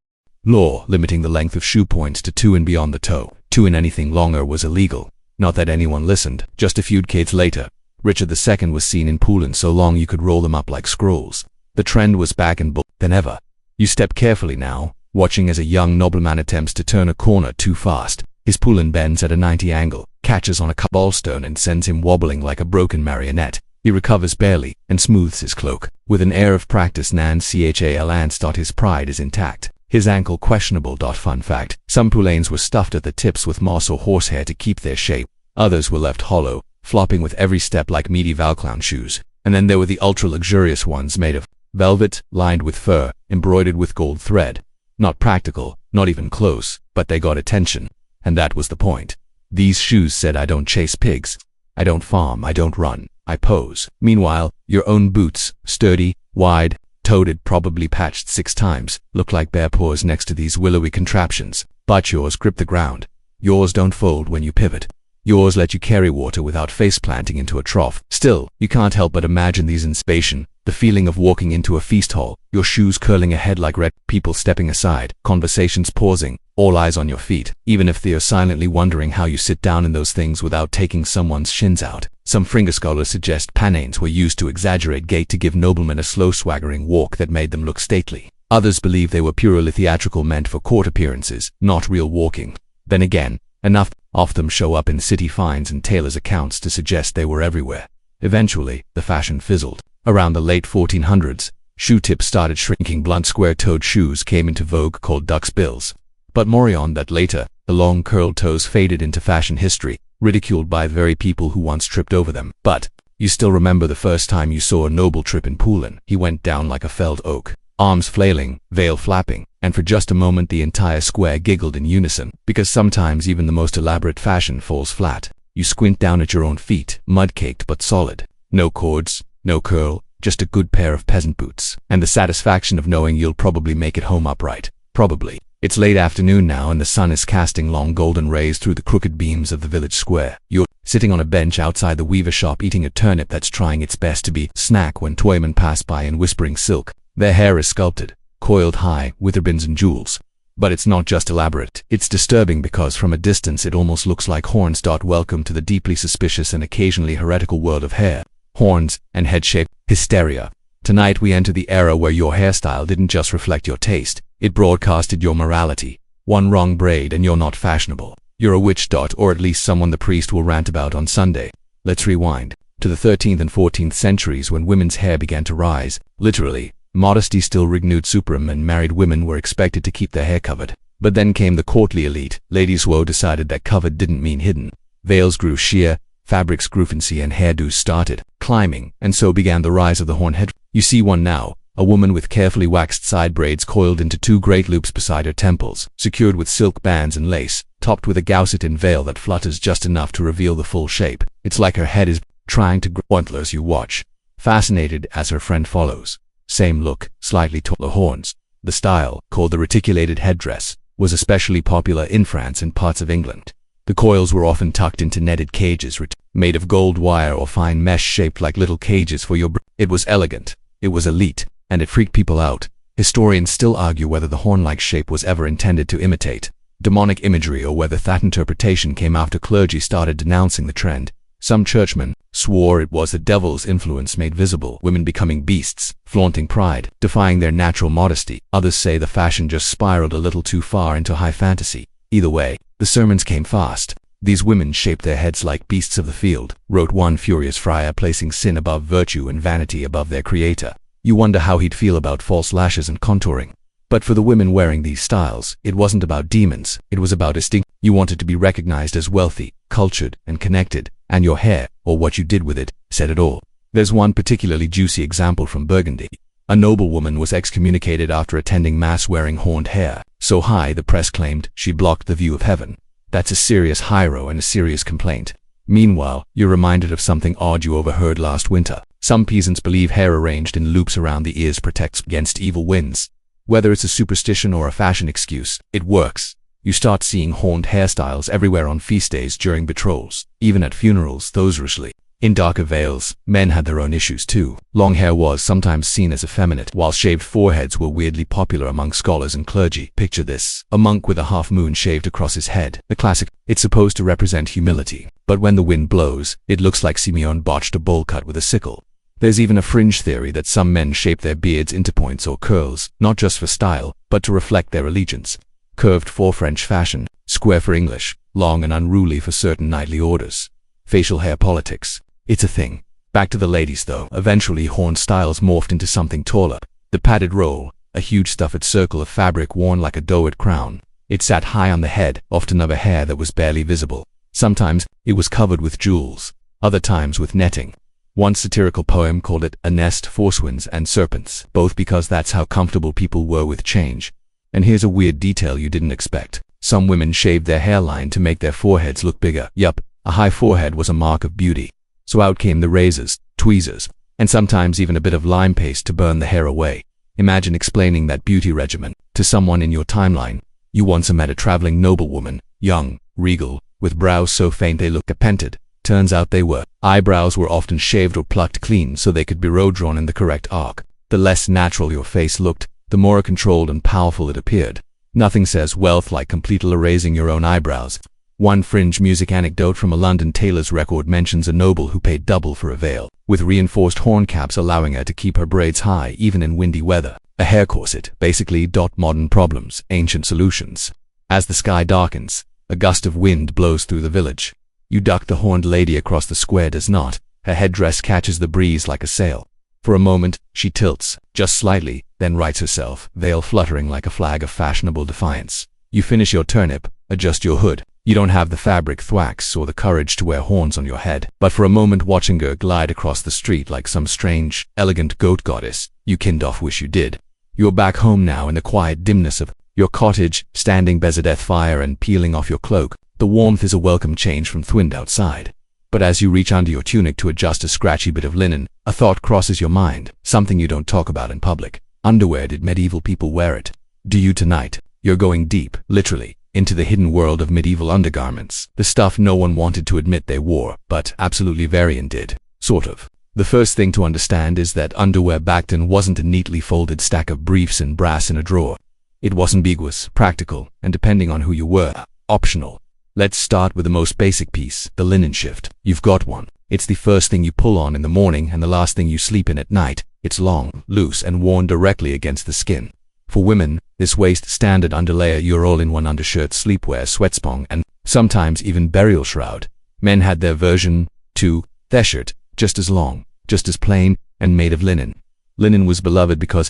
Law limiting the length of shoe points to 2 and beyond the toe. 2 and anything longer was illegal. Not that anyone listened. Just a few decades later, Richard II was seen in Poland so long you could roll them up like scrolls. The trend was back in than ever. You step carefully now, watching as a young nobleman attempts to turn a corner too fast. His Poland bends at a 90 angle, catches on a cobblestone and sends him wobbling like a broken marionette. He recovers barely and smooths his cloak. With an air of practice, Nan Chal and his pride is intact. His ankle questionable. Fun fact, some poulains were stuffed at the tips with moss or horsehair to keep their shape. Others were left hollow, flopping with every step like medieval clown shoes. And then there were the ultra-luxurious ones made of velvet, lined with fur, embroidered with gold thread. Not practical, not even close, but they got attention. And that was the point. These shoes said, I don't chase pigs. I don't farm, I don't run, I pose. Meanwhile, your own boots, sturdy, wide-toed, probably patched 6 times, look like bare paws next to these willowy contraptions. But yours grip the ground. Yours don't fold when you pivot. Yours let you carry water without face planting into a trough. Still, you can't help but imagine these in spation, the feeling of walking into a feast hall, your shoes curling ahead like red, people stepping aside, conversations pausing, all eyes on your feet, even if they are silently wondering how you sit down in those things without taking someone's shins out. Some Fringer scholars suggest panains were used to exaggerate gait to give noblemen a slow swaggering walk that made them look stately. Others believe they were purely theatrical, meant for court appearances, not real walking. Then again, enough of them show up in city finds and tailors' accounts to suggest they were everywhere. Eventually, the fashion fizzled. Around the late 1400s, shoe tips started shrinking. Blunt square-toed shoes came into vogue called duck's bills. But more on that later. The long curled toes faded into fashion history, ridiculed by the very people who once tripped over them. But you still remember the first time you saw a noble trip in Poulin. He went down like a felled oak, arms flailing, veil flapping, and for just a moment the entire square giggled in unison, because sometimes even the most elaborate fashion falls flat. You squint down at your own feet, mud-caked but solid. No cords, no curl, just a good pair of peasant boots, and the satisfaction of knowing you'll probably make it home upright. Probably. It's late afternoon now and the sun is casting long golden rays through the crooked beams of the village square. You're sitting on a bench outside the weaver shop eating a turnip that's trying its best to be snack when toymen pass by in whispering silk. Their hair is sculpted, coiled high, with ribbons and jewels. But it's not just elaborate. It's disturbing because from a distance it almost looks like horns. Welcome to the deeply suspicious and occasionally heretical world of hair, horns, and head-shape hysteria. Tonight we enter the era where your hairstyle didn't just reflect your taste, it broadcasted your morality. One wrong braid and you're not fashionable. You're a witch. Or at least someone the priest will rant about on Sunday. Let's rewind to the 13th and 14th centuries when women's hair began to rise. Literally, modesty still renewed supreme and married women were expected to keep their hair covered. But then came the courtly elite. Ladies who decided that covered didn't mean hidden. Veils grew sheer, fabrics grew fancy, and hairdos started climbing, and so began the rise of the horn head. You see one now, a woman with carefully waxed side braids coiled into 2 great loops beside her temples, secured with silk bands and lace, topped with a gaussitin veil that flutters just enough to reveal the full shape. It's like her head is trying to grow antlers. You watch, fascinated as her friend follows. Same look, slightly taller horns. The style, called the reticulated headdress, was especially popular in France and parts of England. The coils were often tucked into netted cages made of gold wire or fine mesh shaped like little cages for your It was elegant, it was elite, and it freaked people out. Historians still argue whether the horn-like shape was ever intended to imitate demonic imagery or whether that interpretation came after clergy started denouncing the trend. Some churchmen swore it was the devil's influence made visible, women becoming beasts, flaunting pride, defying their natural modesty. Others say the fashion just spiraled a little too far into high fantasy. Either way, the sermons came fast. These women shaped their heads like beasts of the field, wrote one furious friar, placing sin above virtue and vanity above their creator. You wonder how he'd feel about false lashes and contouring. But for the women wearing these styles, it wasn't about demons, it was about distinct. You wanted to be recognized as wealthy, cultured, and connected, and your hair, or what you did with it, said it all. There's one particularly juicy example from Burgundy. A noblewoman was excommunicated after attending mass wearing horned hair, so high the press claimed she blocked the view of heaven. That's a serious hiero and a serious complaint. Meanwhile, you're reminded of something odd you overheard last winter. Some peasants believe hair arranged in loops around the ears protects against evil winds. Whether it's a superstition or a fashion excuse, it works. You start seeing horned hairstyles everywhere on feast days, during betrothals, even at funerals, those usually in darker veils. Men had their own issues too. Long hair was sometimes seen as effeminate, while shaved foreheads were weirdly popular among scholars and clergy. Picture this: a monk with a half moon shaved across his head. The classic. It's supposed to represent humility, but when the wind blows, it looks like Simeon botched a bowl cut with a sickle. There's even a fringe theory that some men shape their beards into points or curls, not just for style, but to reflect their allegiance. Curved for French fashion, square for English, long and unruly for certain knightly orders. Facial hair politics. It's a thing. Back to the ladies though. Eventually horn styles morphed into something taller. The padded roll, a huge stuffed circle of fabric worn like a doughed crown. It sat high on the head, often of a hair that was barely visible. Sometimes it was covered with jewels, other times with netting. One satirical poem called it a nest for swans and serpents, both because that's how comfortable people were with change. And here's a weird detail you didn't expect. Some women shaved their hairline to make their foreheads look bigger. Yup, a high forehead was a mark of beauty. So out came the razors, tweezers, and sometimes even a bit of lime paste to burn the hair away. Imagine explaining that beauty regimen to someone in your timeline. You once met a traveling noblewoman, young, regal, with brows so faint they looked painted. Turns out they were. Eyebrows were often shaved or plucked clean so they could be row-drawn in the correct arc. The less natural your face looked, the more controlled and powerful it appeared. Nothing says wealth like completely erasing your own eyebrows. One fringe music anecdote from a London tailor's record mentions a noble who paid double for a veil, with reinforced horn caps allowing her to keep her braids high even in windy weather. A hair corset, basically. Modern problems, ancient solutions. As the sky darkens, a gust of wind blows through the village. You duck. The horned lady across the square does not. Her headdress catches the breeze like a sail. For a moment, she tilts, just slightly, then rights herself, veil fluttering like a flag of fashionable defiance. You finish your turnip, adjust your hood. You don't have the fabric thwacks or the courage to wear horns on your head, but for a moment watching her glide across the street like some strange, elegant goat goddess, you kind of wish you did. You're back home now in the quiet dimness of your cottage, standing by the death fire and peeling off your cloak. The warmth is a welcome change from the wind outside. But as you reach under your tunic to adjust a scratchy bit of linen, a thought crosses your mind, something you don't talk about in public. Underwear. Did medieval people wear it? Do you tonight? You're going deep, literally, into the hidden world of medieval undergarments. The stuff no one wanted to admit they wore, but absolutely Varian did. Sort of. The first thing to understand is that underwear back then wasn't a neatly folded stack of briefs and brass in a drawer. It was ambiguous, practical, and depending on who you were, optional. Let's start with the most basic piece, the linen shift. You've got one. It's the first thing you pull on in the morning and the last thing you sleep in at night. It's long, loose, and worn directly against the skin. For women, this waist standard underlayer, your all-in-one undershirt, sleepwear, sweatspong, and sometimes even burial shroud. Men had their version, too, their shirt, just as long, just as plain, and made of linen. Linen was beloved because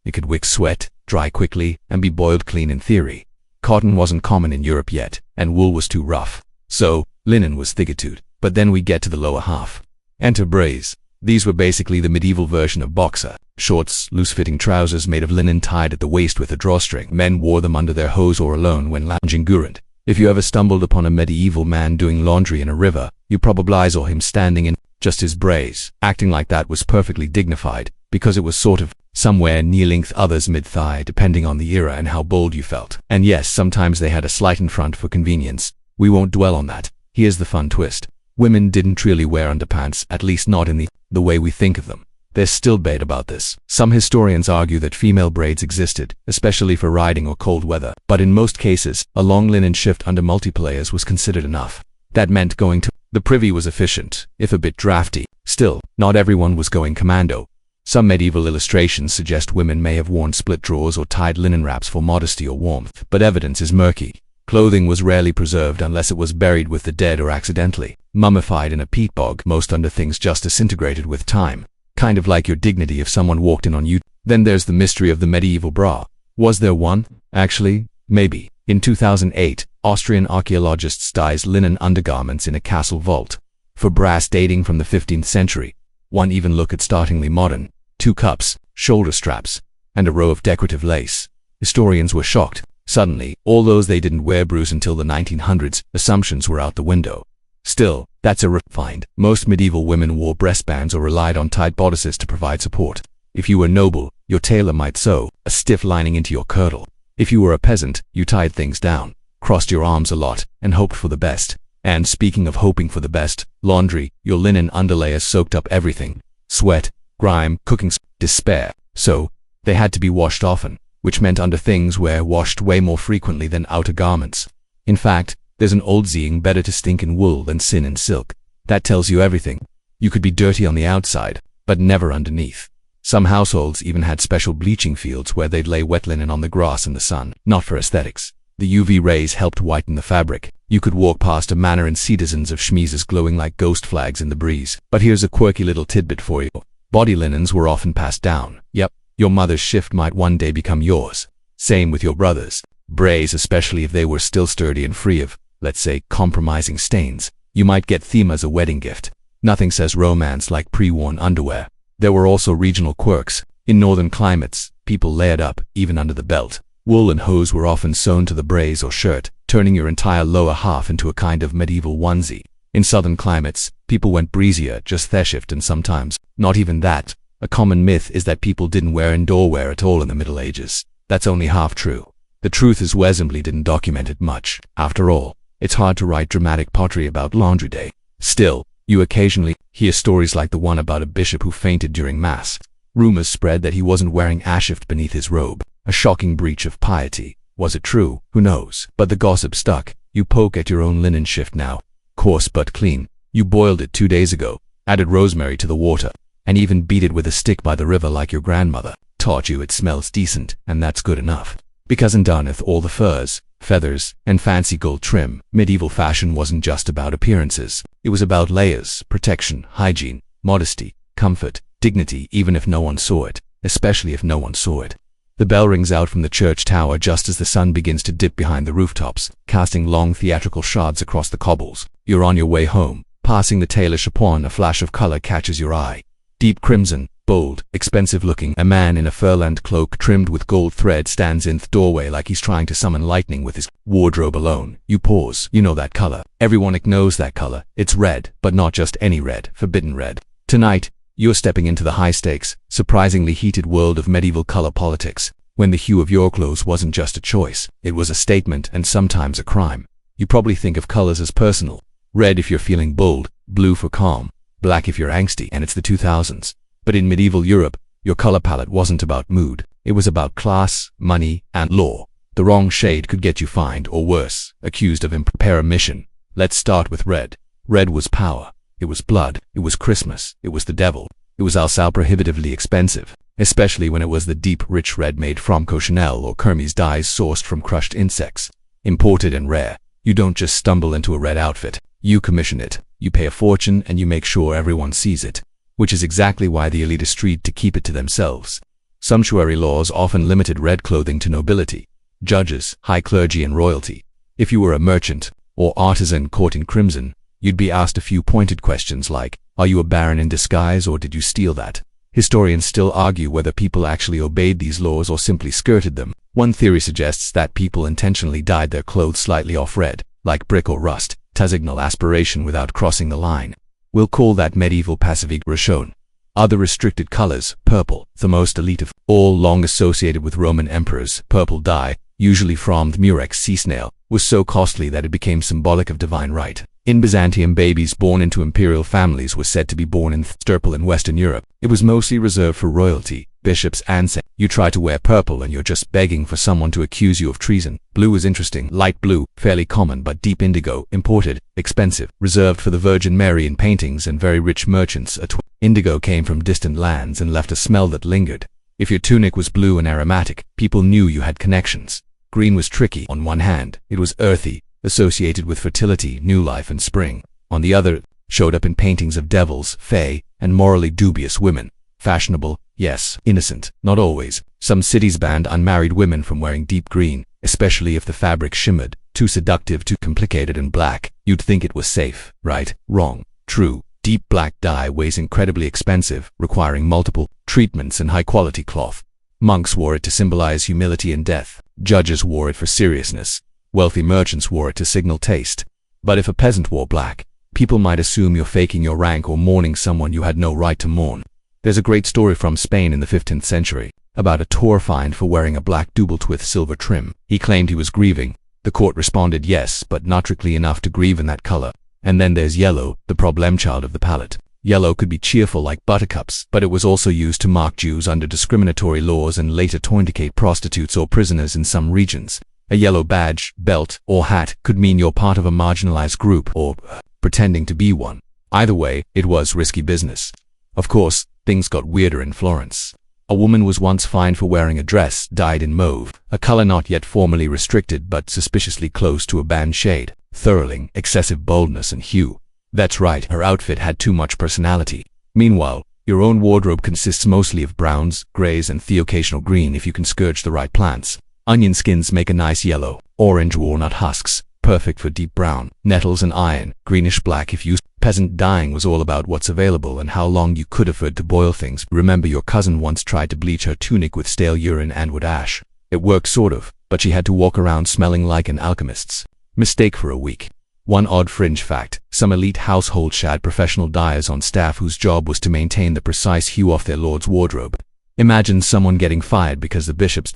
it could wick sweat, dry quickly, and be boiled clean in theory. Cotton wasn't common in Europe yet, and wool was too rough. So, linen was thigitude. But then we get to the lower half. Enter braise. These were basically the medieval version of boxer. Shorts, loose-fitting trousers made of linen tied at the waist with a drawstring. Men wore them under their hose or alone when lounging gurant. If you ever stumbled upon a medieval man doing laundry in a river, you probably saw him standing in just his braise. Acting like that was perfectly dignified, because it was sort of somewhere knee-length, others mid-thigh, depending on the era and how bold you felt. And yes, sometimes they had a slight in front for convenience. We won't dwell on that. Here's the fun twist. Women didn't really wear underpants, at least not in the way we think of them. There's still debate about this. Some historians argue that female braids existed, especially for riding or cold weather. But in most cases, a long linen shift under multiplayers was considered enough. That meant going to the privy was efficient, if a bit drafty. Still, not everyone was going commando. Some medieval illustrations suggest women may have worn split drawers or tied linen wraps for modesty or warmth, but evidence is murky. Clothing was rarely preserved unless it was buried with the dead or accidentally mummified in a peat bog. Most underthings just disintegrated with time. Kind of like your dignity if someone walked in on you. Then there's the mystery of the medieval bra. Was there one? Actually, maybe. In 2008, Austrian archaeologists dug linen undergarments in a castle vault. For brass dating from the 15th century. One even look at startlingly modern. 2 cups, shoulder straps, and a row of decorative lace. Historians were shocked. Suddenly, all those they didn't wear bruise until the 1900s, assumptions were out the window. Still, that's a find. Most medieval women wore breastbands or relied on tight bodices to provide support. If you were noble, your tailor might sew a stiff lining into your kirtle. If you were a peasant, you tied things down, crossed your arms a lot, and hoped for the best. And speaking of hoping for the best, laundry, your linen underlayers soaked up everything. Sweat, grime, cooking, despair. So, they had to be washed often, which meant underthings were washed way more frequently than outer garments. In fact, there's an old saying, better to stink in wool than sin in silk. That tells you everything. You could be dirty on the outside, but never underneath. Some households even had special bleaching fields where they'd lay wet linen on the grass in the sun, not for aesthetics. The UV rays helped whiten the fabric. You could walk past a manor and see dozens of schmeezes glowing like ghost flags in the breeze. But here's a quirky little tidbit for you. Body linens were often passed down. Yep, Your mother's shift might one day become yours. Same with your brothers. Braids, especially if they were still sturdy and free of, let's say, compromising stains. You might get them as a wedding gift. Nothing says romance like pre-worn underwear. There were also regional quirks. In northern climates, people layered up, even under the belt. Wool and hose were often sewn to the braids or shirt, turning your entire lower half into a kind of medieval onesie. In southern climates, people went breezier, just theshift, and sometimes, not even that. A common myth is that people didn't wear indoor wear at all in the Middle Ages. That's only half true. The truth is Wesembley didn't document it much. After all, it's hard to write dramatic pottery about Laundry Day. Still, you occasionally hear stories like the one about a bishop who fainted during Mass. Rumors spread that he wasn't wearing ashift beneath his robe. A shocking breach of piety. Was it true? Who knows? But the gossip stuck. You poke at your own linen shift now. Coarse but clean. You boiled it 2 days ago, added rosemary to the water, and even beat it with a stick by the river like your grandmother. Taught you it smells decent, and that's good enough. Because underneath all the furs, feathers, and fancy gold trim, medieval fashion wasn't just about appearances. It was about layers, protection, hygiene, modesty, comfort, dignity, even if no one saw it, especially if no one saw it. The bell rings out from the church tower just as the sun begins to dip behind the rooftops, casting long theatrical shards across the cobbles. You're on your way home. Passing the tailor chapon, a flash of color catches your eye. Deep crimson, bold, expensive-looking. A man in a furland cloak trimmed with gold thread stands in the doorway like he's trying to summon lightning with his wardrobe alone. You pause. You know that color. Everyone knows that color. It's red, but not just any red, forbidden red. Tonight, you're stepping into the high-stakes, surprisingly heated world of medieval color politics, when the hue of your clothes wasn't just a choice, it was a statement and sometimes a crime. You probably think of colors as personal. Red if you're feeling bold, blue for calm, black if you're angsty, and it's the 2000s. But in medieval Europe, your color palette wasn't about mood. It was about class, money, and law. The wrong shade could get you fined, or worse, accused of improper omission. Let's start with red. Red was power. It was blood, it was Christmas, it was the devil. It was also prohibitively expensive, especially when it was the deep, rich red made from Cochineal or Kermes dyes sourced from crushed insects. Imported and rare. You don't just stumble into a red outfit. You commission it, you pay a fortune, and you make sure everyone sees it. Which is exactly why the elitists tried to keep it to themselves. Sumptuary laws often limited red clothing to nobility, judges, high clergy, and royalty. If you were a merchant or artisan caught in crimson, you'd be asked a few pointed questions like, are you a baron in disguise or did you steal that? Historians still argue whether people actually obeyed these laws or simply skirted them. One theory suggests that people intentionally dyed their clothes slightly off red, like brick or rust, to signal aspiration without crossing the line. We'll call that medieval passive aggression. Other restricted colors, purple, the most elite of all, long associated with Roman emperors. Purple dye, usually from the murex sea snail, was so costly that it became symbolic of divine right. In Byzantium, babies born into imperial families were said to be born in purple. In Western Europe, it was mostly reserved for royalty, bishops, and saints. You try to wear purple and you're just begging for someone to accuse you of treason. Blue is interesting. Light blue, fairly common, but deep indigo, imported, expensive, reserved for the Virgin Mary in paintings and very rich merchants. Indigo came from distant lands and left a smell that lingered. If your tunic was blue and aromatic, people knew you had connections. Green was tricky. On one hand, it was earthy, associated with fertility, new life, and spring. On the other, showed up in paintings of devils, fae, and morally dubious women. Fashionable, yes. Innocent, not always. Some cities banned unmarried women from wearing deep green, especially if the fabric shimmered. Too seductive, too complicated, and black. You'd think it was safe, right? Wrong. True. Deep black dye was incredibly expensive, requiring multiple treatments and high-quality cloth. Monks wore it to symbolize humility and death. Judges wore it for seriousness. Wealthy merchants wore it to signal taste. But if a peasant wore black, people might assume you're faking your rank or mourning someone you had no right to mourn. There's a great story from Spain in the 15th century about a Tour fined for wearing a black doublet with silver trim. He claimed he was grieving. The court responded yes, but not strictly enough to grieve in that color. And then there's yellow, the problem child of the palette. Yellow could be cheerful like buttercups, but it was also used to mark Jews under discriminatory laws and later to indicate prostitutes or prisoners in some regions. A yellow badge, belt, or hat could mean you're part of a marginalized group or pretending to be one. Either way, it was risky business. Of course, things got weirder in Florence. A woman was once fined for wearing a dress dyed in mauve, a color not yet formally restricted but suspiciously close to a banned shade. Thurling, excessive boldness and hue. That's right, her outfit had too much personality. Meanwhile, Your own wardrobe consists mostly of browns, grays, and the occasional green if you can scourge the right plants. Onion skins make a nice yellow. Orange walnut husks, perfect for deep brown. Nettles and iron, greenish black if used. Peasant dyeing was all about what's available and how long you could afford to boil things. Remember, your cousin once tried to bleach her tunic with stale urine and wood ash. It worked sort of, but she had to walk around smelling like an alchemist's mistake for a week. One odd fringe fact: some elite households had professional dyers on staff whose job was to maintain the precise hue of their lord's wardrobe. Imagine someone getting fired because the bishop's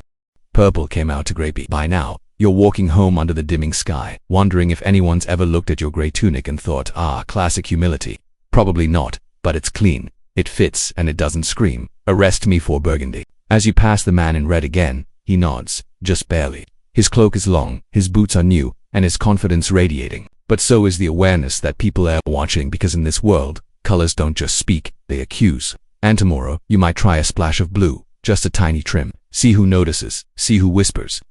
purple came out too grapey. By now, you're walking home under the dimming sky, wondering if anyone's ever looked at your grey tunic and thought, ah, classic humility. Probably not, but it's clean, it fits, and it doesn't scream, arrest me for burgundy. As you pass the man in red again, he nods, just barely. His cloak is long, his boots are new, and his confidence radiating. But so is the awareness that people are watching, because in this world, colors don't just speak, they accuse. And tomorrow, you might try a splash of blue, just a tiny trim. See who notices, see who whispers.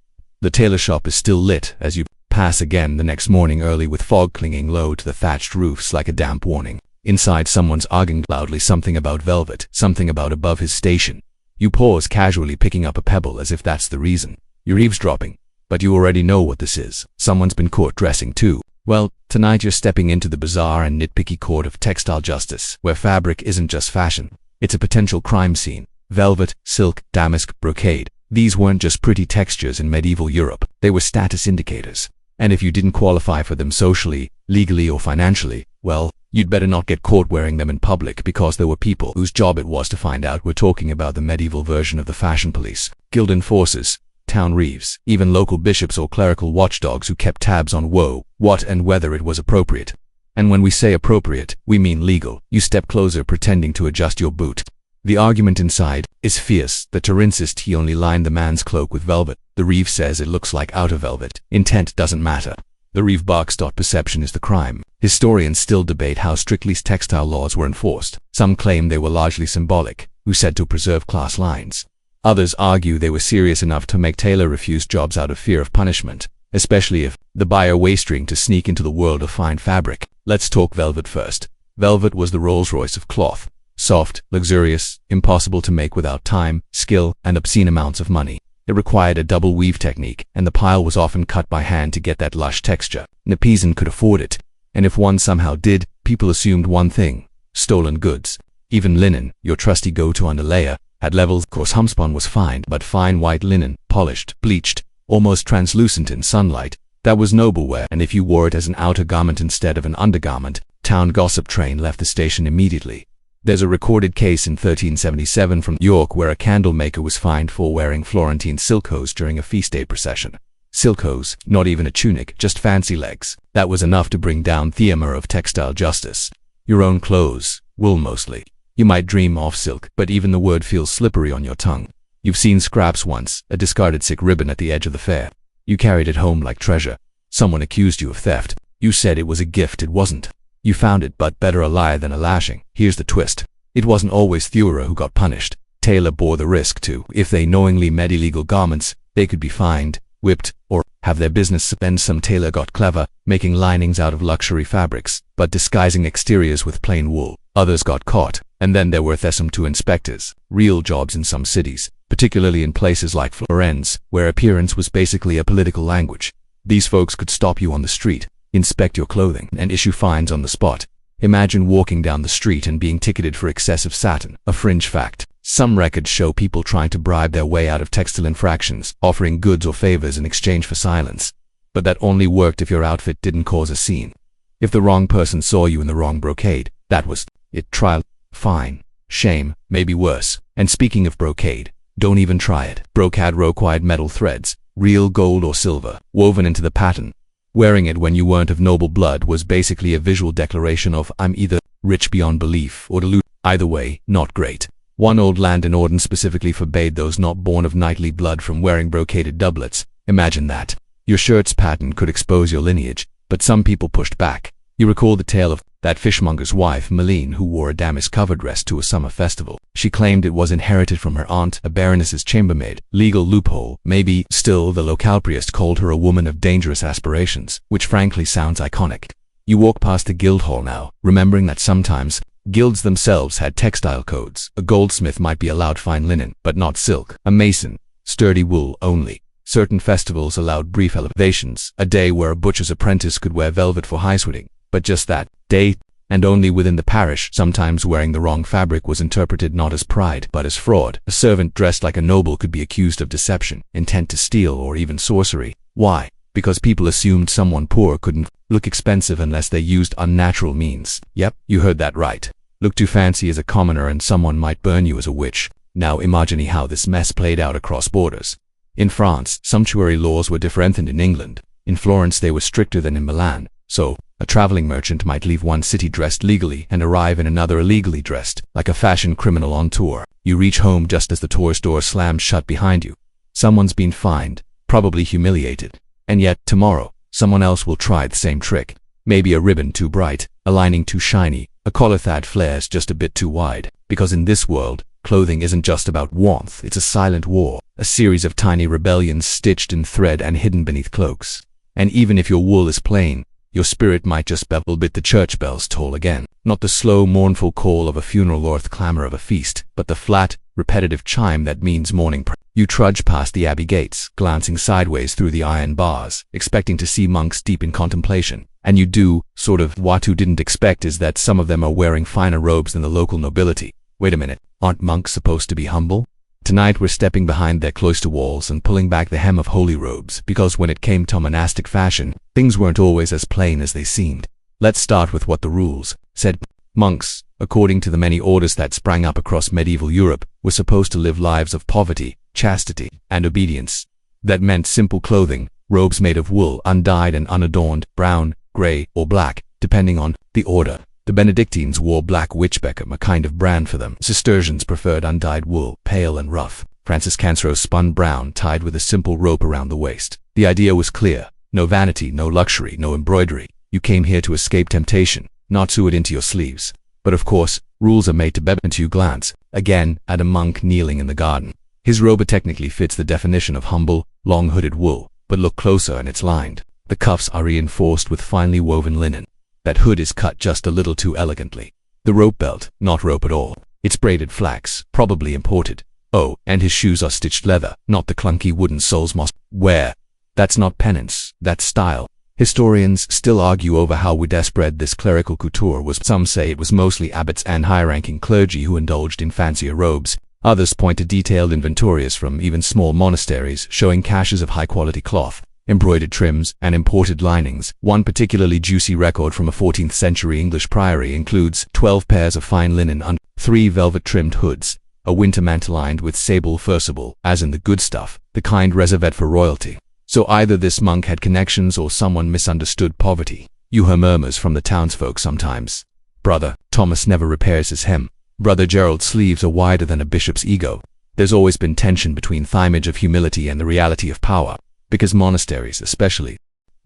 The tailor shop is still lit as you pass again the next morning early, with fog clinging low to the thatched roofs like a damp warning. Inside, someone's arguing loudly something about velvet, something about above his station. You pause casually, picking up a pebble as if that's the reason. You're eavesdropping, but you already know what this is. Someone's been caught dressing too. Well, tonight you're stepping into the bizarre and nitpicky court of textile justice, where fabric isn't just fashion, it's a potential crime scene. Velvet, silk, damask, brocade. These weren't just pretty textures in medieval Europe, they were status indicators. And if you didn't qualify for them socially, legally, or financially, well, you'd better not get caught wearing them in public, because there were people whose job it was to find out. We're talking about the medieval version of the fashion police, guild enforcers, town reeves, even local bishops or clerical watchdogs who kept tabs on what and whether it was appropriate. And when we say appropriate, we mean legal. You step closer, pretending to adjust your boot. The argument inside is fierce. The Tor insists he only lined the man's cloak with velvet. The reeve says it looks like outer velvet. Intent doesn't matter. The reeve barks. Perception is the crime. Historians still debate how strictly textile laws were enforced. Some claim they were largely symbolic, who said to preserve class lines. Others argue they were serious enough to make tailor refuse jobs out of fear of punishment, especially if the buyer wastering to sneak into the world of fine fabric. Let's talk velvet first. Velvet was the Rolls-Royce of cloth. Soft, luxurious, impossible to make without time, skill, and obscene amounts of money. It required a double weave technique, and the pile was often cut by hand to get that lush texture. The peasant could afford it, and if one somehow did, people assumed one thing: stolen goods. Even linen, your trusty go-to underlayer, had levels. Of course, homespun was fine, but fine white linen, polished, bleached, almost translucent in sunlight, that was noble wear. And if you wore it as an outer garment instead of an undergarment, town gossip train left the station immediately. There's a recorded case in 1377 from York where a candle maker was fined for wearing Florentine silk hose during a feast day procession. Silk hose, not even a tunic, just fancy legs. That was enough to bring down the hammer of textile justice. Your own clothes, wool mostly. You might dream of silk, but even the word feels slippery on your tongue. You've seen scraps once, a discarded sick ribbon at the edge of the fair. You carried it home like treasure. Someone accused you of theft. You said it was a gift. It wasn't. You found it, but better a lie than a lashing. Here's the twist. It wasn't always Thura who got punished. Tailor bore the risk too. If they knowingly made illegal garments, they could be fined, whipped, or have their business suspended. Some tailor got clever, making linings out of luxury fabrics, but disguising exteriors with plain wool. Others got caught, and then there were some inspectors, real jobs in some cities, particularly in places like Florence, where appearance was basically a political language. These folks could stop you on the street, inspect your clothing, and issue fines on the spot. Imagine walking down the street and being ticketed for excessive satin. A fringe fact: some records show people trying to bribe their way out of textile infractions, offering goods or favors in exchange for silence. But that only worked if your outfit didn't cause a scene. If the wrong person saw you in the wrong brocade, that was it. Trial, fine, shame, maybe worse. And speaking of brocade, don't even try it. Brocade required metal threads, real gold or silver, woven into the pattern. Wearing it when you weren't of noble blood was basically a visual declaration of I'm either rich beyond belief or deluded. Either way, not great. One old land ordinance specifically forbade those not born of knightly blood from wearing brocaded doublets. Imagine that. Your shirt's pattern could expose your lineage, but some people pushed back. You recall the tale of that fishmonger's wife, Meline, who wore a damask-covered dress to a summer festival. She claimed it was inherited from her aunt, a baroness's chambermaid. Legal loophole, maybe. Still, the local priest called her a woman of dangerous aspirations, which frankly sounds iconic. You walk past the Guildhall now, remembering that sometimes Guilds themselves had textile codes. A goldsmith might be allowed fine linen, but not silk. A mason, sturdy wool only. Certain festivals allowed brief elevations, a day where a butcher's apprentice could wear velvet for highsweating, but just that day, and only within the parish. Sometimes wearing the wrong fabric was interpreted not as pride, but as fraud. A servant dressed like a noble could be accused of deception, intent to steal, or even sorcery. Why? Because people assumed someone poor couldn't look expensive unless they used unnatural means. Yep, you heard that right. Look too fancy as a commoner and someone might burn you as a witch. Now imagine how this mess played out across borders. In France, sumptuary laws were different than in England. In Florence they were stricter than in Milan. So, a traveling merchant might leave one city dressed legally and arrive in another illegally dressed, like a fashion criminal on tour. You reach home just as the tourist door slams shut behind you. Someone's been fined, probably humiliated. And yet, tomorrow, someone else will try the same trick. Maybe a ribbon too bright, a lining too shiny, a collar that flares just a bit too wide. Because in this world, clothing isn't just about warmth, it's a silent war, a series of tiny rebellions stitched in thread and hidden beneath cloaks. And even if your wool is plain, your spirit might just bevel bit. The church bells toll again. Not the slow, mournful call of a funeral or the clamor of a feast, but the flat, repetitive chime that means morning prayer. You trudge past the abbey gates, glancing sideways through the iron bars, expecting to see monks deep in contemplation. And you do, sort of. What you didn't expect is that some of them are wearing finer robes than the local nobility. Wait a minute, aren't monks supposed to be humble? Tonight we're stepping behind their cloister walls and pulling back the hem of holy robes, because when it came to monastic fashion, things weren't always as plain as they seemed. Let's start with what the rules said. Monks, according to the many orders that sprang up across medieval Europe, were supposed to live lives of poverty, chastity, and obedience. That meant simple clothing, robes made of wool, undyed and unadorned, brown, gray, or black, depending on the order. The Benedictines wore black witchbeckum, a kind of brand for them. Cistercians preferred undyed wool, pale and rough. Franciscans spun brown, tied with a simple rope around the waist. The idea was clear. No vanity, no luxury, no embroidery. You came here to escape temptation, not sew it into your sleeves. But of course, rules are made to bend until you glance, again, at a monk kneeling in the garden. His robe technically fits the definition of humble, long-hooded wool, but look closer and it's lined. The cuffs are reinforced with finely woven linen. That hood is cut just a little too elegantly. The rope belt, not rope at all. It's braided flax, probably imported. Oh, and his shoes are stitched leather, not the clunky wooden soles most wear. That's not penance, that's style. Historians still argue over how widespread this clerical couture was. Some say it was mostly abbots and high-ranking clergy who indulged in fancier robes. Others point to detailed inventories from even small monasteries showing caches of high-quality cloth, embroidered trims, and imported linings. One particularly juicy record from a 14th century English priory includes 12 pairs of fine linen under 3 velvet-trimmed hoods, a winter mantle lined with sable fusible, as in the good stuff, the kind reserved for royalty. So either this monk had connections or someone misunderstood poverty. You hear murmurs from the townsfolk sometimes. Brother Thomas never repairs his hem. Brother Gerald's sleeves are wider than a bishop's ego. There's always been tension between the image of humility and the reality of power. Because monasteries, especially,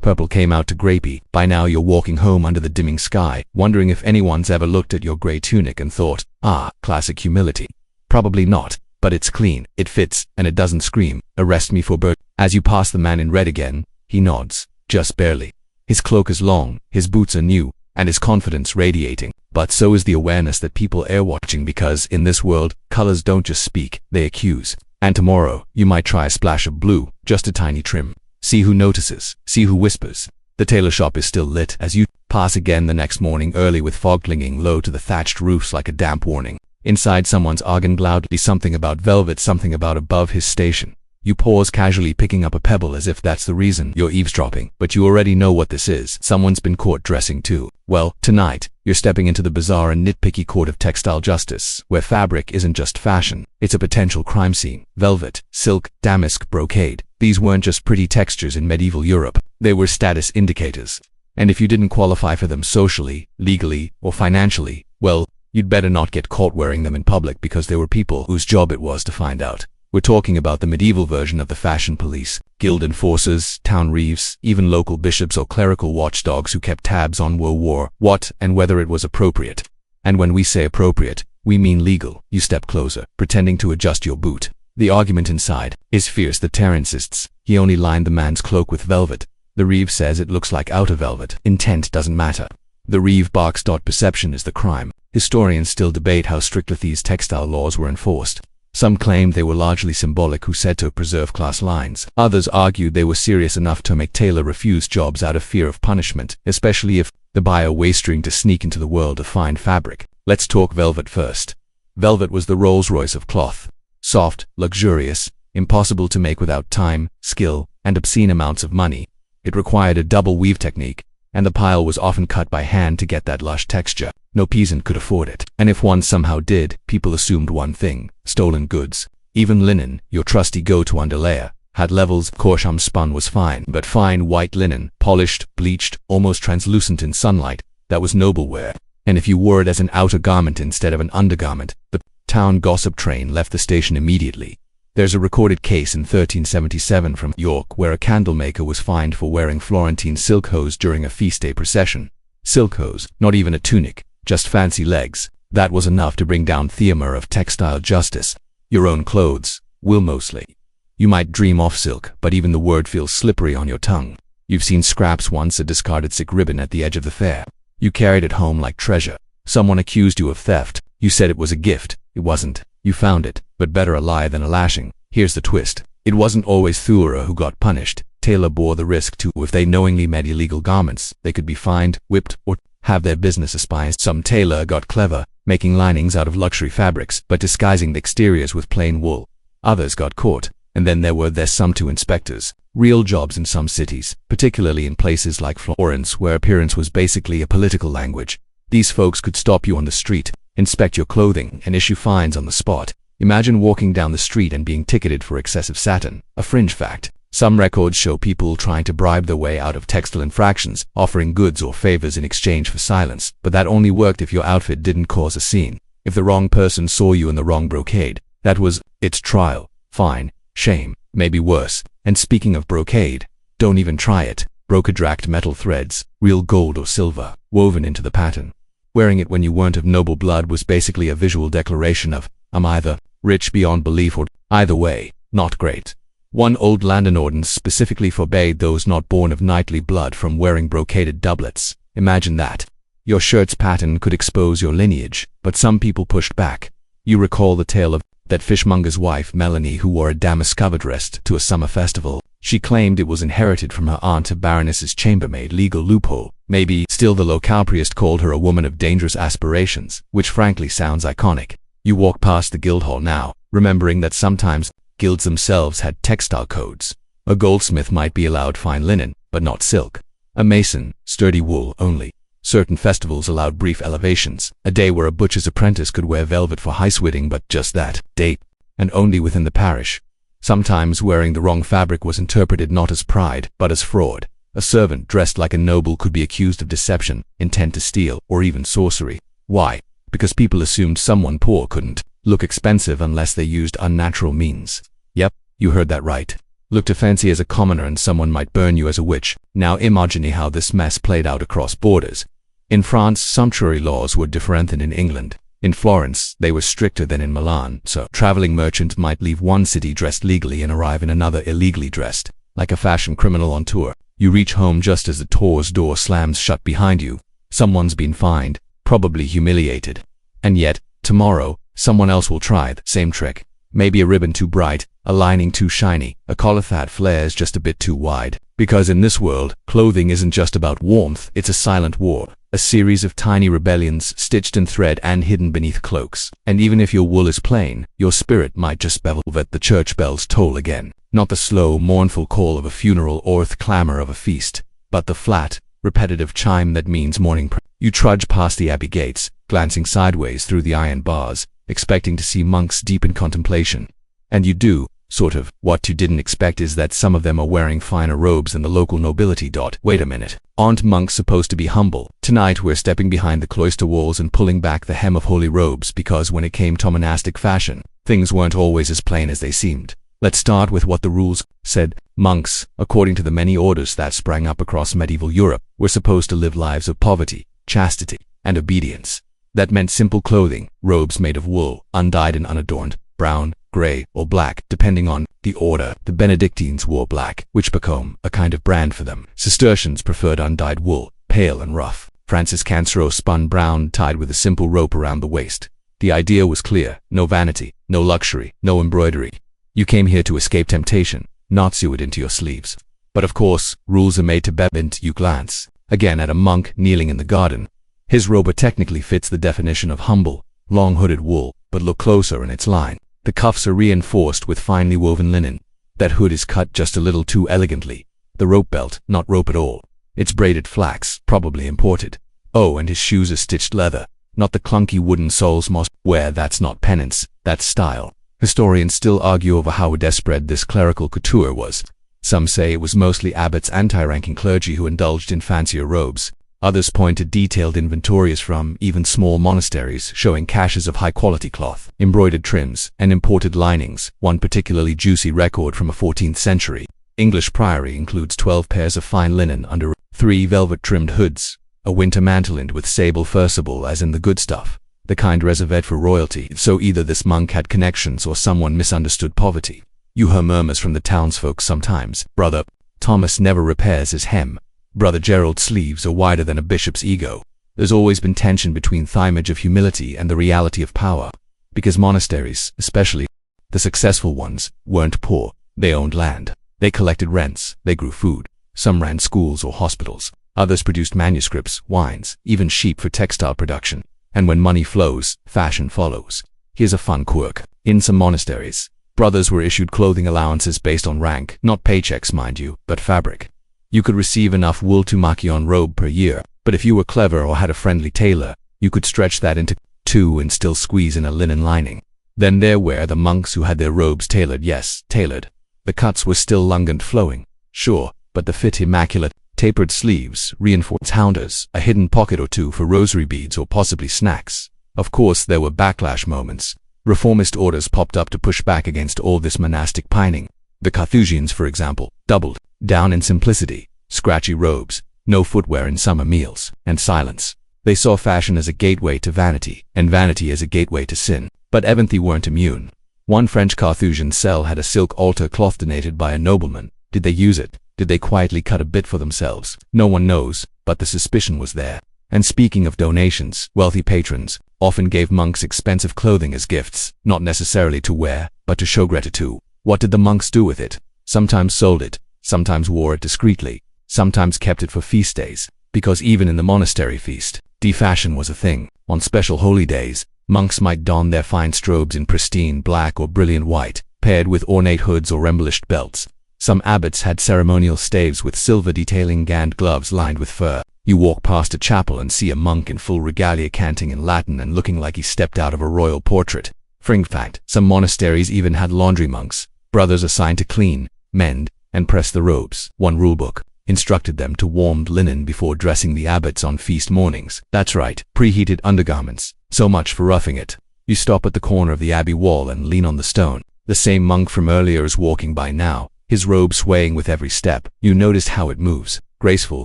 purple came out to grapey. By now you're walking home under the dimming sky, wondering if anyone's ever looked at your grey tunic and thought, ah, classic humility. Probably not, but it's clean, it fits, and it doesn't scream, arrest me for bird. As you pass the man in red again, he nods, just barely. His cloak is long, his boots are new, and his confidence radiating. But so is the awareness that people are watching, because in this world, colors don't just speak, they accuse. And tomorrow, you might try a splash of blue, just a tiny trim. See who notices, see who whispers. The tailor shop is still lit as you pass again the next morning early, with fog clinging low to the thatched roofs like a damp warning. Inside, someone's arguing loudly something about velvet, something about above his station. You pause casually, picking up a pebble as if that's the reason you're eavesdropping, but you already know what this is. Someone's been caught dressing too. Well, tonight, you're stepping into the bizarre and nitpicky court of textile justice, where fabric isn't just fashion, it's a potential crime scene. Velvet, silk, damask, brocade. These weren't just pretty textures in medieval Europe, they were status indicators. And if you didn't qualify for them socially, legally, or financially, well, you'd better not get caught wearing them in public, because there were people whose job it was to find out. We're talking about the medieval version of the fashion police, guild enforcers, town reeves, even local bishops or clerical watchdogs who kept tabs on who wore what and whether it was appropriate. And when we say appropriate, we mean legal. You step closer, pretending to adjust your boot. The argument inside is fierce. The Terran insists he only lined the man's cloak with velvet. The reeve says it looks like outer velvet. Intent doesn't matter. The reeve barks. Perception is the crime. Historians still debate how strictly these textile laws were enforced. Some claimed they were largely symbolic, who said to preserve class lines. Others argued they were serious enough to make tailor refuse jobs out of fear of punishment, especially if the buyer wastering to sneak into the world of fine fabric. Let's talk velvet first. Velvet was the Rolls-Royce of cloth. Soft, luxurious, impossible to make without time, skill, and obscene amounts of money. It required a double weave technique, and the pile was often cut by hand to get that lush texture. No peasant could afford it. And if one somehow did, people assumed one thing: stolen goods. Even linen, your trusty go-to underlayer, had levels. Coarse spun was fine, but fine white linen, polished, bleached, almost translucent in sunlight, that was noble wear. And if you wore it as an outer garment instead of an undergarment, the town gossip train left the station immediately. There's a recorded case in 1377 from York where a candlemaker was fined for wearing Florentine silk hose during a feast day procession. Silk hose, not even a tunic, just fancy legs. That was enough to bring down Theomir of textile justice. Your own clothes will mostly. You might dream off silk, but even the word feels slippery on your tongue. You've seen scraps once, a discarded sick ribbon at the edge of the fair. You carried it home like treasure. Someone accused you of theft. You said it was a gift. It wasn't. You found it, but better a lie than a lashing. Here's the twist. It wasn't always Thurer who got punished. Tailor bore the risk too. If they knowingly made illegal garments, they could be fined, whipped, or have their business espied. Some tailor got clever, making linings out of luxury fabrics, but disguising the exteriors with plain wool. Others got caught, and then there's some to inspectors. Real jobs in some cities, particularly in places like Florence, where appearance was basically a political language. These folks could stop you on the street, inspect your clothing, and issue fines on the spot. Imagine walking down the street and being ticketed for excessive satin. A fringe fact. Some records show people trying to bribe their way out of textile infractions, offering goods or favors in exchange for silence. But that only worked if your outfit didn't cause a scene. If the wrong person saw you in the wrong brocade, that was its trial, fine, shame, maybe worse. And speaking of brocade, don't even try it. Brocade-racked metal threads, real gold or silver, woven into the pattern. Wearing it when you weren't of noble blood was basically a visual declaration of, I'm either rich beyond belief or, either way, not great. One old London ordinance specifically forbade those not born of knightly blood from wearing brocaded doublets. Imagine that. Your shirt's pattern could expose your lineage, but some people pushed back. You recall the tale of that fishmonger's wife Melanie, who wore a damask-covered dress to a summer festival. She claimed it was inherited from her aunt, a baroness's chambermaid. Legal loophole. Maybe. Still, the local priest called her a woman of dangerous aspirations, which frankly sounds iconic. You walk past the Guildhall now, remembering that sometimes guilds themselves had textile codes. A goldsmith might be allowed fine linen, but not silk. A mason, sturdy wool only. Certain festivals allowed brief elevations, a day where a butcher's apprentice could wear velvet for high wedding, but just that day, and only within the parish. Sometimes wearing the wrong fabric was interpreted not as pride, but as fraud. A servant dressed like a noble could be accused of deception, intent to steal, or even sorcery. Why? Because people assumed someone poor couldn't look expensive unless they used unnatural means. Yep, you heard that right. Look too fancy as a commoner and someone might burn you as a witch. Now imagine how this mess played out across borders. In France, sumptuary laws were different than in England. In Florence, they were stricter than in Milan, so traveling merchant might leave one city dressed legally and arrive in another illegally dressed. Like a fashion criminal on tour, you reach home just as the tour's door slams shut behind you. Someone's been fined, probably humiliated. And yet, tomorrow, someone else will try the same trick. Maybe a ribbon too bright, a lining too shiny, a collar that flares just a bit too wide. Because in this world, clothing isn't just about warmth, it's a silent war. A series of tiny rebellions stitched in thread and hidden beneath cloaks. And even if your wool is plain, your spirit might just bevel that the church bells toll again. Not the slow, mournful call of a funeral or the clamor of a feast, but the flat, repetitive chime that means morning prayer. You trudge past the abbey gates, glancing sideways through the iron bars, expecting to see monks deep in contemplation. And you do, sort of. What you didn't expect is that some of them are wearing finer robes than the local nobility. Wait a minute. Aren't monks supposed to be humble? Tonight we're stepping behind the cloister walls and pulling back the hem of holy robes, because when it came to monastic fashion, things weren't always as plain as they seemed. Let's start with what the rules said. Monks, according to the many orders that sprang up across medieval Europe, were supposed to live lives of poverty, chastity, and obedience. That meant simple clothing, robes made of wool, undyed and unadorned, brown, gray, or black, depending on the order. The Benedictines wore black, which became a kind of brand for them. Cistercians preferred undyed wool, pale and rough. Francis Cancero spun brown, tied with a simple rope around the waist. The idea was clear: no vanity, no luxury, no embroidery. You came here to escape temptation, not sew it into your sleeves. But of course, rules are made to bend. You glance again at a monk kneeling in the garden. His robe technically fits the definition of humble, long-hooded wool, but look closer and it's line. The cuffs are reinforced with finely woven linen. That hood is cut just a little too elegantly. The rope belt, not rope at all. It's braided flax, probably imported. Oh, and his shoes are stitched leather, not the clunky wooden soles most wear. That's not penance, that's style. Historians still argue over how widespread this clerical couture was. Some say it was mostly abbots and high-ranking clergy who indulged in fancier robes. Others point to detailed inventories from even small monasteries showing caches of high-quality cloth, embroidered trims, and imported linings. One particularly juicy record from a 14th century English priory includes 12 pairs of fine linen under 3 velvet-trimmed hoods, a winter mantleland with sable fusible as in the good stuff, the kind reserved for royalty. So either this monk had connections or someone misunderstood poverty. You hear murmurs from the townsfolk sometimes. Brother Thomas never repairs his hem. Brother Gerald's sleeves are wider than a bishop's ego. There's always been tension between the image of humility and the reality of power. Because monasteries, especially the successful ones, weren't poor. They owned land. They collected rents. They grew food. Some ran schools or hospitals. Others produced manuscripts, wines, even sheep for textile production. And when money flows, fashion follows. Here's a fun quirk. In some monasteries, brothers were issued clothing allowances based on rank, not paychecks, mind you, but fabric. You could receive enough wool to make your own robe per year, but if you were clever or had a friendly tailor, you could stretch that into 2 and still squeeze in a linen lining. Then there were the monks who had their robes tailored. Yes, tailored. The cuts were still long and flowing, sure, but the fit immaculate. Tapered sleeves, reinforced hounders, a hidden pocket or two for rosary beads or possibly snacks. Of course, there were backlash moments. Reformist orders popped up to push back against all this monastic pining. The Carthusians, for example, doubled down in simplicity, scratchy robes, no footwear in summer meals, and silence. They saw fashion as a gateway to vanity, and vanity as a gateway to sin. But Eventhi weren't immune. One French Carthusian cell had a silk altar cloth donated by a nobleman. Did they use it? Did they quietly cut a bit for themselves? No one knows, but the suspicion was there. And speaking of donations, wealthy patrons often gave monks expensive clothing as gifts, not necessarily to wear, but to show gratitude. What did the monks do with it? Sometimes sold it, sometimes wore it discreetly, sometimes kept it for feast days, because even in the monastery feast, fashion was a thing. On special holy days, monks might don their fine robes in pristine black or brilliant white, paired with ornate hoods or embellished belts. Some abbots had ceremonial staves with silver detailing and gloves lined with fur. You walk past a chapel and see a monk in full regalia canting in Latin and looking like he stepped out of a royal portrait. In fact, some monasteries even had laundry monks, brothers assigned to clean, mend, and press the robes. One rulebook instructed them to warm linen before dressing the abbots on feast mornings. That's right, preheated undergarments. So much for roughing it. You stop at the corner of the abbey wall and lean on the stone. The same monk from earlier is walking by now, his robe swaying with every step. You noticed how it moves, graceful,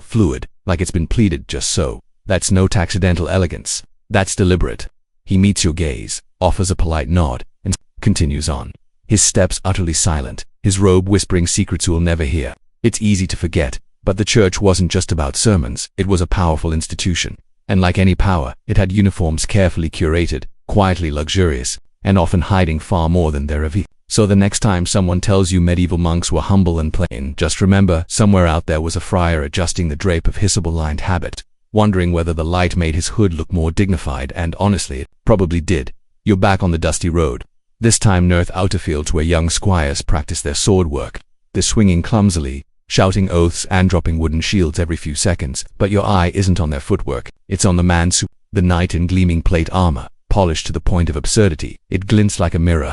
fluid, like it's been pleated just so. That's no accidental elegance. That's deliberate. He meets your gaze, offers a polite nod, and continues on. His steps utterly silent, his robe whispering secrets you'll never hear. It's easy to forget, but the church wasn't just about sermons. It was a powerful institution. And like any power, it had uniforms carefully curated, quietly luxurious, and often hiding far more than their reveal. So the next time someone tells you medieval monks were humble and plain, just remember, somewhere out there was a friar adjusting the drape of his lined habit, wondering whether the light made his hood look more dignified, and honestly, it probably did. You're back on the dusty road. This time neath outer fields where young squires practice their sword work. They're swinging clumsily, shouting oaths and dropping wooden shields every few seconds, but your eye isn't on their footwork, it's on the man's the knight in gleaming plate armor, polished to the point of absurdity. It glints like a mirror.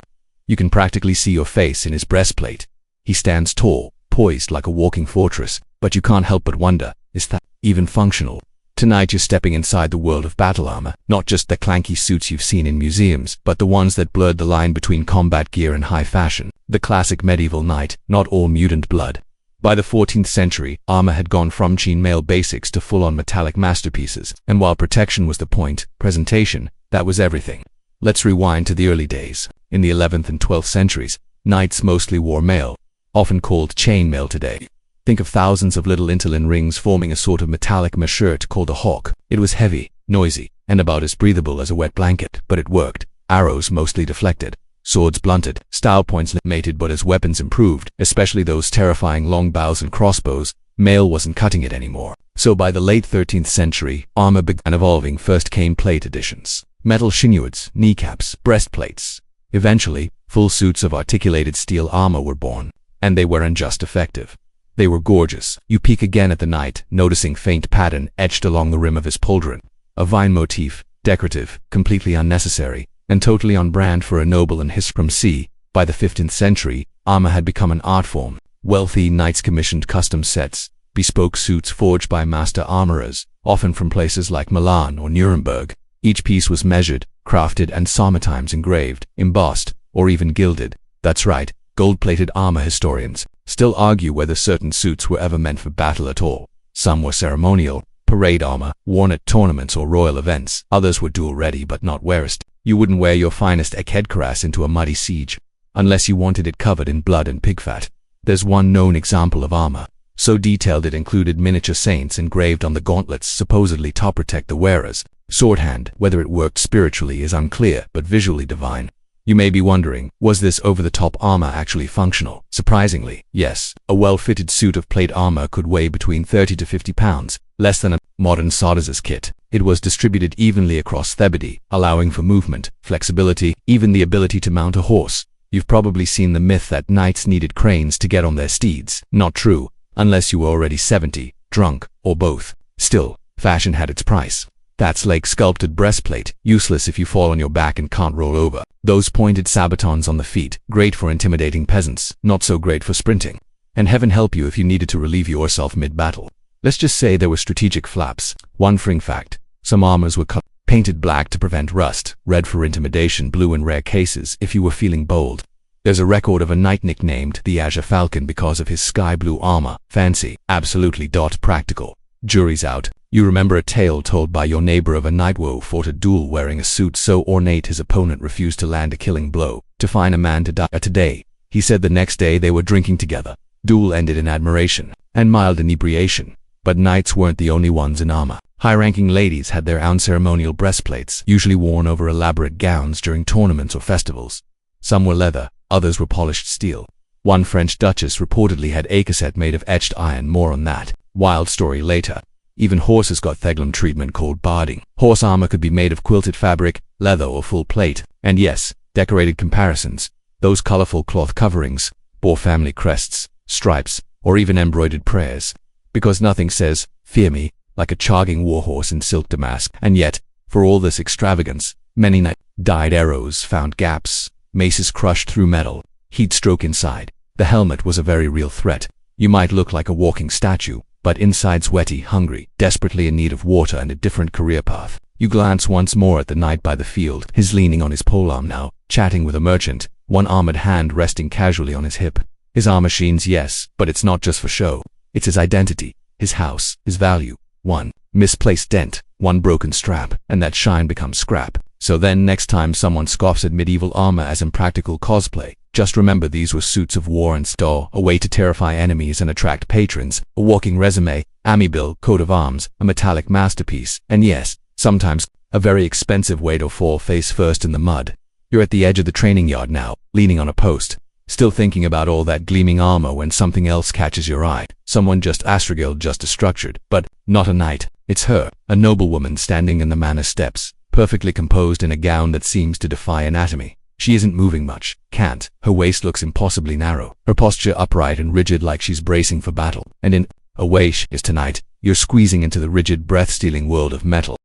You can practically see your face in his breastplate. He stands tall, poised like a walking fortress, but you can't help but wonder, is that even functional? Tonight you're stepping inside the world of battle armor, not just the clanky suits you've seen in museums, but the ones that blurred the line between combat gear and high fashion. The classic medieval knight, not all mutant blood. By the 14th century, armor had gone from chainmail basics to full-on metallic masterpieces, and while protection was the point, presentation, that was everything. Let's rewind to the early days. In the 11th and 12th centuries, knights mostly wore mail, often called chainmail today. Think of thousands of little interlin rings forming a sort of metallic shirt called a hawk. It was heavy, noisy, and about as breathable as a wet blanket, but it worked. Arrows mostly deflected, swords blunted, style points mated, but as weapons improved, especially those terrifying long bows and crossbows, mail wasn't cutting it anymore. So by the late 13th century, armor began evolving. First came plate editions, metal chignoids, kneecaps, breastplates. Eventually, full suits of articulated steel armor were born, and they weren't just effective. They were gorgeous. You peek again at the knight, noticing faint pattern etched along the rim of his pauldron. A vine motif, decorative, completely unnecessary, and totally on brand for a noble and his from sea. By the 15th century, armor had become an art form. Wealthy knights commissioned custom sets, bespoke suits forged by master armorers, often from places like Milan or Nuremberg. Each piece was measured, crafted, and sometimes engraved, embossed, or even gilded. That's right, gold-plated armor. Historians still argue whether certain suits were ever meant for battle at all. Some were ceremonial, parade armor, worn at tournaments or royal events. Others were duel-ready but not wearist. You wouldn't wear your finest headcuirass into a muddy siege, unless you wanted it covered in blood and pig fat. There's one known example of armor, so detailed it included miniature saints engraved on the gauntlets supposedly to protect the wearers. Swordhand, whether it worked spiritually is unclear, but visually divine. You may be wondering, was this over-the-top armor actually functional? Surprisingly, yes. A well-fitted suit of plate armor could weigh between 30 to 50 pounds, less than a modern soldier's kit. It was distributed evenly across Thebedy, allowing for movement, flexibility, even the ability to mount a horse. You've probably seen the myth that knights needed cranes to get on their steeds. Not true, unless you were already 70, drunk, or both. Still, fashion had its price. That's like sculpted breastplate, useless if you fall on your back and can't roll over. Those pointed sabatons on the feet, great for intimidating peasants, not so great for sprinting. And heaven help you if you needed to relieve yourself mid-battle. Let's just say there were strategic flaps. One fring fact, some armors were painted black to prevent rust, red for intimidation, blue in rare cases if you were feeling bold. There's a record of a knight nicknamed the Azure Falcon because of his sky blue armor. Fancy, absolutely practical. Jury's out. You remember a tale told by your neighbor of a knight who fought a duel wearing a suit so ornate his opponent refused to land a killing blow, to find a man to die. Today, he said the next day they were drinking together. Duel ended in admiration and mild inebriation. But knights weren't the only ones in armor. High-ranking ladies had their own ceremonial breastplates, usually worn over elaborate gowns during tournaments or festivals. Some were leather, others were polished steel. One French duchess reportedly had a cassette made of etched iron. More on that. Wild story later. Even horses got Theglam treatment called barding. Horse armor could be made of quilted fabric, leather, or full plate. And yes, decorated comparisons. Those colorful cloth coverings bore family crests, stripes, or even embroidered prayers. Because nothing says, "Fear me," like a charging warhorse in silk damask. And yet, for all this extravagance, many dyed arrows found gaps, maces crushed through metal, heat stroke inside. The helmet was a very real threat. You might look like a walking statue, but inside sweaty, hungry, desperately in need of water and a different career path. You glance once more at the knight by the field, his leaning on his polearm now, chatting with a merchant, one armored hand resting casually on his hip. His armor shines, yes, but it's not just for show. It's his identity, his house, his value. One misplaced dent, one broken strap, and that shine becomes scrap. So then next time someone scoffs at medieval armor as impractical cosplay, just remember these were suits of war and store, a way to terrify enemies and attract patrons, a walking resume, army bill, coat of arms, a metallic masterpiece, and yes, sometimes, a very expensive way to fall face first in the mud. You're at the edge of the training yard now, leaning on a post, still thinking about all that gleaming armor when something else catches your eye. Someone just astragiled just as structured, but not a knight. It's her, a noblewoman standing in the manor steps, perfectly composed in a gown that seems to defy anatomy. She isn't moving much, can't. Her waist looks impossibly narrow, her posture upright and rigid like she's bracing for battle. And in a way she is tonight, you're squeezing into the rigid, breath-stealing world of metal.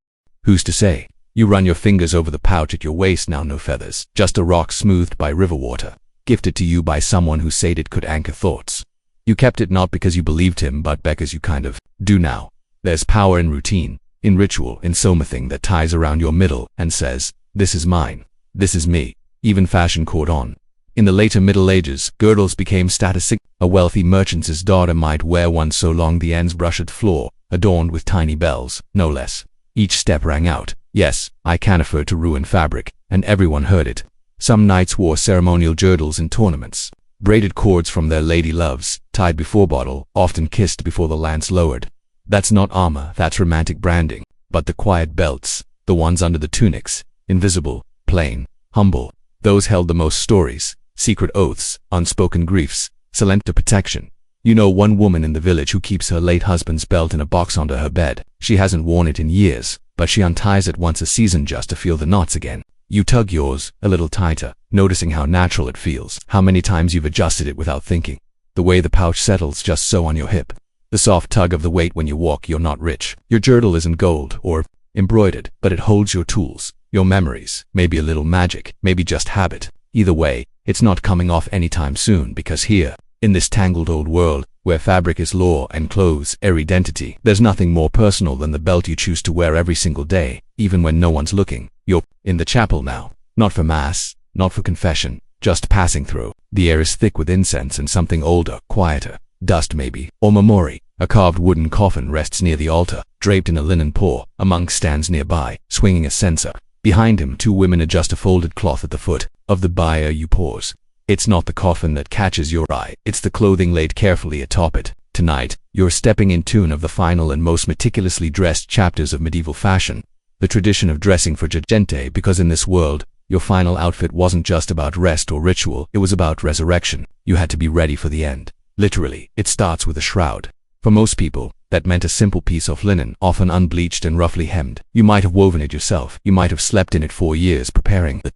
Who's to say? You run your fingers over the pouch at your waist now, no feathers, just a rock smoothed by river water, gifted to you by someone who said it could anchor thoughts. You kept it not because you believed him, but because you kind of do now. There's power in routine, in ritual, in something that ties around your middle and says, this is mine, this is me. Even fashion caught on. In the later Middle Ages, girdles became status symbol. A wealthy merchant's daughter might wear one so long the ends brushed the floor, adorned with tiny bells, no less. Each step rang out, yes, I can afford to ruin fabric, and everyone heard it. Some knights wore ceremonial girdles in tournaments. braided cords from their lady loves, tied before bottle, often kissed before the lance lowered. That's not armor, that's romantic branding. But the quiet belts, the ones under the tunics, invisible, plain, humble, those held the most stories, secret oaths, unspoken griefs, silent protection. You know one woman in the village who keeps her late husband's belt in a box under her bed. She hasn't worn it in years, but she unties it once a season just to feel the knots again. You tug yours a little tighter, noticing how natural it feels, how many times you've adjusted it without thinking. The way the pouch settles just so on your hip. The soft tug of the weight when you walk. You're not rich. Your girdle isn't gold or embroidered, but it holds your tools, your memories, maybe a little magic, maybe just habit. Either way, it's not coming off anytime soon, because here, in this tangled old world, where fabric is law and clothes are identity, there's nothing more personal than the belt you choose to wear every single day, even when no one's looking. You're in the chapel now, not for mass, not for confession, just passing through. The air is thick with incense and something older, quieter, dust maybe, or memory. A carved wooden coffin rests near the altar, draped in a linen pall. A monk stands nearby, swinging a censer. Behind him, two women adjust a folded cloth at the foot of the bier. You pause. It's not the coffin that catches your eye, it's the clothing laid carefully atop it. Tonight, you're stepping in tune of the final and most meticulously dressed chapters of medieval fashion, the tradition of dressing for gente, because in this world, your final outfit wasn't just about rest or ritual, it was about resurrection. You had to be ready for the end. Literally, it starts with a shroud. For most people, that meant a simple piece of linen, often unbleached and roughly hemmed. You might have woven it yourself, you might have slept in it for years preparing. The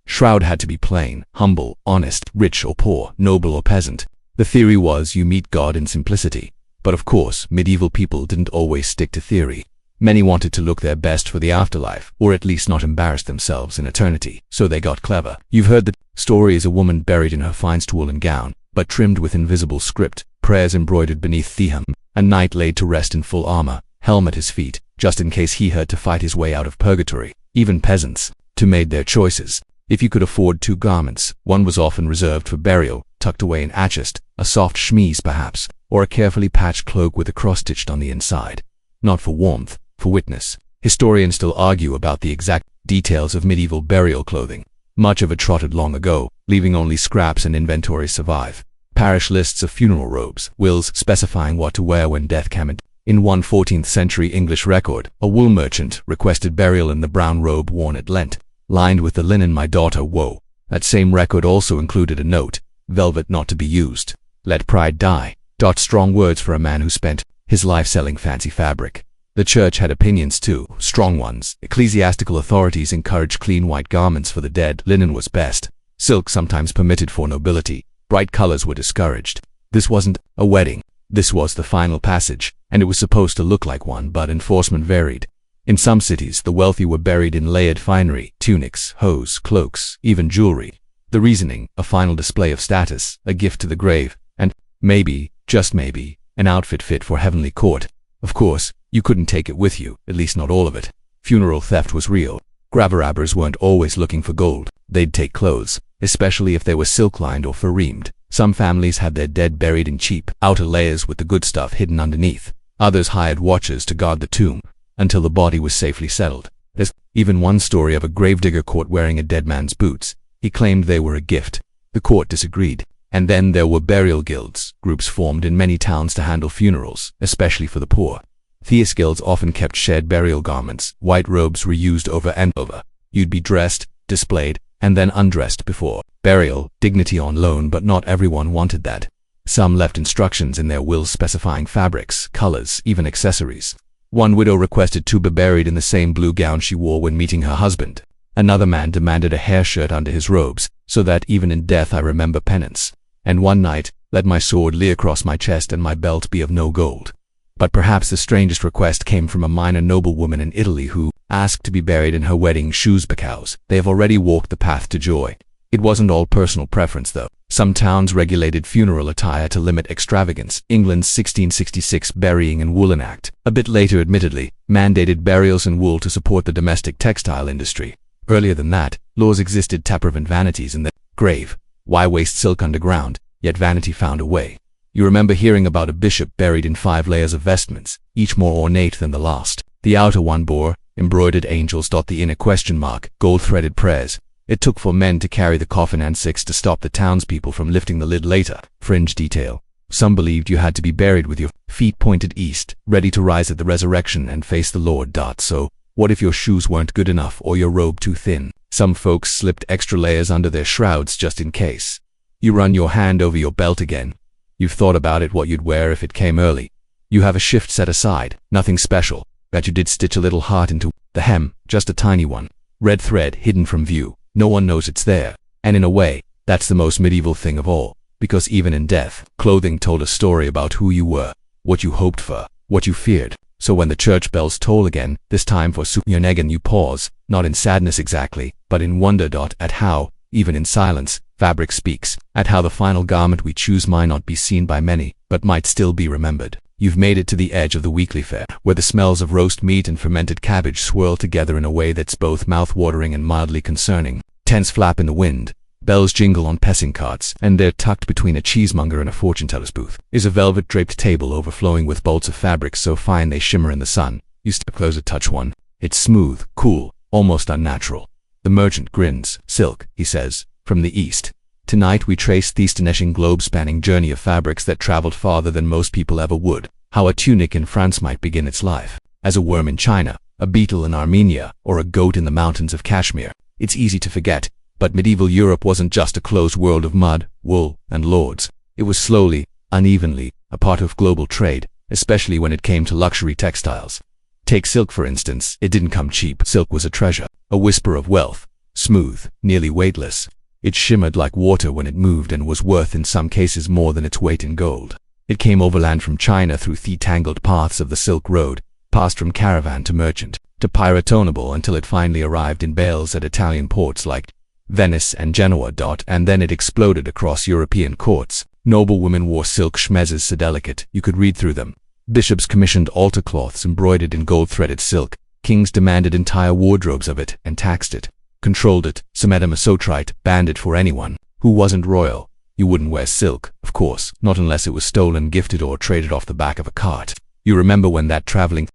shroud had to be plain, humble, honest, rich or poor, noble or peasant. The theory was you meet God in simplicity. But of course, medieval people didn't always stick to theory. Many wanted to look their best for the afterlife, or at least not embarrass themselves in eternity, so they got clever. You've heard the story is a woman buried in her fine stool and gown, but trimmed with invisible script, prayers embroidered beneath the hem, a knight laid to rest in full armor, helm at his feet, just in case he had to fight his way out of purgatory. Even peasants, too, made their choices. If you could afford two garments, one was often reserved for burial, tucked away in a chest, a soft chemise perhaps, or a carefully patched cloak with a cross stitched on the inside. Not for warmth, for witness. Historians still argue about the exact details of medieval burial clothing. Much of it trotted long ago, leaving only scraps and inventories survive. Parish lists of funeral robes, wills specifying what to wear when death came. In one 14th century English record, a wool merchant requested burial in the brown robe worn at Lent, lined with the linen my daughter wore. That same record also included a note, velvet not to be used. Let pride die. Strong words for a man who spent his life selling fancy fabric. The church had opinions too, strong ones. Ecclesiastical authorities encouraged clean white garments for the dead. Linen was best. Silk sometimes permitted for nobility. Bright colors were discouraged. This wasn't a wedding. This was the final passage, and it was supposed to look like one, but enforcement varied. In some cities, the wealthy were buried in layered finery, tunics, hose, cloaks, even jewelry. The reasoning, a final display of status, a gift to the grave, and maybe, just maybe, an outfit fit for heavenly court. Of course, you couldn't take it with you, at least not all of it. Funeral theft was real. Grave-robbers weren't always looking for gold. They'd take clothes, especially if they were silk-lined or fur-reamed. Some families had their dead buried in cheap outer layers with the good stuff hidden underneath. Others hired watchers to guard the tomb until the body was safely settled. There's even one story of a gravedigger caught wearing a dead man's boots. He claimed they were a gift. The court disagreed. And then there were burial guilds, groups formed in many towns to handle funerals, especially for the poor. These guilds often kept shared burial garments, white robes reused over and over. You'd be dressed, displayed, and then undressed before burial, dignity on loan, but not everyone wanted that. Some left instructions in their wills specifying fabrics, colors, even accessories. One widow requested to be buried in the same blue gown she wore when meeting her husband. Another man demanded a hair shirt under his robes, so that even in death I remember penance. And one night, let my sword lay across my chest and my belt be of no gold. But perhaps the strangest request came from a minor noblewoman in Italy who asked to be buried in her wedding shoes because they have already walked the path to joy. It wasn't all personal preference though. Some towns regulated funeral attire to limit extravagance. England's 1666 Burying in Woolen Act, a bit later admittedly, mandated burials in wool to support the domestic textile industry. Earlier than that, laws existed to prevent vanities in the grave. Why waste silk underground? Yet vanity found a way. You remember hearing about a bishop buried in 5 layers of vestments, each more ornate than the last. The outer one bore embroidered angels. The inner ? Gold-threaded prayers. It took 4 men to carry the coffin and 6 to stop the townspeople from lifting the lid later. Fringe detail. Some believed you had to be buried with your feet pointed east, ready to rise at the resurrection and face the Lord. So, what if your shoes weren't good enough or your robe too thin? Some folks slipped extra layers under their shrouds just in case. You run your hand over your belt again. You've thought about it, what you'd wear if it came early. You have a shift set aside, nothing special. Bet you did stitch a little heart into the hem, just a tiny one. Red thread hidden from view. No one knows it's there. And in a way, that's the most medieval thing of all. Because even in death, clothing told a story about who you were, what you hoped for, what you feared. So when the church bells toll again, this time for Sunyonegin, you pause, not in sadness exactly, but in wonder. At how, even in silence, fabric speaks, at how the final garment we choose might not be seen by many, but might still be remembered. You've made it to the edge of the weekly fair, where the smells of roast meat and fermented cabbage swirl together in a way that's both mouth-watering and mildly concerning. Tents flap in the wind. Bells jingle on pessing carts, and there, tucked between a cheesemonger and a fortune-teller's booth, is a velvet-draped table overflowing with bolts of fabric so fine they shimmer in the sun. You step closer, touch one. It's smooth, cool, almost unnatural. The merchant grins. Silk, he says, from the east. Tonight we trace the astonishing globe-spanning journey of fabrics that traveled farther than most people ever would. How a tunic in France might begin its life as a worm in China, a beetle in Armenia, or a goat in the mountains of Kashmir. It's easy to forget, but medieval Europe wasn't just a closed world of mud, wool, and lords. It was slowly, unevenly, a part of global trade, especially when it came to luxury textiles. Take silk for instance. It didn't come cheap. Silk was a treasure, a whisper of wealth, smooth, nearly weightless. It shimmered like water when it moved and was worth in some cases more than its weight in gold. It came overland from China through the tangled paths of the Silk Road, passed from caravan to merchant, to pirate-ownable until it finally arrived in bales at Italian ports like Venice and Genoa. And then it exploded across European courts. Noble women wore silk schmezzes so delicate you could read through them. Bishops commissioned altar cloths embroidered in gold-threaded silk. Kings demanded entire wardrobes of it and taxed it, controlled it. Some Edemosotrite banned it for anyone who wasn't royal. You wouldn't wear silk, of course, not unless it was stolen, gifted, or traded off the back of a cart. You remember when that traveling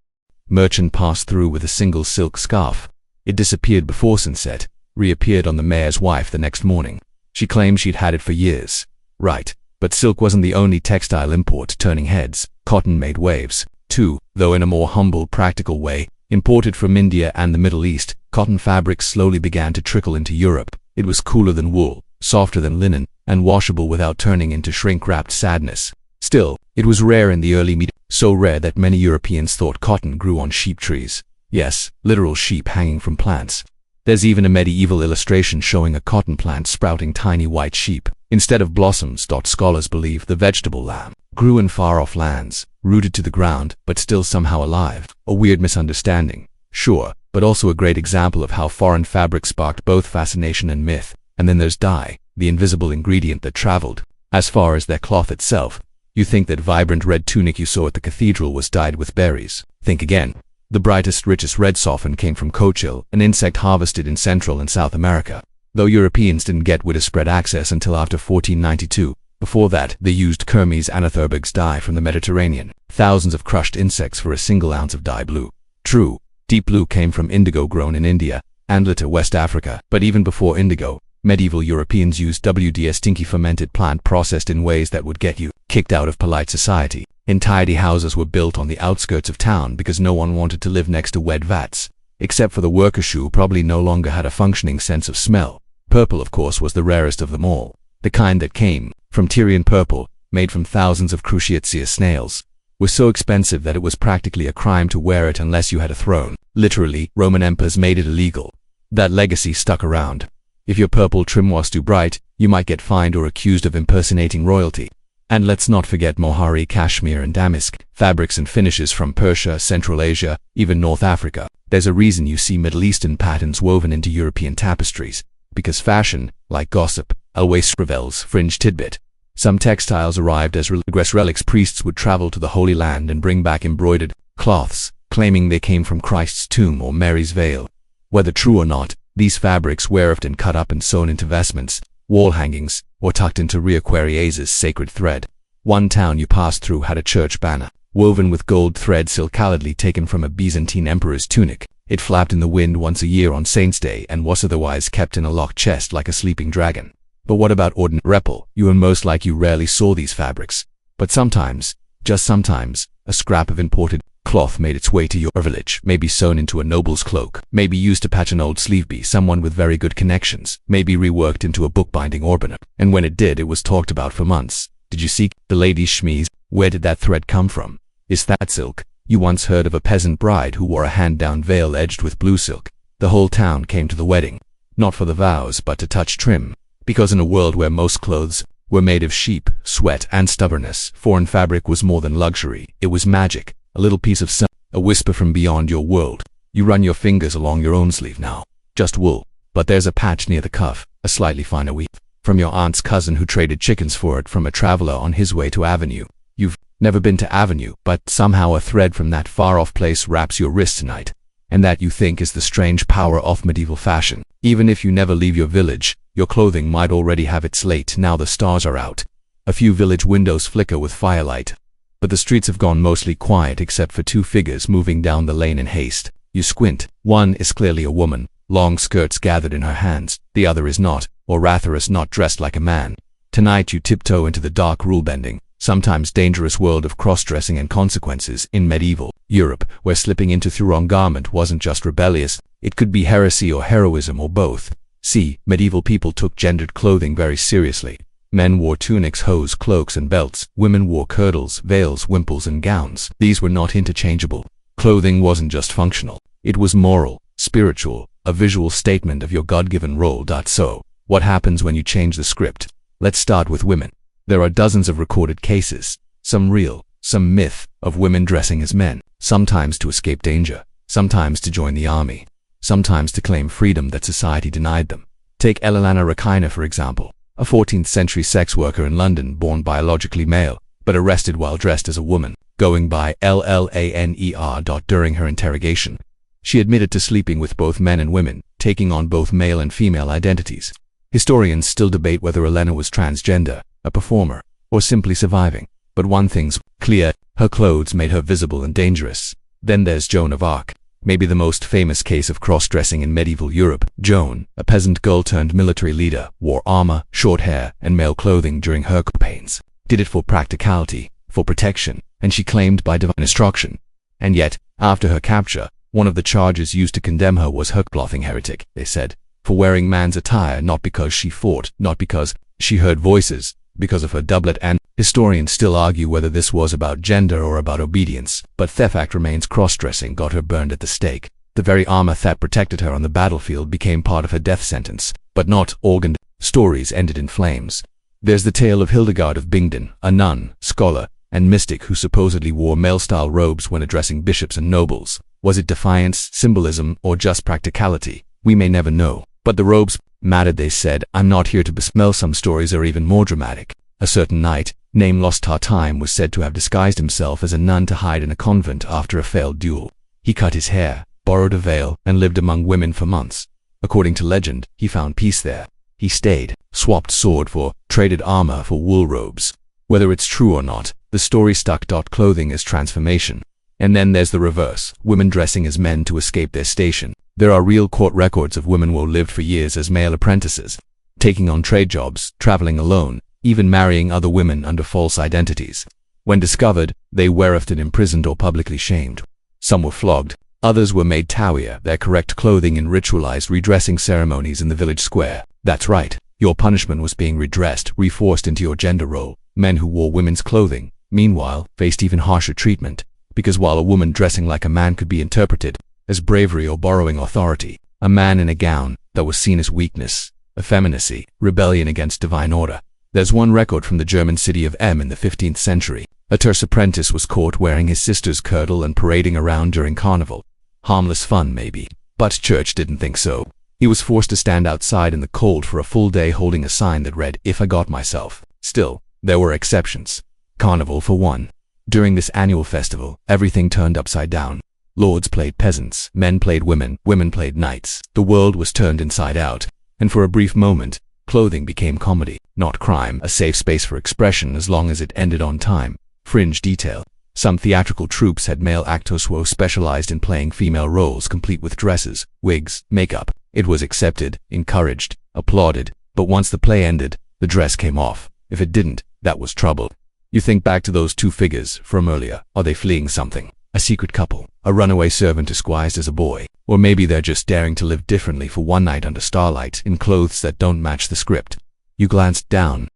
merchant passed through with a single silk scarf? It disappeared before sunset, reappeared on the mayor's wife the next morning. She claimed she'd had it for years. Right, but silk wasn't the only textile import turning heads. Cotton made waves, too, though in a more humble, practical way. Imported from India and the Middle East, cotton fabric slowly began to trickle into Europe. It was cooler than wool, softer than linen, and washable without turning into shrink-wrapped sadness. Still, it was rare in the early Middle Ages, so rare that many Europeans thought cotton grew on sheep trees. Yes, literal sheep hanging from plants. There's even a medieval illustration showing a cotton plant sprouting tiny white sheep instead of blossoms. Scholars believe the vegetable lamb grew in far-off lands, rooted to the ground, but still somehow alive. A weird misunderstanding, sure, but also a great example of how foreign fabric sparked both fascination and myth. And then there's dye, the invisible ingredient that traveled as far as their cloth itself. You think that vibrant red tunic you saw at the cathedral was dyed with berries. Think again. The brightest, richest red often came from cochill, an insect harvested in Central and South America, though Europeans didn't get widespread access until after 1492. Before that, they used Kermes Anatherberg's dye from the Mediterranean, thousands of crushed insects for a single ounce of dye blue. True, deep blue came from indigo grown in India and later West Africa, but even before indigo, medieval Europeans used WD stinky fermented plant processed in ways that would get you kicked out of polite society. Entire houses were built on the outskirts of town because no one wanted to live next to wet vats, except for the workers who probably no longer had a functioning sense of smell. Purple, of course, was the rarest of them all. The kind that came from Tyrian purple, made from thousands of Cruciaceae snails, was so expensive that it was practically a crime to wear it unless you had a throne. Literally, Roman emperors made it illegal. That legacy stuck around. If your purple trim was too bright, you might get fined or accused of impersonating royalty. And let's not forget Mohari, Kashmir, and damask, fabrics and finishes from Persia, Central Asia, even North Africa. There's a reason you see Middle Eastern patterns woven into European tapestries, because fashion, like gossip, always reveals fringe tidbit. Some textiles arrived as religious relics. Priests would travel to the Holy Land and bring back embroidered cloths, claiming they came from Christ's tomb or Mary's veil. Whether true or not, these fabrics were often cut up and sewn into vestments, wall hangings, or tucked into Riaquaria's sacred thread. One town you passed through had a church banner, woven with gold thread silk, taken from a Byzantine emperor's tunic. It flapped in the wind once a year on Saint's Day and was otherwise kept in a locked chest like a sleeping dragon. But what about ordinary repel? You and most like you rarely saw these fabrics. But sometimes, just sometimes, a scrap of imported cloth made its way to your village, maybe sewn into a noble's cloak, maybe used to patch an old sleeve by someone with very good connections, maybe reworked into a bookbinding ornament. And when it did, it was talked about for months. Did you see the ladies' shmees? Where did that thread come from? Is that silk? You once heard of a peasant bride who wore a hand-down veil edged with blue silk. The whole town came to the wedding, not for the vows but to touch trim, because in a world where most clothes were made of sheep, sweat, and stubbornness, foreign fabric was more than luxury. It was magic, a little piece of sun, a whisper from beyond your world. You run your fingers along your own sleeve now. Just wool, but there's a patch near the cuff, a slightly finer weave, from your aunt's cousin who traded chickens for it from a traveler on his way to Avenue. You've never been to Avenue, but somehow a thread from that far-off place wraps your wrist tonight. And that you think is the strange power of medieval fashion. Even if you never leave your village, your clothing might already have its late. Now the stars are out. A few village windows flicker with firelight. But the streets have gone mostly quiet except for two figures moving down the lane in haste. You squint. One is clearly a woman, long skirts gathered in her hands. The other is not, or rather is not dressed like a man. Tonight you tiptoe into the dark rule-bending, sometimes dangerous world of cross-dressing and consequences in medieval Europe, where slipping into the wrong garment wasn't just rebellious, it could be heresy or heroism or both. See, medieval people took gendered clothing very seriously. Men wore tunics, hose, cloaks, and belts. Women wore kirtles, veils, wimples, and gowns. These were not interchangeable. Clothing wasn't just functional. It was moral, spiritual, a visual statement of your God-given role. So, what happens when you change the script? Let's start with women. There are dozens of recorded cases, some real, some myth, of women dressing as men, sometimes to escape danger, sometimes to join the army, sometimes to claim freedom that society denied them. Take Elena Rakina, for example, a 14th century sex worker in London born biologically male, but arrested while dressed as a woman, going by LLANER. During her interrogation, she admitted to sleeping with both men and women, taking on both male and female identities. Historians still debate whether Elena was transgender, a performer, or simply surviving. But one thing's clear, her clothes made her visible and dangerous. Then there's Joan of Arc, maybe the most famous case of cross-dressing in medieval Europe. Joan, a peasant girl turned military leader, wore armor, short hair, and male clothing during her campaigns. Did it for practicality, for protection, and she claimed by divine instruction. And yet, after her capture, one of the charges used to condemn her was her clothing heretic, they said, for wearing man's attire, not because she fought, not because she heard voices, because of her doublet. And historians still argue whether this was about gender or about obedience, but the fact remains cross-dressing got her burned at the stake. The very armor that protected her on the battlefield became part of her death sentence, but not organ. Stories ended in flames. There's the tale of Hildegard of Bingen, a nun, scholar, and mystic who supposedly wore male-style robes when addressing bishops and nobles. Was it defiance, symbolism, or just practicality? We may never know. But the robes mattered, they said. I'm not here to besmell. Some stories are even more dramatic. A certain knight, named Lost Time, was said to have disguised himself as a nun to hide in a convent after a failed duel. He cut his hair, borrowed a veil, and lived among women for months. According to legend, he found peace there. He stayed, swapped sword for, traded armor for wool robes. Whether it's true or not, the story stuck. Clothing is transformation. And then there's the reverse, women dressing as men to escape their station. There are real court records of women who lived for years as male apprentices, taking on trade jobs, traveling alone, even marrying other women under false identities. When discovered, they were often imprisoned or publicly shamed. Some were flogged, others were made to wear their correct clothing in ritualized redressing ceremonies in the village square. That's right, your punishment was being redressed, reforced into your gender role. Men who wore women's clothing, meanwhile, faced even harsher treatment, because while a woman dressing like a man could be interpreted as bravery or borrowing authority, a man in a gown that was seen as weakness, effeminacy, rebellion against divine order. There's one record from the German city of M in the 15th century. A terse apprentice was caught wearing his sister's kirtle and parading around during carnival. Harmless fun, maybe. But church didn't think so. He was forced to stand outside in the cold for a full day holding a sign that read, "If I got myself." Still, there were exceptions. Carnival for one. During this annual festival, everything turned upside down. Lords played peasants, men played women, women played knights. The world was turned inside out, and for a brief moment, clothing became comedy, not crime, a safe space for expression as long as it ended on time. Fringe detail. Some theatrical troupes had male actors who specialized in playing female roles, complete with dresses, wigs, makeup. It was accepted, encouraged, applauded, but once the play ended, the dress came off. If it didn't, that was trouble. You think back to those two figures from earlier. Are they fleeing something? A secret couple? A runaway servant disguised as a boy? Or maybe they're just daring to live differently for one night under starlight in clothes that don't match the script. You glanced down,